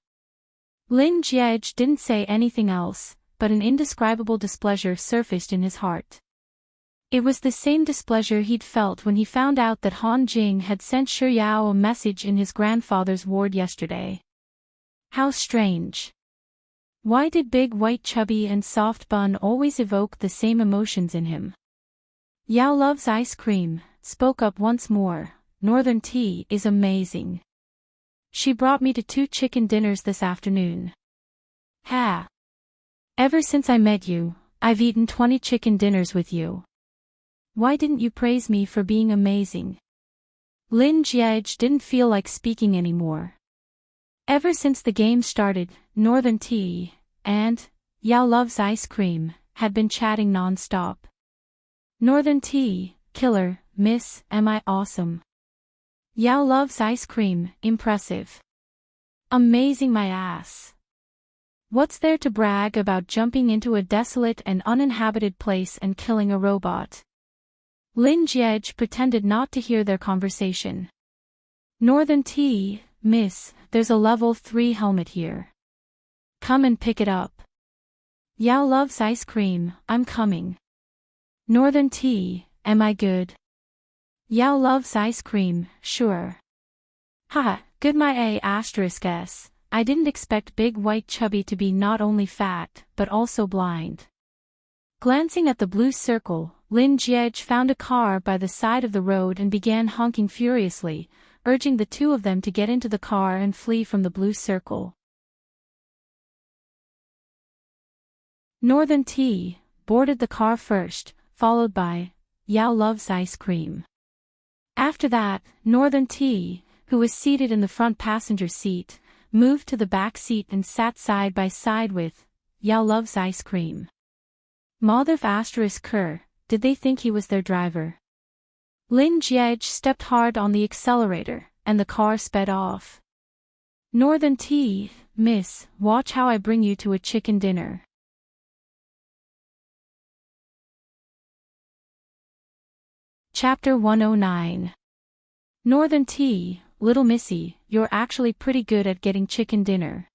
Lin Jiej didn't say anything else, but an indescribable displeasure surfaced in his heart. It was the same displeasure he'd felt when he found out that Han Jing had sent Yao a message in his grandfather's ward yesterday. How strange. Why did Big White Chubby and Soft Bun always evoke the same emotions in him? Yao loves ice cream, spoke up once more. Northern tea is amazing. She brought me to 2 chicken dinners this afternoon. Ha! Ever since I met you, I've eaten 20 chicken dinners with you. Why didn't you praise me for being amazing? Lin Jiej didn't feel like speaking anymore. Ever since the game started, Northern Tea and Yao loves ice cream had been chatting non-stop. Northern Tea, killer, miss, am I awesome? Yao loves ice cream, impressive. Amazing my ass. What's there to brag about jumping into a desolate and uninhabited place and killing a robot? Lin Jiej pretended not to hear their conversation. Northern Tea, miss, there's a level 3 helmet here. Come and pick it up. Yao loves ice cream, I'm coming. Northern Tea, am I good? Yao loves ice cream, sure. Haha, good my A*S. I didn't expect Big White Chubby to be not only fat, but also blind. Glancing at the blue circle, Lin Jiej found a car by the side of the road and began honking furiously, urging the 2 of them to get into the car and flee from the blue circle. Northern Tea boarded the car first, followed by Yao loves ice cream. After that, Northern Tea, who was seated in the front passenger seat, moved to the back seat and sat side by side with Yao loves ice cream. Mother***, did they think he was their driver? Lin Jiej stepped hard on the accelerator, and the car sped off. Northern Tea, miss, watch how I bring you to a chicken dinner. Chapter 109. Northern Tea, little missy, you're actually pretty good at getting chicken dinner.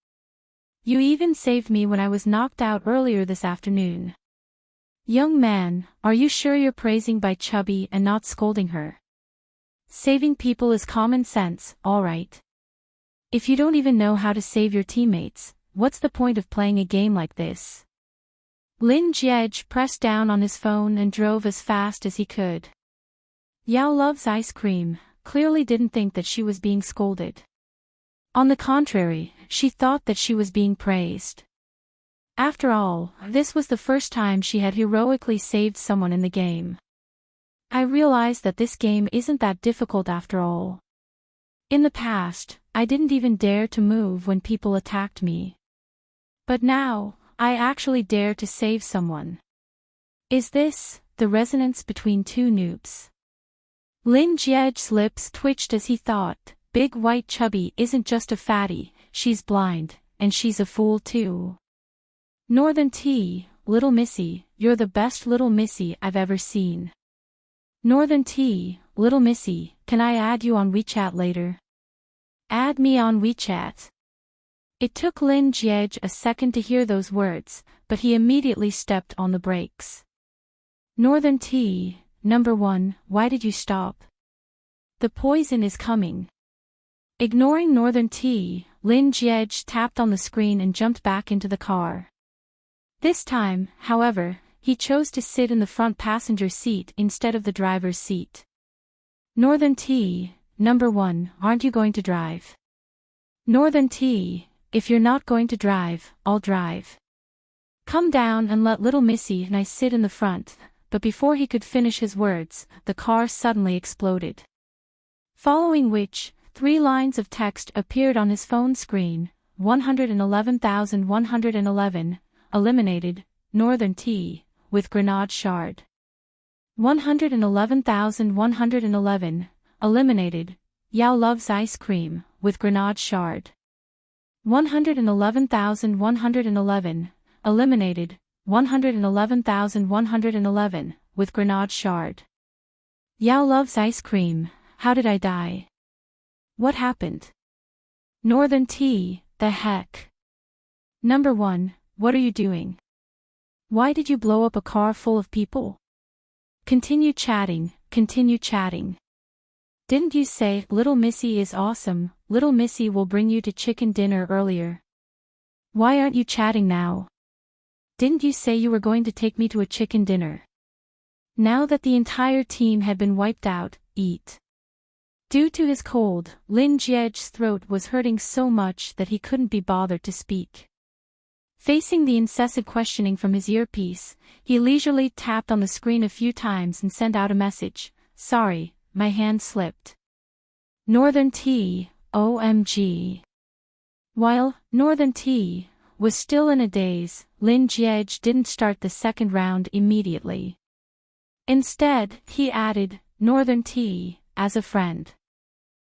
You even saved me when I was knocked out earlier this afternoon. Young man, are you sure you're praising by Chubby and not scolding her? Saving people is common sense, alright. If you don't even know how to save your teammates, what's the point of playing a game like this? Lin Jiej pressed down on his phone and drove as fast as he could. Yao loves ice cream, clearly didn't think that she was being scolded. On the contrary, she thought that she was being praised. After all, this was the first time she had heroically saved someone in the game. I realized that this game isn't that difficult after all. In the past, I didn't even dare to move when people attacked me. But now, I actually dare to save someone. Is this the resonance between 2 noobs? Lin Jiej's lips twitched as he thought, Big White Chubby isn't just a fatty, she's blind, and she's a fool too. Northern Tea, little missy, you're the best little missy I've ever seen. Northern Tea, little missy, can I add you on WeChat later? Add me on WeChat. It took Lin Jiej a second to hear those words, but he immediately stepped on the brakes. Northern Tea, number 1, why did you stop? The poison is coming. Ignoring Northern Tea, Lin Jiej tapped on the screen and jumped back into the car. This time, however, he chose to sit in the front passenger seat instead of the driver's seat. Northern Tea, number 1, aren't you going to drive? Northern Tea, if you're not going to drive, I'll drive. Come down and let little missy and I sit in the front. But before he could finish his words, the car suddenly exploded. Following which, 3 lines of text appeared on his phone screen, 111,111, eliminated, Northern Tea, with grenade shard. 111,111, eliminated, Yao loves ice cream, with grenade shard. 111,111, eliminated, 111,111, with grenade shard. Yao loves ice cream, how did I die? What happened? Northern Tea, the heck? Number 1, what are you doing? Why did you blow up a car full of people? Continue chatting, continue chatting. Didn't you say, little missy is awesome, little missy will bring you to chicken dinner earlier? Why aren't you chatting now? Didn't you say you were going to take me to a chicken dinner? Now that the entire team had been wiped out, eat. Due to his cold, Lin Jiej's throat was hurting so much that he couldn't be bothered to speak. Facing the incessant questioning from his earpiece, he leisurely tapped on the screen a few times and sent out a message. Sorry, my hand slipped. Northern Tea, OMG. While Northern Tea was still in a daze, Lin Jiej didn't start the second round immediately. Instead, he added Northern Tea as a friend.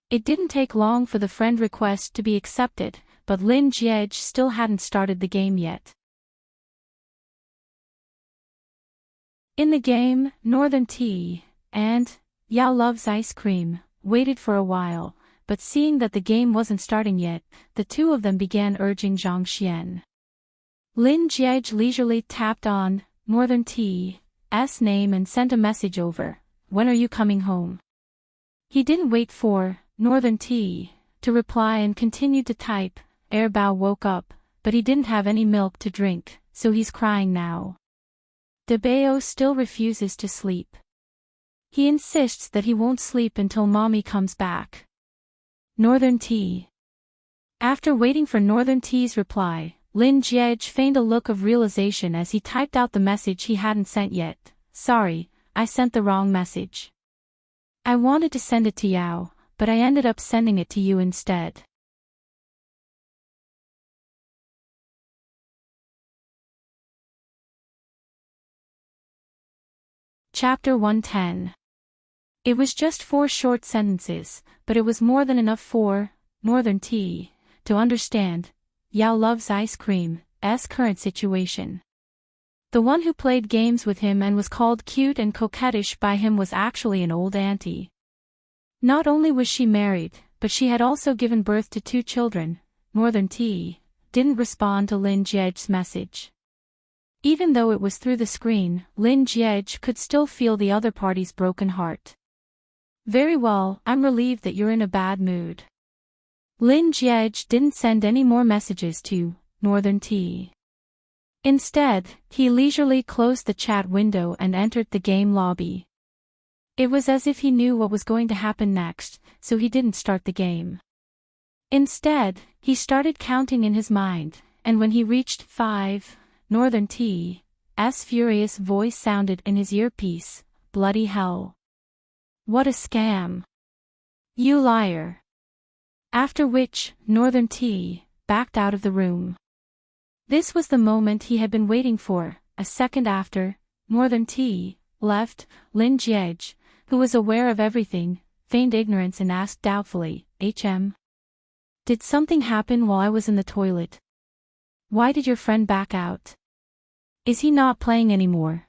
It didn't take long for the friend request to be accepted, but Lin Jiej still hadn't started the game yet. In the game, Northern Tea and Yao Loves Ice Cream waited for a while, but seeing that the game wasn't starting yet, the two of them began urging Zhang Xian. Lin Jiej leisurely tapped on Northern Tea's name and sent a message over. When are you coming home? He didn't wait for Northern Tea to reply and continued to type. Bao woke up, but he didn't have any milk to drink, so he's crying now. Bao still refuses to sleep. He insists that he won't sleep until mommy comes back. Northern Tea. After waiting for Northern Tea's reply, Lin Jiej feigned a look of realization as he typed out the message he hadn't sent yet. Sorry, I sent the wrong message. I wanted to send it to Yao, but I ended up sending it to you instead. Chapter 110. It was just 4 short sentences, but it was more than enough for Northern Tea to understand Yao Loves Ice Cream's current situation. The one who played games with him and was called cute and coquettish by him was actually an old auntie. Not only was she married, but she had also given birth to 2 children. Northern Tea didn't respond to Lin Jiej's message. Even though it was through the screen, Lin Jiej could still feel the other party's broken heart. Very well, I'm relieved that you're in a bad mood. Lin Jiej didn't send any more messages to Northern Tea. Instead, he leisurely closed the chat window and entered the game lobby. It was as if he knew what was going to happen next, so he didn't start the game. Instead, he started counting in his mind, and when he reached 5, Northern Tea's furious voice sounded in his earpiece. Bloody hell. What a scam. You liar. After which, Northern Tea backed out of the room. This was the moment he had been waiting for. A second after, Northern Tea left, Lin Jiej, who was aware of everything, feigned ignorance and asked doubtfully, Did something happen while I was in the toilet? Why did your friend back out? Is he not playing anymore?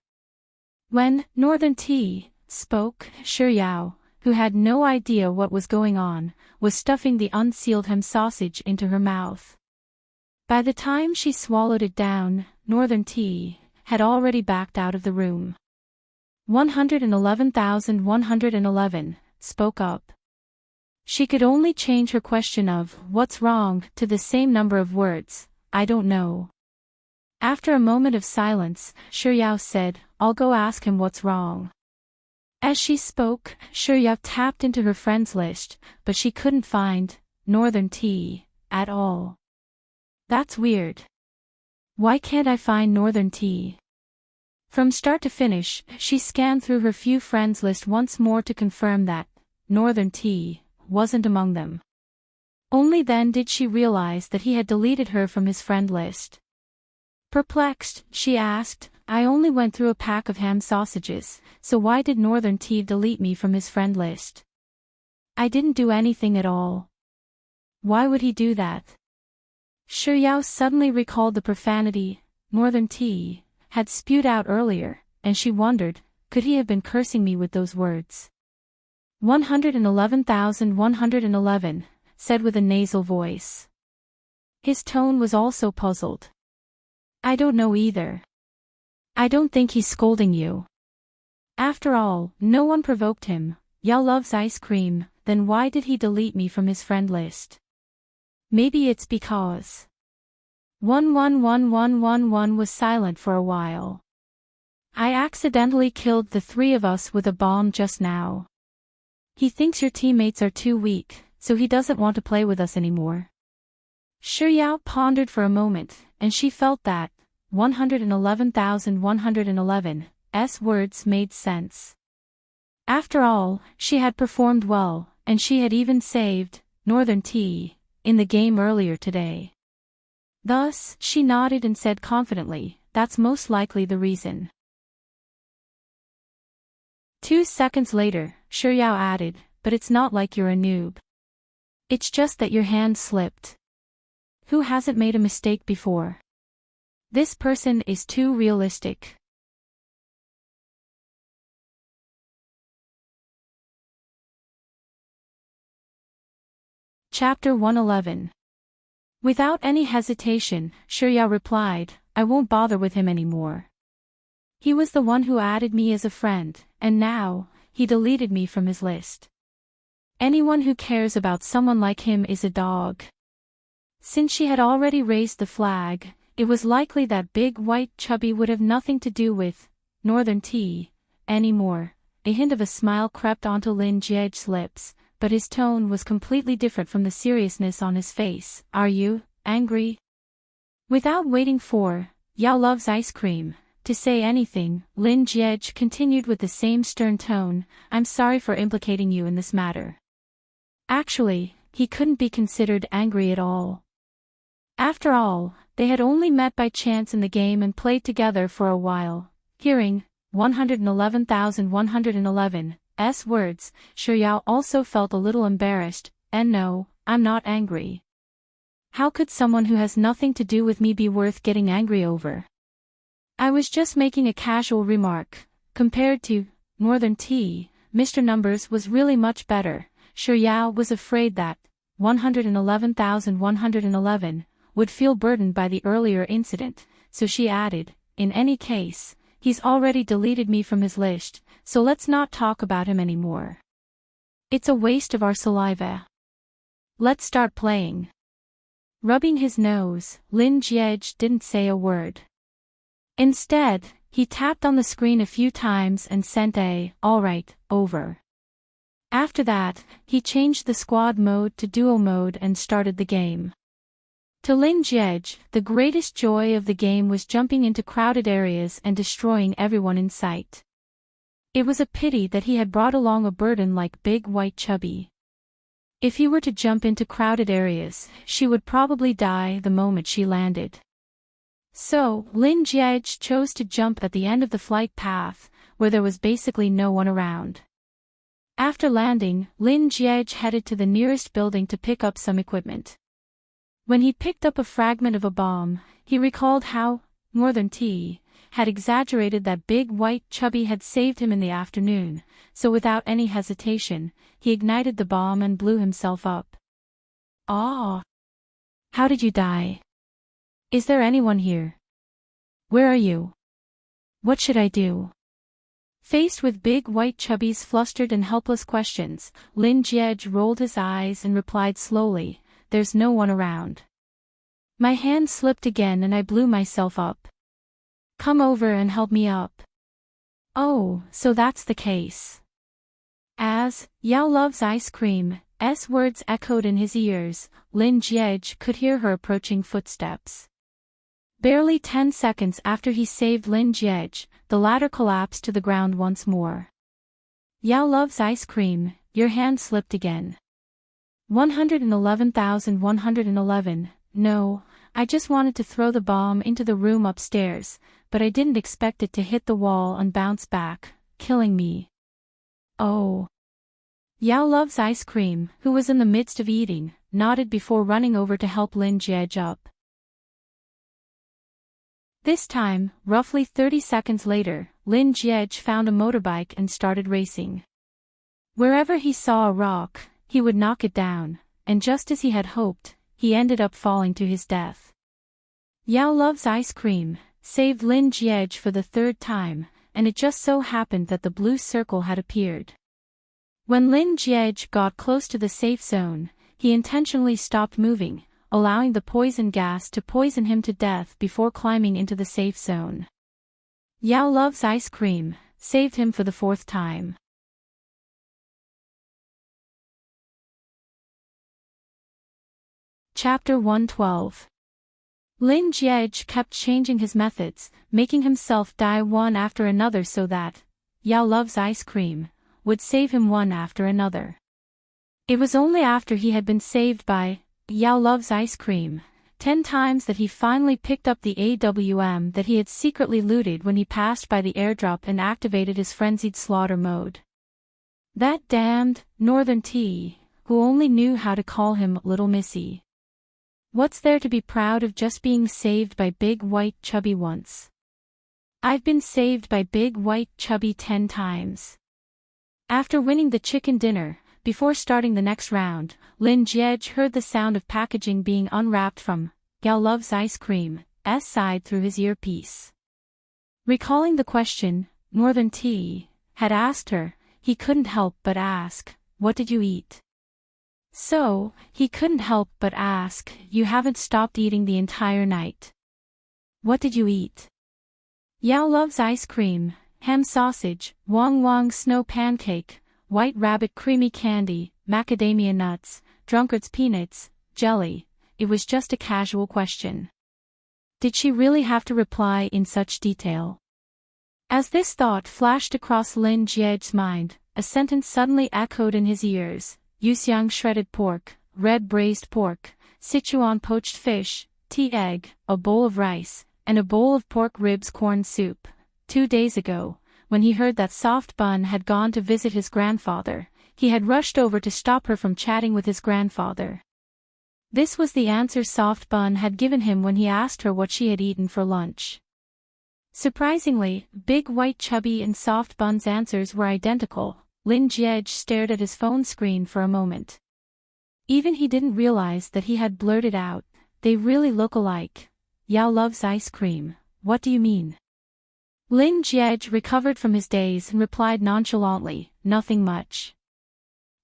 When Northern Tea spoke, Shi Yao, who had no idea what was going on, was stuffing the unsealed ham sausage into her mouth. By the time she swallowed it down, Northern Tea had already backed out of the room. 111,111 spoke up. She could only change her question of, what's wrong, to the same number of words, I don't know. After a moment of silence, Shi Yao said, I'll go ask him what's wrong. As she spoke, Shi Yao tapped into her friends list, but she couldn't find Northern Tea at all. That's weird. Why can't I find Northern Tea? From start to finish, she scanned through her few friends list once more to confirm that Northern Tea wasn't among them. Only then did she realize that he had deleted her from his friend list. Perplexed, she asked, I only went through a pack of ham sausages, so why did Northern Tea delete me from his friend list? I didn't do anything at all. Why would he do that? Shi Yao suddenly recalled the profanity Northern Tea had spewed out earlier, and she wondered, could he have been cursing me with those words? 111,111, said with a nasal voice. His tone was also puzzled. I don't know either. I don't think he's scolding you. After all, no one provoked him. Yao loves ice cream, then why did he delete me from his friend list? Maybe it's because. 1111111 was silent for a while. I accidentally killed the three of us with a bomb just now. He thinks your teammates are too weak, so he doesn't want to play with us anymore. Xiao pondered for a moment, and she felt that 111,111's words made sense. After all, she had performed well, and she had even saved Northern Tea in the game earlier today. Thus, she nodded and said confidently, "That's most likely the reason." 2 seconds later, Xiao added, "But it's not like you're a noob. It's just that your hand slipped. Who hasn't made a mistake before? This person is too realistic." Chapter 111. Without any hesitation, Xiao replied, "I won't bother with him anymore. He was the one who added me as a friend, and now, he deleted me from his list. Anyone who cares about someone like him is a dog." Since she had already raised the flag, it was likely that big white chubby would have nothing to do with Northern Tea anymore. A hint of a smile crept onto Lin Jie's lips, but his tone was completely different from the seriousness on his face. "Are you angry?" Without waiting for Yao loves ice cream to say anything, Lin Jie continued with the same stern tone, "I'm sorry for implicating you in this matter." Actually, he couldn't be considered angry at all. After all, they had only met by chance in the game and played together for a while. Hearing 111,111's words, Xiao also felt a little embarrassed. "And no, I'm not angry. How could someone who has nothing to do with me be worth getting angry over? I was just making a casual remark. Compared to Northern Tea, Mr. Numbers was really much better." Xiao was afraid that 111,111 would feel burdened by the earlier incident, so she added, "In any case, he's already deleted me from his list, so let's not talk about him anymore. It's a waste of our saliva. Let's start playing." Rubbing his nose, Lin Jie didn't say a word. Instead, he tapped on the screen a few times and sent a "all right" over. After that, he changed the squad mode to duo mode and started the game. To Lin Jie, the greatest joy of the game was jumping into crowded areas and destroying everyone in sight. It was a pity that he had brought along a burden like Big White Chubby. If he were to jump into crowded areas, she would probably die the moment she landed. So, Lin Jie chose to jump at the end of the flight path, where there was basically no one around. After landing, Lin Jie headed to the nearest building to pick up some equipment. When he picked up a fragment of a bomb, he recalled how Northern Tea had exaggerated that Big White Chubby had saved him in the afternoon, so without any hesitation, he ignited the bomb and blew himself up. "Ah! How did you die? Is there anyone here? Where are you? What should I do?" Faced with Big White Chubby's flustered and helpless questions, Lin Jie rolled his eyes and replied slowly, "There's no one around. My hand slipped again and I blew myself up. Come over and help me up." "Oh, so that's the case." As Yao loves ice cream's words echoed in his ears, Lin Jie could hear her approaching footsteps. Barely 10 seconds after he saved Lin Jie, the latter collapsed to the ground once more. "Yao loves ice cream, your hand slipped again." 111,111, "No, I just wanted to throw the bomb into the room upstairs, but I didn't expect it to hit the wall and bounce back, killing me." "Oh." Yao loves ice cream, who was in the midst of eating, nodded before running over to help Lin Jie up. This time, roughly 30 seconds later, Lin Jie found a motorbike and started racing. Wherever he saw a rock, he would knock it down, and just as he had hoped, he ended up falling to his death. Yao loves ice cream saved Lin Jie for the third time, and it just so happened that the blue circle had appeared. When Lin Jie got close to the safe zone, he intentionally stopped moving, allowing the poison gas to poison him to death before climbing into the safe zone. Yao loves ice cream, saved him for the 4th time. Chapter 112. Lin Jiej kept changing his methods, making himself die one after another so that Yao loves ice cream would save him one after another. It was only after he had been saved by Yao loves ice cream 10 times that he finally picked up the AWM that he had secretly looted when he passed by the airdrop and activated his frenzied slaughter mode. That damned Northern T, who only knew how to call him Little Missy. What's there to be proud of just being saved by Big White Chubby once? I've been saved by Big White Chubby 10 times. After winning the chicken dinner, before starting the next round, Lin Jiej heard the sound of packaging being unwrapped from Yao loves ice cream's side through his earpiece. Recalling the question Northern T had asked her, he couldn't help but ask, "What did you eat?" So, he couldn't help but ask, "You haven't stopped eating the entire night. What did you eat?" Yao loves ice cream, ham sausage, wong wong snow pancake, white rabbit creamy candy, macadamia nuts, drunkard's peanuts, jelly. It was just a casual question. Did she really have to reply in such detail? As this thought flashed across Lin Jiej's mind, a sentence suddenly echoed in his ears. Yuxiang shredded pork, red braised pork, Sichuan poached fish, tea egg, a bowl of rice, and a bowl of pork ribs corn soup. 2 days ago, when he heard that Soft Bun had gone to visit his grandfather, he had rushed over to stop her from chatting with his grandfather. This was the answer Soft Bun had given him when he asked her what she had eaten for lunch. Surprisingly, Big White Chubby and Soft Bun's answers were identical. Lin Jiej stared at his phone screen for a moment. Even he didn't realize that he had blurted out, "They really look alike. Yao loves ice cream. What do you mean?" Lin Jiej recovered from his daze and replied nonchalantly, "Nothing much."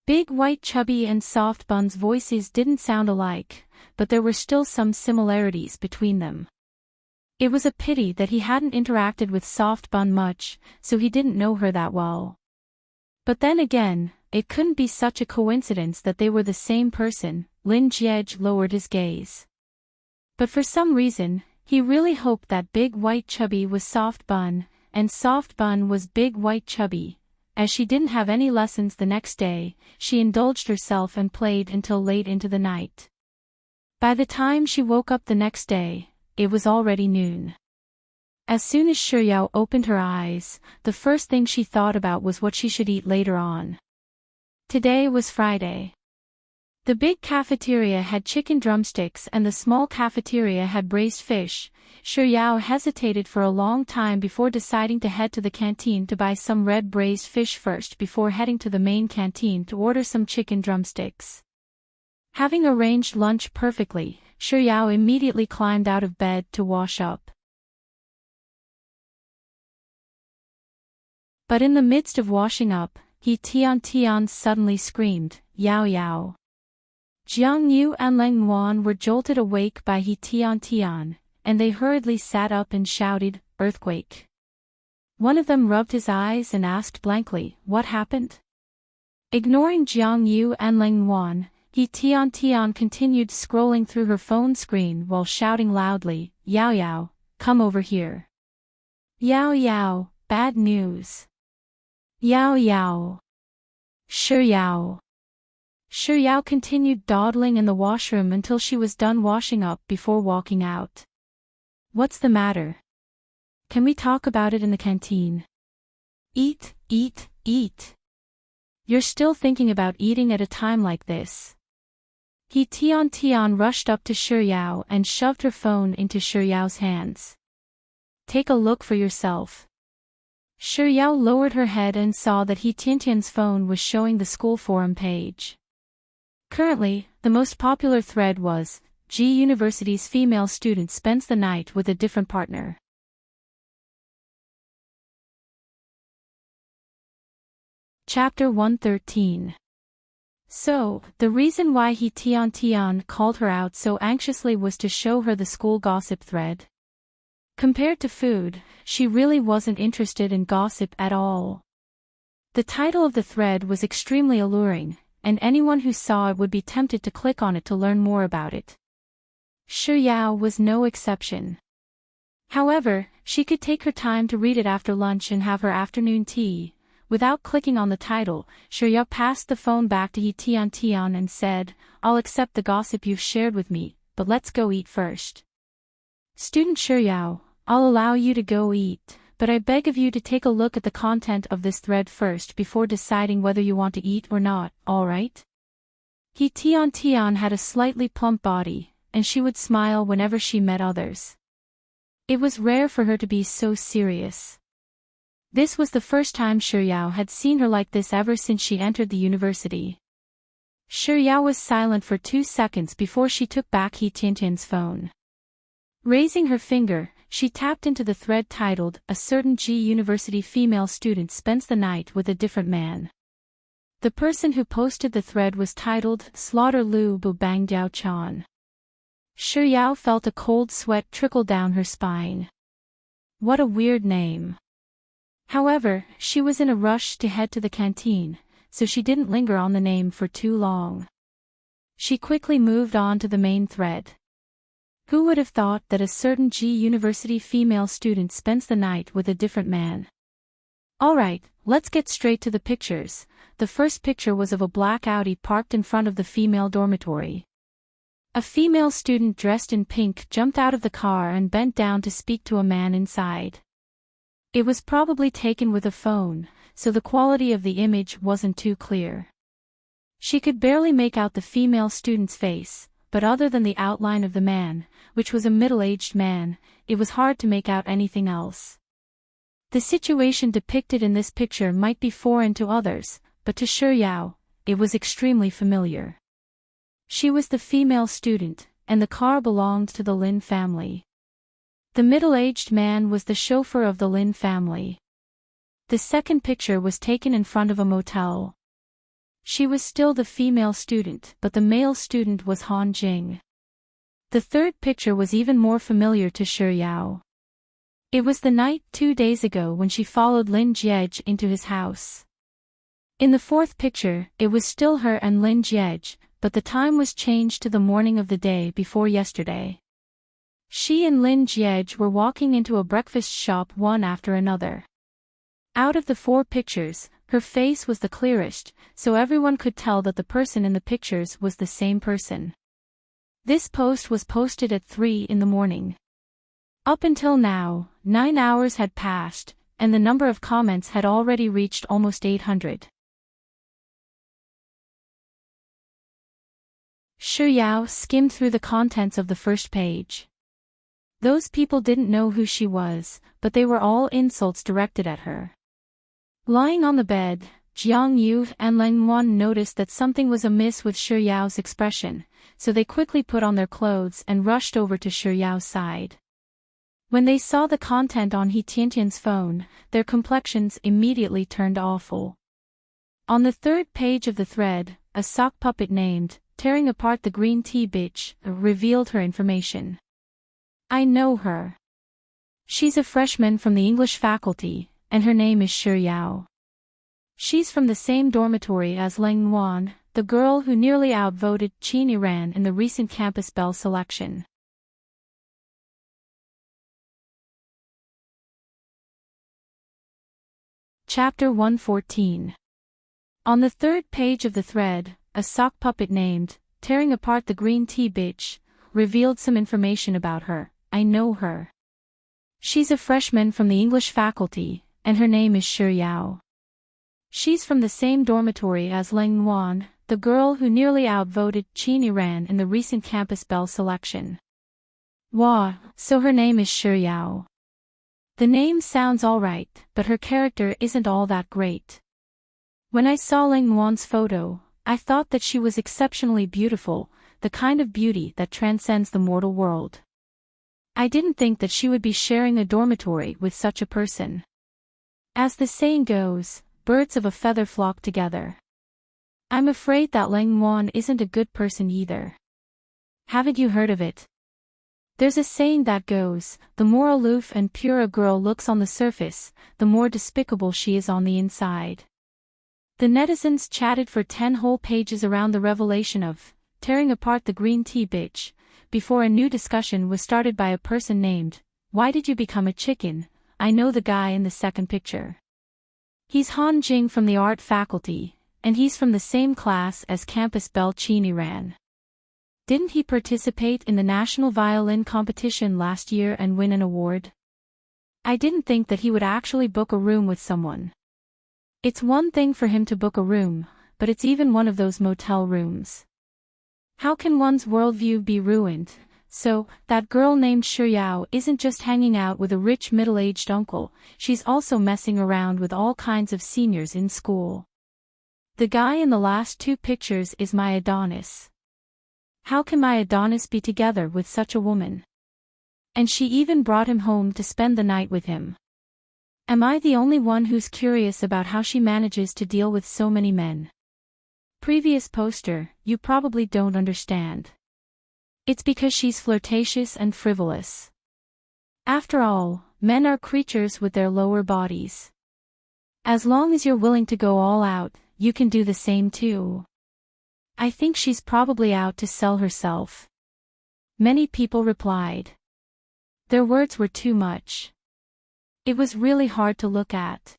Big White Chubby and Soft Bun's voices didn't sound alike, but there were still some similarities between them. It was a pity that he hadn't interacted with Soft Bun much, so he didn't know her that well. But then again, it couldn't be such a coincidence that they were the same person. Lin Jiej lowered his gaze. But for some reason, he really hoped that Big White Chubby was Soft Bun, and Soft Bun was Big White Chubby. As she didn't have any lessons the next day, she indulged herself and played until late into the night. By the time she woke up the next day, it was already noon. As soon as Shuyao opened her eyes, the first thing she thought about was what she should eat later on. Today was Friday. The big cafeteria had chicken drumsticks and the small cafeteria had braised fish. Shuyao hesitated for a long time before deciding to head to the canteen to buy some red braised fish first before heading to the main canteen to order some chicken drumsticks. Having arranged lunch perfectly, Shuyao immediately climbed out of bed to wash up. But in the midst of washing up, He Tian suddenly screamed, "Yao Yao!" Jiang Yu and Leng Nguan were jolted awake by He Tian, and they hurriedly sat up and shouted, "Earthquake!" One of them rubbed his eyes and asked blankly, "What happened?" Ignoring Jiang Yu and Leng Nguan, He Tian continued scrolling through her phone screen while shouting loudly, "Yao Yao, come over here. Yao Yao, bad news. Yao Yao. Shuyao." Shuyao continued dawdling in the washroom until she was done washing up before walking out. "What's the matter? Can we talk about it in the canteen?" Eat. You're still thinking about eating at a time like this." He Tian rushed up to Shuyao and shoved her phone into Shuyao's hands. "Take a look for yourself." Shuyao lowered her head and saw that He Tian's phone was showing the school forum page. Currently, the most popular thread was, G University's female student spends the night with a different partner. Chapter 113. So, the reason why he Tian called her out so anxiously was to show her the school gossip thread. Compared to food, she really wasn't interested in gossip at all. The title of the thread was extremely alluring, and anyone who saw it would be tempted to click on it to learn more about it. Shi Yao was no exception. However, she could take her time to read it after lunch and have her afternoon tea. Without clicking on the title, Shi Yao passed the phone back to He Tian and said, "I'll accept the gossip you've shared with me, but let's go eat first." Student Shi Yao, I'll allow you to go eat, but I beg of you to take a look at the content of this thread first before deciding whether you want to eat or not, alright? He Tian had a slightly plump body, and she would smile whenever she met others. It was rare for her to be so serious. This was the first time Shi Yao had seen her like this ever since she entered the university. Shi Yao was silent for 2 seconds before she took back He Tian's phone. Raising her finger, she tapped into the thread titled, "A certain G University female student spends the night with a different man." The person who posted the thread was titled, "Slaughter Lu Bu Bang Diao Chan." Shi Yao felt a cold sweat trickle down her spine. What a weird name. However, she was in a rush to head to the canteen, so she didn't linger on the name for too long. She quickly moved on to the main thread. Who would have thought that a certain G University female student spends the night with a different man? Alright, let's get straight to the pictures. The first picture was of a black Audi parked in front of the female dormitory. A female student dressed in pink jumped out of the car and bent down to speak to a man inside. It was probably taken with a phone, so the quality of the image wasn't too clear. She could barely make out the female student's face, but other than the outline of the man, which was a middle-aged man, it was hard to make out anything else. The situation depicted in this picture might be foreign to others, but to Shi Yao, it was extremely familiar. She was the female student, and the car belonged to the Lin family. The middle-aged man was the chauffeur of the Lin family. The second picture was taken in front of a motel. She was still the female student, but the male student was Han Jing. The third picture was even more familiar to Shi Yao. It was the night 2 days ago when she followed Lin Jiej into his house. In the fourth picture, it was still her and Lin Jiej, but the time was changed to the morning of the day before yesterday. She and Lin Jiej were walking into a breakfast shop one after another. Out of the 4 pictures, her face was the clearest, so everyone could tell that the person in the pictures was the same person. This post was posted at 3 in the morning. Up until now, 9 hours had passed, and the number of comments had already reached almost 800. Shi Yao skimmed through the contents of the first page. Those people didn't know who she was, but they were all insults directed at her. Lying on the bed, Jiang Yu and Leng Wan noticed that something was amiss with Shi Yao's expression, so they quickly put on their clothes and rushed over to Shi Yao's side. When they saw the content on He Tian's phone, their complexions immediately turned awful. On the third page of the thread, a sock puppet named, "Tearing Apart the Green Tea Bitch," revealed her information. I know her. She's a freshman from the English faculty, and her name is Shi Yao. She's from the same dormitory as Leng Wan, the girl who nearly outvoted Qin Iran in the recent campus belle selection. Chapter 114. On the third page of the thread, a sock puppet named, "Tearing Apart the Green Tea Bitch," revealed some information about her. I know her. She's a freshman from the English faculty, and her name is Shi Yao. She's from the same dormitory as Leng Wan, the girl who nearly outvoted Qin Iran in the recent campus belle selection. Wow, so her name is Shi Yao. The name sounds alright, but her character isn't all that great. When I saw Leng Wan's photo, I thought that she was exceptionally beautiful, the kind of beauty that transcends the mortal world. I didn't think that she would be sharing a dormitory with such a person. As the saying goes, birds of a feather flock together. I'm afraid that Leng Wan isn't a good person either. Haven't you heard of it? There's a saying that goes, the more aloof and pure a girl looks on the surface, the more despicable she is on the inside. The netizens chatted for 10 whole pages around the revelation of tearing apart the green tea bitch, before a new discussion was started by a person named, "Why did you become a chicken? I know the guy in the second picture. He's Han Jing from the art faculty, and he's from the same class as Campus Belle Chini ran. Didn't he participate in the national violin competition last year and win an award? I didn't think that he would actually book a room with someone. It's one thing for him to book a room, but it's even one of those motel rooms. How can one's worldview be ruined? So, that girl named Shi Yao isn't just hanging out with a rich middle-aged uncle, she's also messing around with all kinds of seniors in school. The guy in the last 2 pictures is my Adonis. How can my Adonis be together with such a woman? And she even brought him home to spend the night with him. Am I the only one who's curious about how she manages to deal with so many men? Previous poster, you probably don't understand. It's because she's flirtatious and frivolous. After all, men are creatures with their lower bodies. As long as you're willing to go all out, you can do the same too. I think she's probably out to sell herself. Many people replied. Their words were too much. It was really hard to look at.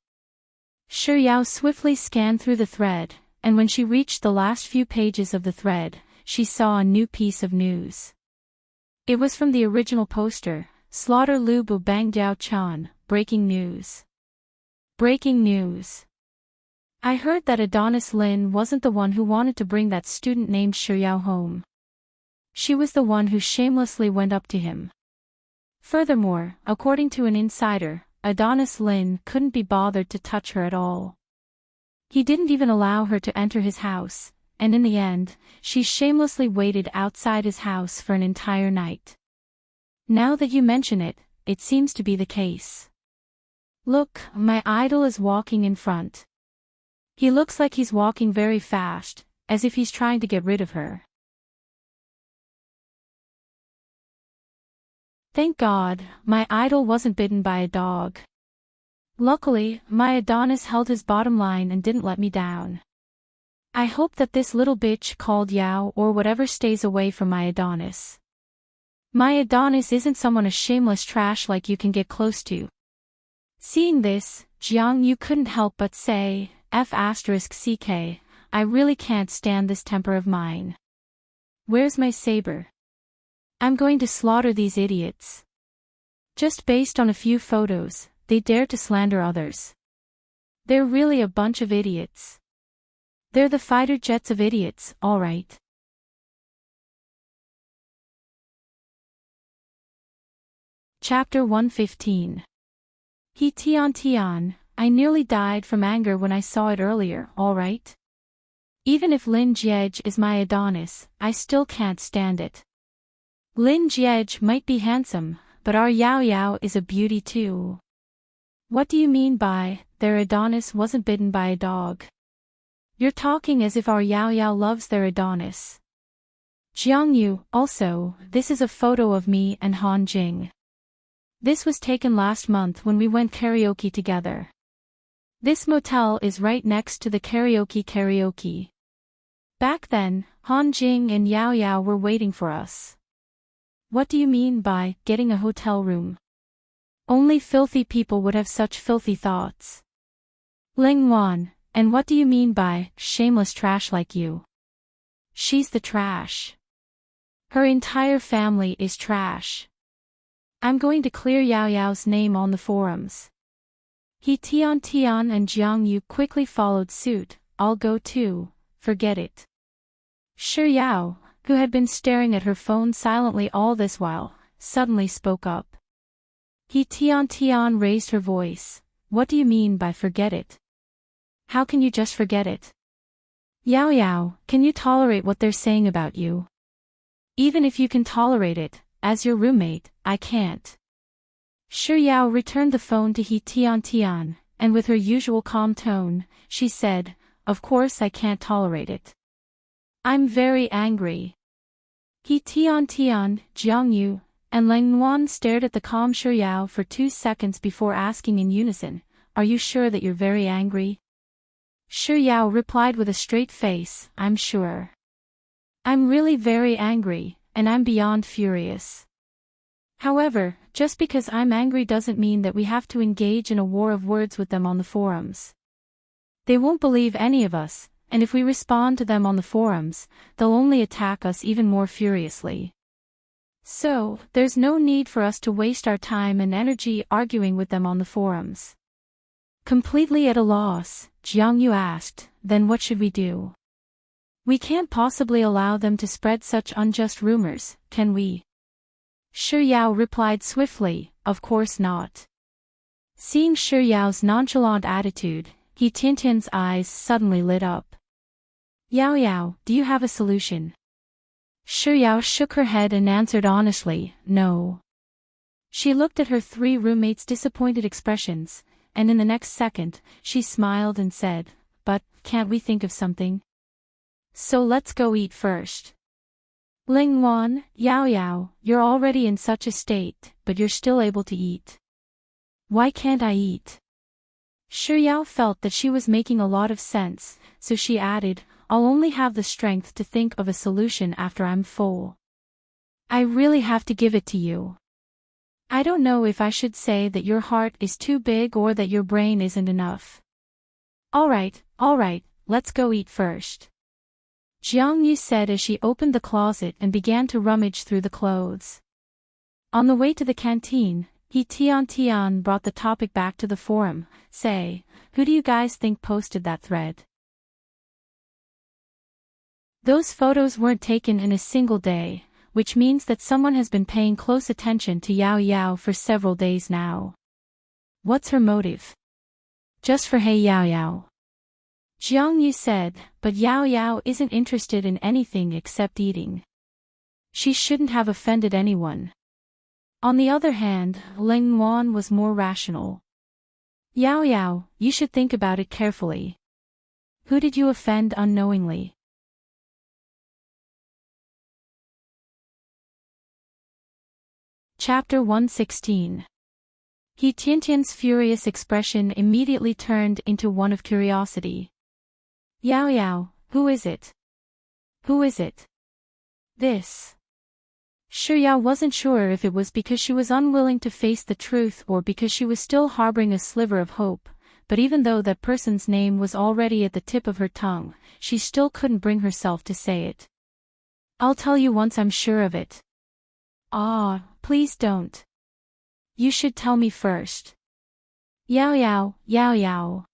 Shi Yao swiftly scanned through the thread, and when she reached the last few pages of the thread, she saw a new piece of news. It was from the original poster, Slaughter Lu Bu Bang Diao Chan, breaking news. Breaking news. I heard that Adonis Lin wasn't the one who wanted to bring that student named Shi Yao home. She was the one who shamelessly went up to him. Furthermore, according to an insider, Adonis Lin couldn't be bothered to touch her at all. He didn't even allow her to enter his house, and in the end, she shamelessly waited outside his house for an entire night. Now that you mention it, it seems to be the case. Look, my idol is walking in front. He looks like he's walking very fast, as if he's trying to get rid of her. Thank God, my idol wasn't bitten by a dog. Luckily, my Adonis held his bottom line and didn't let me down. I hope that this little bitch called Yao or whatever stays away from my Adonis. My Adonis isn't someone a shameless trash like you can get close to. Seeing this, Jiang Yu couldn't help but say, F***ck, I really can't stand this temper of mine. Where's my saber? I'm going to slaughter these idiots. Just based on a few photos, they dare to slander others. They're really a bunch of idiots. They're the fighter jets of idiots, alright. Chapter 115. He Tian, I nearly died from anger when I saw it earlier, alright? Even if Lin Jiej is my Adonis, I still can't stand it. Lin Jiej might be handsome, but our Yao Yao is a beauty too. What do you mean by, their Adonis wasn't bitten by a dog? You're talking as if our Yao Yao loves their Adonis. Jiang Yu, also, this is a photo of me and Han Jing. This was taken last month when we went karaoke together. This motel is right next to the karaoke. Back then, Han Jing and Yao Yao were waiting for us. What do you mean by getting a hotel room? Only filthy people would have such filthy thoughts. Ling Wan, and what do you mean by shameless trash like you? She's the trash. Her entire family is trash. I'm going to clear Yao Yao's name on the forums. He Tian and Jiang Yu quickly followed suit. I'll go too, forget it. Shi Yao, who had been staring at her phone silently all this while, suddenly spoke up. He Tian raised her voice. What do you mean by forget it? How can you just forget it? Yao Yao, can you tolerate what they're saying about you? Even if you can tolerate it, as your roommate, I can't. Shi Yao returned the phone to He Tian, and with her usual calm tone, she said, of course I can't tolerate it. I'm very angry. He Tian, Jiang Yu, and Lang Wan stared at the calm Shi Yao for 2 seconds before asking in unison, "Are you sure that you're very angry?" Shi Yao replied with a straight face, "I'm sure. I'm really very angry, and I'm beyond furious. However, just because I'm angry doesn't mean that we have to engage in a war of words with them on the forums. They won't believe any of us, and if we respond to them on the forums, they'll only attack us even more furiously. So, there's no need for us to waste our time and energy arguing with them on the forums." Completely at a loss, Jiang Yu asked, "Then what should we do? We can't possibly allow them to spread such unjust rumors, can we?" Shi Yao replied swiftly, "Of course not." Seeing Shi Yao's nonchalant attitude, He Tiantian's eyes suddenly lit up. "Yao Yao, do you have a solution?" Shi Yao shook her head and answered honestly, "No." She looked at her 3 roommates' disappointed expressions, and in the next second, she smiled and said, "But, can't we think of something? So let's go eat first." "Ling Wan, Yao Yao, you're already in such a state, but you're still able to eat. Why can't I eat?" Shi Yao felt that she was making a lot of sense, so she added, "I'll only have the strength to think of a solution after I'm full. I really have to give it to you. I don't know if I should say that your heart is too big or that your brain isn't enough." All right, let's go eat first," Jiang Yu said as she opened the closet and began to rummage through the clothes. On the way to the canteen, He Tian brought the topic back to the forum. "Say, who do you guys think posted that thread? Those photos weren't taken in a single day, which means that someone has been paying close attention to Yao Yao for several days now. What's her motive? Just for hey Yao Yao?" Jiang Yu said, "But Yao Yao isn't interested in anything except eating. She shouldn't have offended anyone." On the other hand, Ling Wan was more rational. "Yao Yao, you should think about it carefully. Who did you offend unknowingly?" Chapter 116. He Tiantian's furious expression immediately turned into one of curiosity. "Yao Yao, who is it? Who is it? This?" Shi Yao wasn't sure if it was because she was unwilling to face the truth or because she was still harboring a sliver of hope, but even though that person's name was already at the tip of her tongue, she still couldn't bring herself to say it. "I'll tell you once I'm sure of it." "Ah, please don't. You should tell me first." "Yao Yao."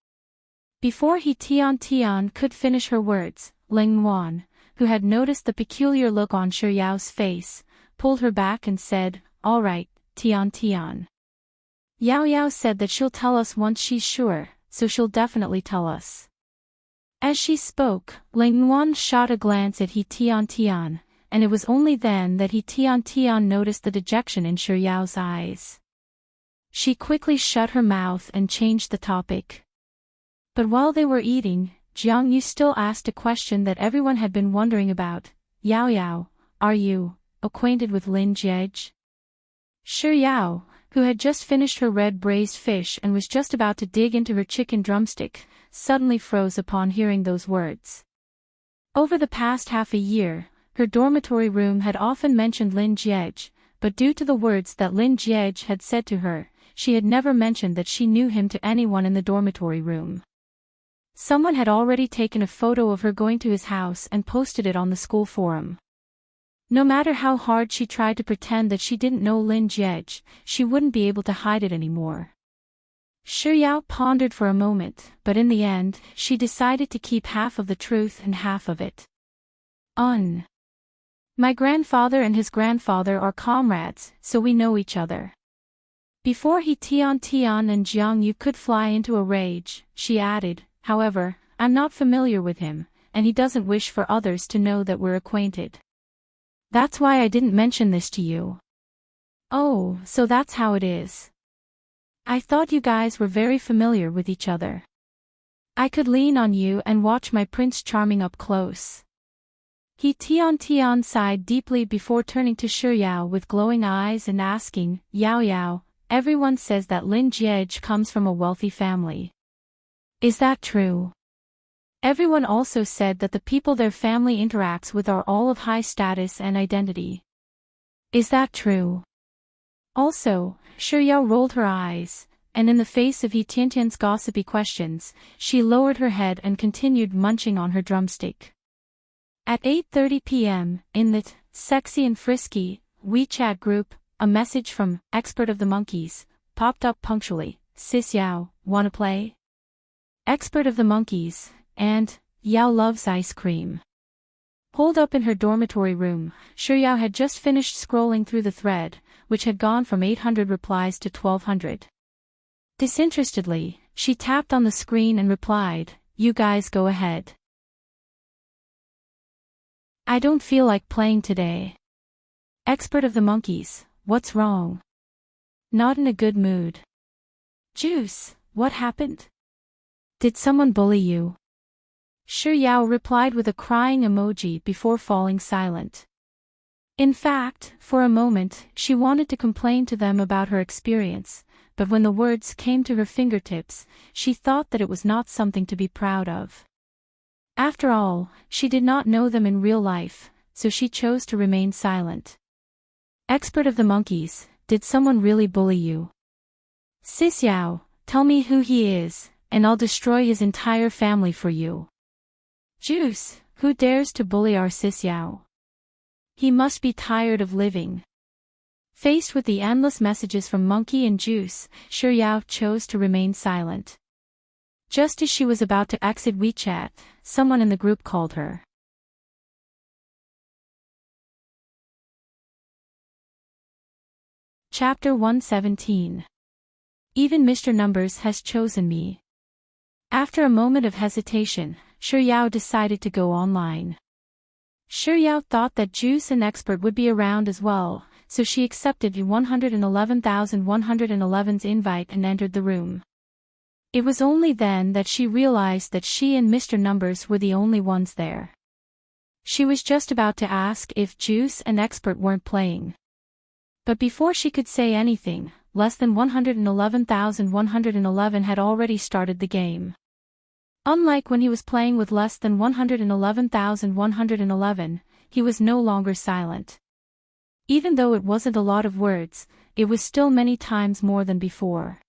Before He Tian could finish her words, Ling Wan, who had noticed the peculiar look on Shi Yao's face, pulled her back and said, "All right, Tian. Yao Yao said that she'll tell us once she's sure, so she'll definitely tell us." As she spoke, Ling Wan shot a glance at He Tian, and it was only then that He Tian noticed the dejection in Shi Yao's eyes. She quickly shut her mouth and changed the topic. But while they were eating, Jiang Yu still asked a question that everyone had been wondering about. "Yao Yao, are you acquainted with Lin Jiej?" Shi Yao, who had just finished her red braised fish and was just about to dig into her chicken drumstick, suddenly froze upon hearing those words. Over the past half a year, her dormitory room had often mentioned Lin Jiej, but due to the words that Lin Jiej had said to her, she had never mentioned that she knew him to anyone in the dormitory room. Someone had already taken a photo of her going to his house and posted it on the school forum. No matter how hard she tried to pretend that she didn't know Lin Jiej, she wouldn't be able to hide it anymore. Shi Yao pondered for a moment, but in the end, she decided to keep half of the truth and half of it. My grandfather and his grandfather are comrades, so we know each other." Before He Tian and Jiang Yu could fly into a rage, she added, "However, I'm not familiar with him, and he doesn't wish for others to know that we're acquainted. That's why I didn't mention this to you." "Oh, so that's how it is. I thought you guys were very familiar with each other." I could lean on you and watch my Prince Charming up close. He Tian sighed deeply before turning to Shi Yao with glowing eyes and asking, Yao Yao, everyone says that Lin Jiej comes from a wealthy family. Is that true? Everyone also said that the people their family interacts with are all of high status and identity. Is that true? Also, Shi Yao rolled her eyes, and in the face of He Tiantian's gossipy questions, she lowered her head and continued munching on her drumstick. At 8:30 p.m., in the Sexy and Frisky WeChat group, a message from Expert of the Monkeys popped up punctually. Sis Yao, wanna play? Expert of the Monkeys, and Yao loves ice cream. Holed up in her dormitory room, Shi Yao had just finished scrolling through the thread, which had gone from 800 replies to 1200. Disinterestedly, she tapped on the screen and replied, You guys go ahead. I don't feel like playing today. Expert of the Monkeys, what's wrong? Not in a good mood. Juice, what happened? Did someone bully you? Shi Yao replied with a crying emoji before falling silent. In fact, for a moment, she wanted to complain to them about her experience, but when the words came to her fingertips, she thought that it was not something to be proud of. After all, she did not know them in real life, so she chose to remain silent. Expert of the Monkeys, did someone really bully you? Sis Yao, tell me who he is, and I'll destroy his entire family for you. Juice, who dares to bully our Sis Yao? He must be tired of living. Faced with the endless messages from Monkey and Juice, Shi Yao chose to remain silent. Just as she was about to exit WeChat, someone in the group called her. Chapter 117. Even Mr. Numbers has chosen me. After a moment of hesitation, Shi Yao decided to go online. Shi Yao thought that Juice and Expert would be around as well, so she accepted 111,111's invite and entered the room. It was only then that she realized that she and Mr. Numbers were the only ones there. She was just about to ask if Juice and Expert weren't playing. But before she could say anything, less than 111,111 had already started the game. Unlike when he was playing with less than 111,111, he was no longer silent. Even though it wasn't a lot of words, it was still many times more than before.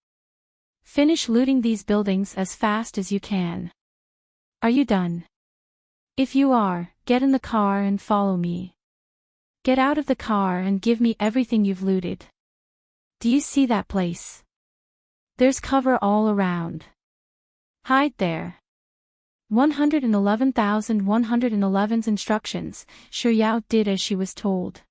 Finish looting these buildings as fast as you can. Are you done? If you are, get in the car and follow me. Get out of the car and give me everything you've looted. Do you see that place? There's cover all around. Hide there. 111,111's instructions, Shi Yao did as she was told.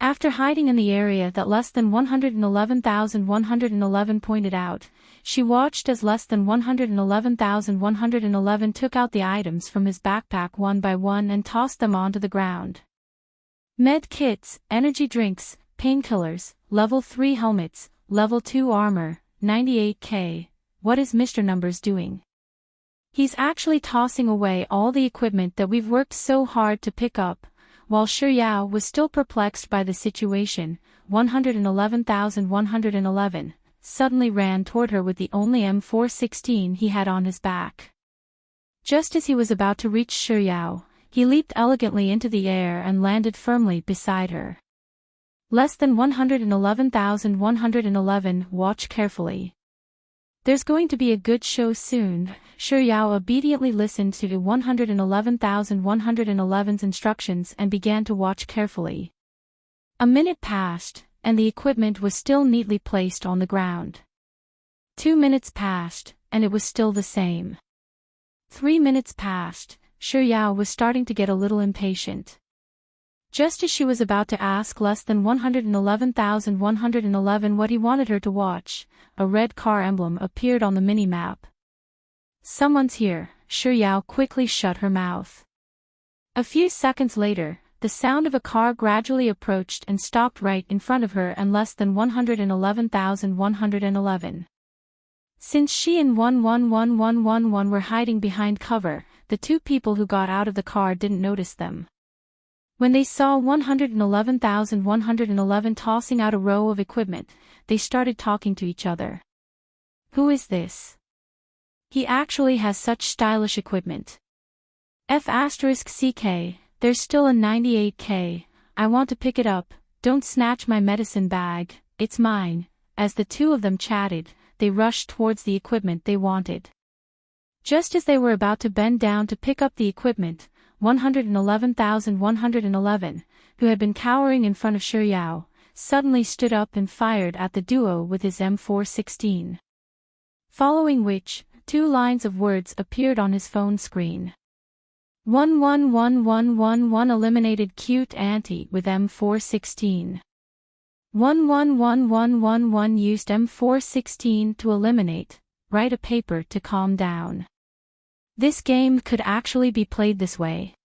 After hiding in the area that less than 111,111 pointed out, she watched as less than 111,111 took out the items from his backpack one by one and tossed them onto the ground. Med kits, energy drinks, painkillers, level 3 helmets, level 2 armor, 98k. What is Mr. Numbers doing? He's actually tossing away all the equipment that we've worked so hard to pick up. While Shi Yao was still perplexed by the situation, 111,111 suddenly ran toward her with the only M416 he had on his back. Just as he was about to reach Shi Yao, he leaped elegantly into the air and landed firmly beside her. Less than 111,111, watch carefully. There's going to be a good show soon. Shi Yao obediently listened to 111,111's instructions and began to watch carefully. A minute passed, and the equipment was still neatly placed on the ground. 2 minutes passed, and it was still the same. 3 minutes passed. Shi Yao was starting to get a little impatient. Just as she was about to ask less than 111,111 what he wanted her to watch, a red car emblem appeared on the mini-map. Someone's here. Shi Yao quickly shut her mouth. A few seconds later, the sound of a car gradually approached and stopped right in front of her and less than 111,111. Since she and 111111 were hiding behind cover, the two people who got out of the car didn't notice them. When they saw 111,111 tossing out a row of equipment, they started talking to each other. Who is this? He actually has such stylish equipment. F***CK, there's still a 98K, I want to pick it up, don't snatch my medicine bag, it's mine. As the two of them chatted, they rushed towards the equipment they wanted. Just as they were about to bend down to pick up the equipment, 111,111, who had been cowering in front of Shiryao, suddenly stood up and fired at the duo with his M416. Following which, two lines of words appeared on his phone screen. 111111 eliminated cute auntie with M416. 111111 used M416 to eliminate, write a paper to calm down. This game could actually be played this way.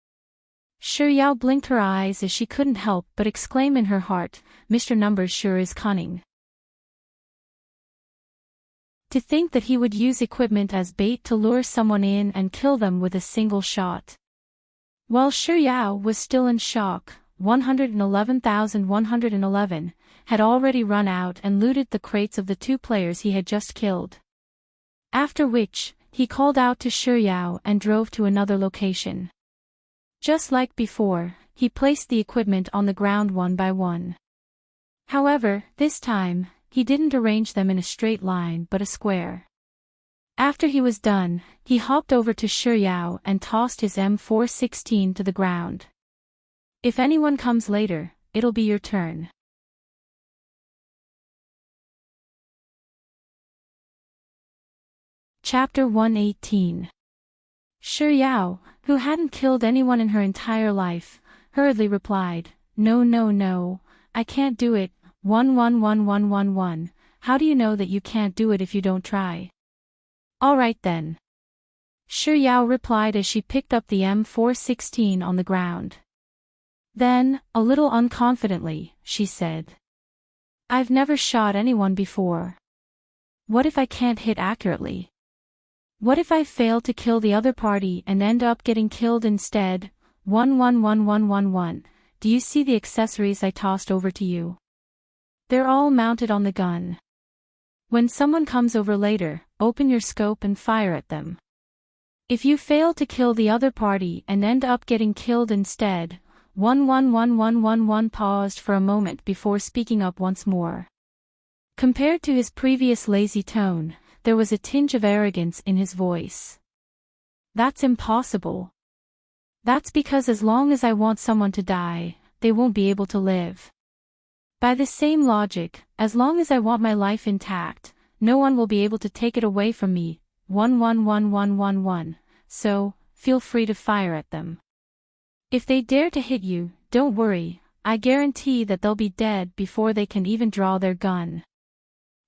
Shiryao blinked her eyes as she couldn't help but exclaim in her heart, Mr. Numbers sure is cunning. To think that he would use equipment as bait to lure someone in and kill them with a single shot. While Shiryao was still in shock, 111,111 had already run out and looted the crates of the two players he had just killed. After which, he called out to Shiryao and drove to another location. Just like before, he placed the equipment on the ground one by one. However, this time, he didn't arrange them in a straight line but a square. After he was done, he hopped over to Shiryao and tossed his M416 to the ground. If anyone comes later, it'll be your turn. Chapter 118. Shiryao, who hadn't killed anyone in her entire life, hurriedly replied, No, I can't do it, 111111, how do you know that you can't do it if you don't try? Alright then. Shiryao replied as she picked up the M416 on the ground. Then, a little unconfidently, she said. I've never shot anyone before. What if I can't hit accurately? What if I fail to kill the other party and end up getting killed instead? 111111, do you see the accessories I tossed over to you? They're all mounted on the gun. When someone comes over later, open your scope and fire at them. If you fail to kill the other party and end up getting killed instead, 111111 paused for a moment before speaking up once more. Compared to his previous lazy tone, there was a tinge of arrogance in his voice. That's impossible. That's because as long as I want someone to die, they won't be able to live. By the same logic, as long as I want my life intact, no one will be able to take it away from me, 111111, so, feel free to fire at them. If they dare to hit you, don't worry, I guarantee that they'll be dead before they can even draw their gun.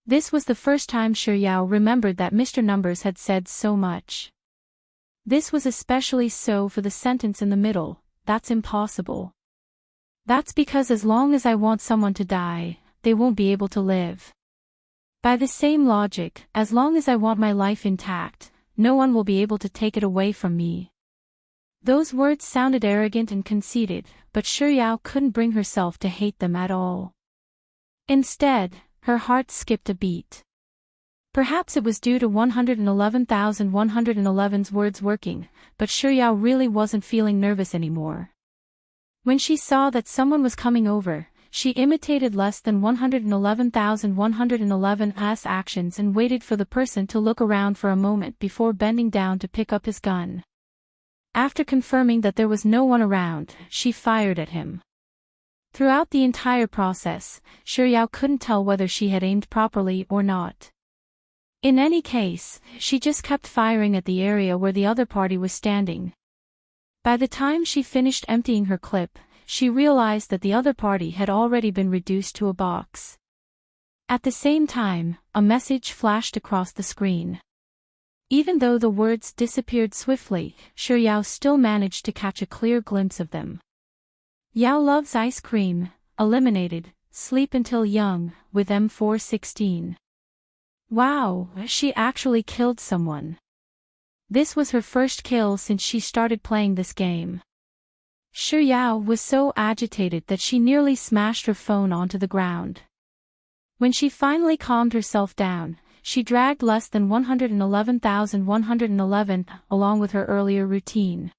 This was the first time Shiryao remembered that Mr. Numbers had said so much. This was especially so for the sentence in the middle, that's impossible. That's because as long as I want someone to die, they won't be able to live. By the same logic, as long as I want my life intact, no one will be able to take it away from me. Those words sounded arrogant and conceited, but Shiryao couldn't bring herself to hate them at all. Instead, her heart skipped a beat. Perhaps it was due to 111,111's words working, but Shiryao really wasn't feeling nervous anymore. When she saw that someone was coming over, she imitated less than 111,111's actions and waited for the person to look around for a moment before bending down to pick up his gun. After confirming that there was no one around, she fired at him. Throughout the entire process, Shiryao couldn't tell whether she had aimed properly or not. In any case, she just kept firing at the area where the other party was standing. By the time she finished emptying her clip, she realized that the other party had already been reduced to a box. At the same time, a message flashed across the screen. Even though the words disappeared swiftly, Shiryao still managed to catch a clear glimpse of them. Yao loves ice cream, eliminated, sleep until young, with M416. Wow, she actually killed someone. This was her first kill since she started playing this game. Xiuyao was so agitated that she nearly smashed her phone onto the ground. When she finally calmed herself down, she dragged less than 111,111 along with her earlier routine.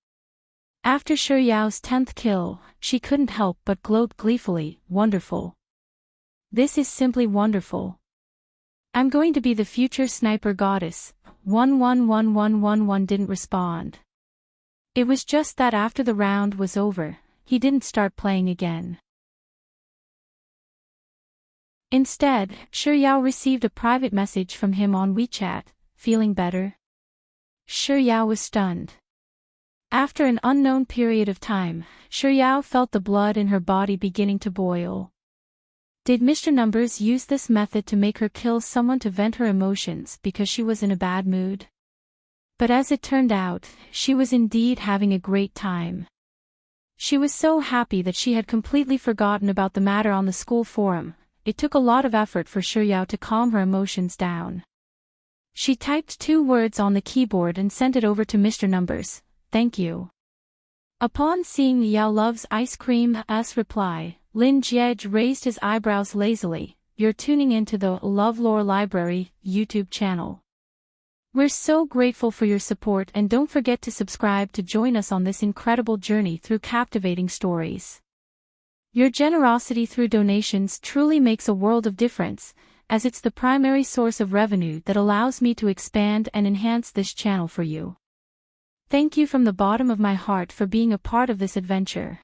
After Xiuyao's 10th kill, she couldn't help but gloat gleefully, "Wonderful. This is simply wonderful. I'm going to be the future sniper goddess." 111111 didn't respond. It was just that after the round was over, he didn't start playing again. Instead, Xiuyao received a private message from him on WeChat. "Feeling better?" Xiuyao was stunned. After an unknown period of time, Xiuyao felt the blood in her body beginning to boil. Did Mr. Numbers use this method to make her kill someone to vent her emotions because she was in a bad mood? But as it turned out, she was indeed having a great time. She was so happy that she had completely forgotten about the matter on the school forum. It took a lot of effort for Xiuyao to calm her emotions down. She typed 2 words on the keyboard and sent it over to Mr. Numbers. "Thank you." Upon seeing Yao loves ice cream's reply, Lin Jiej raised his eyebrows lazily. "You're tuning into the LoveLore Library YouTube channel. We're so grateful for your support, and don't forget to subscribe to join us on this incredible journey through captivating stories. Your generosity through donations truly makes a world of difference, as it's the primary source of revenue that allows me to expand and enhance this channel for you. Thank you from the bottom of my heart for being a part of this adventure."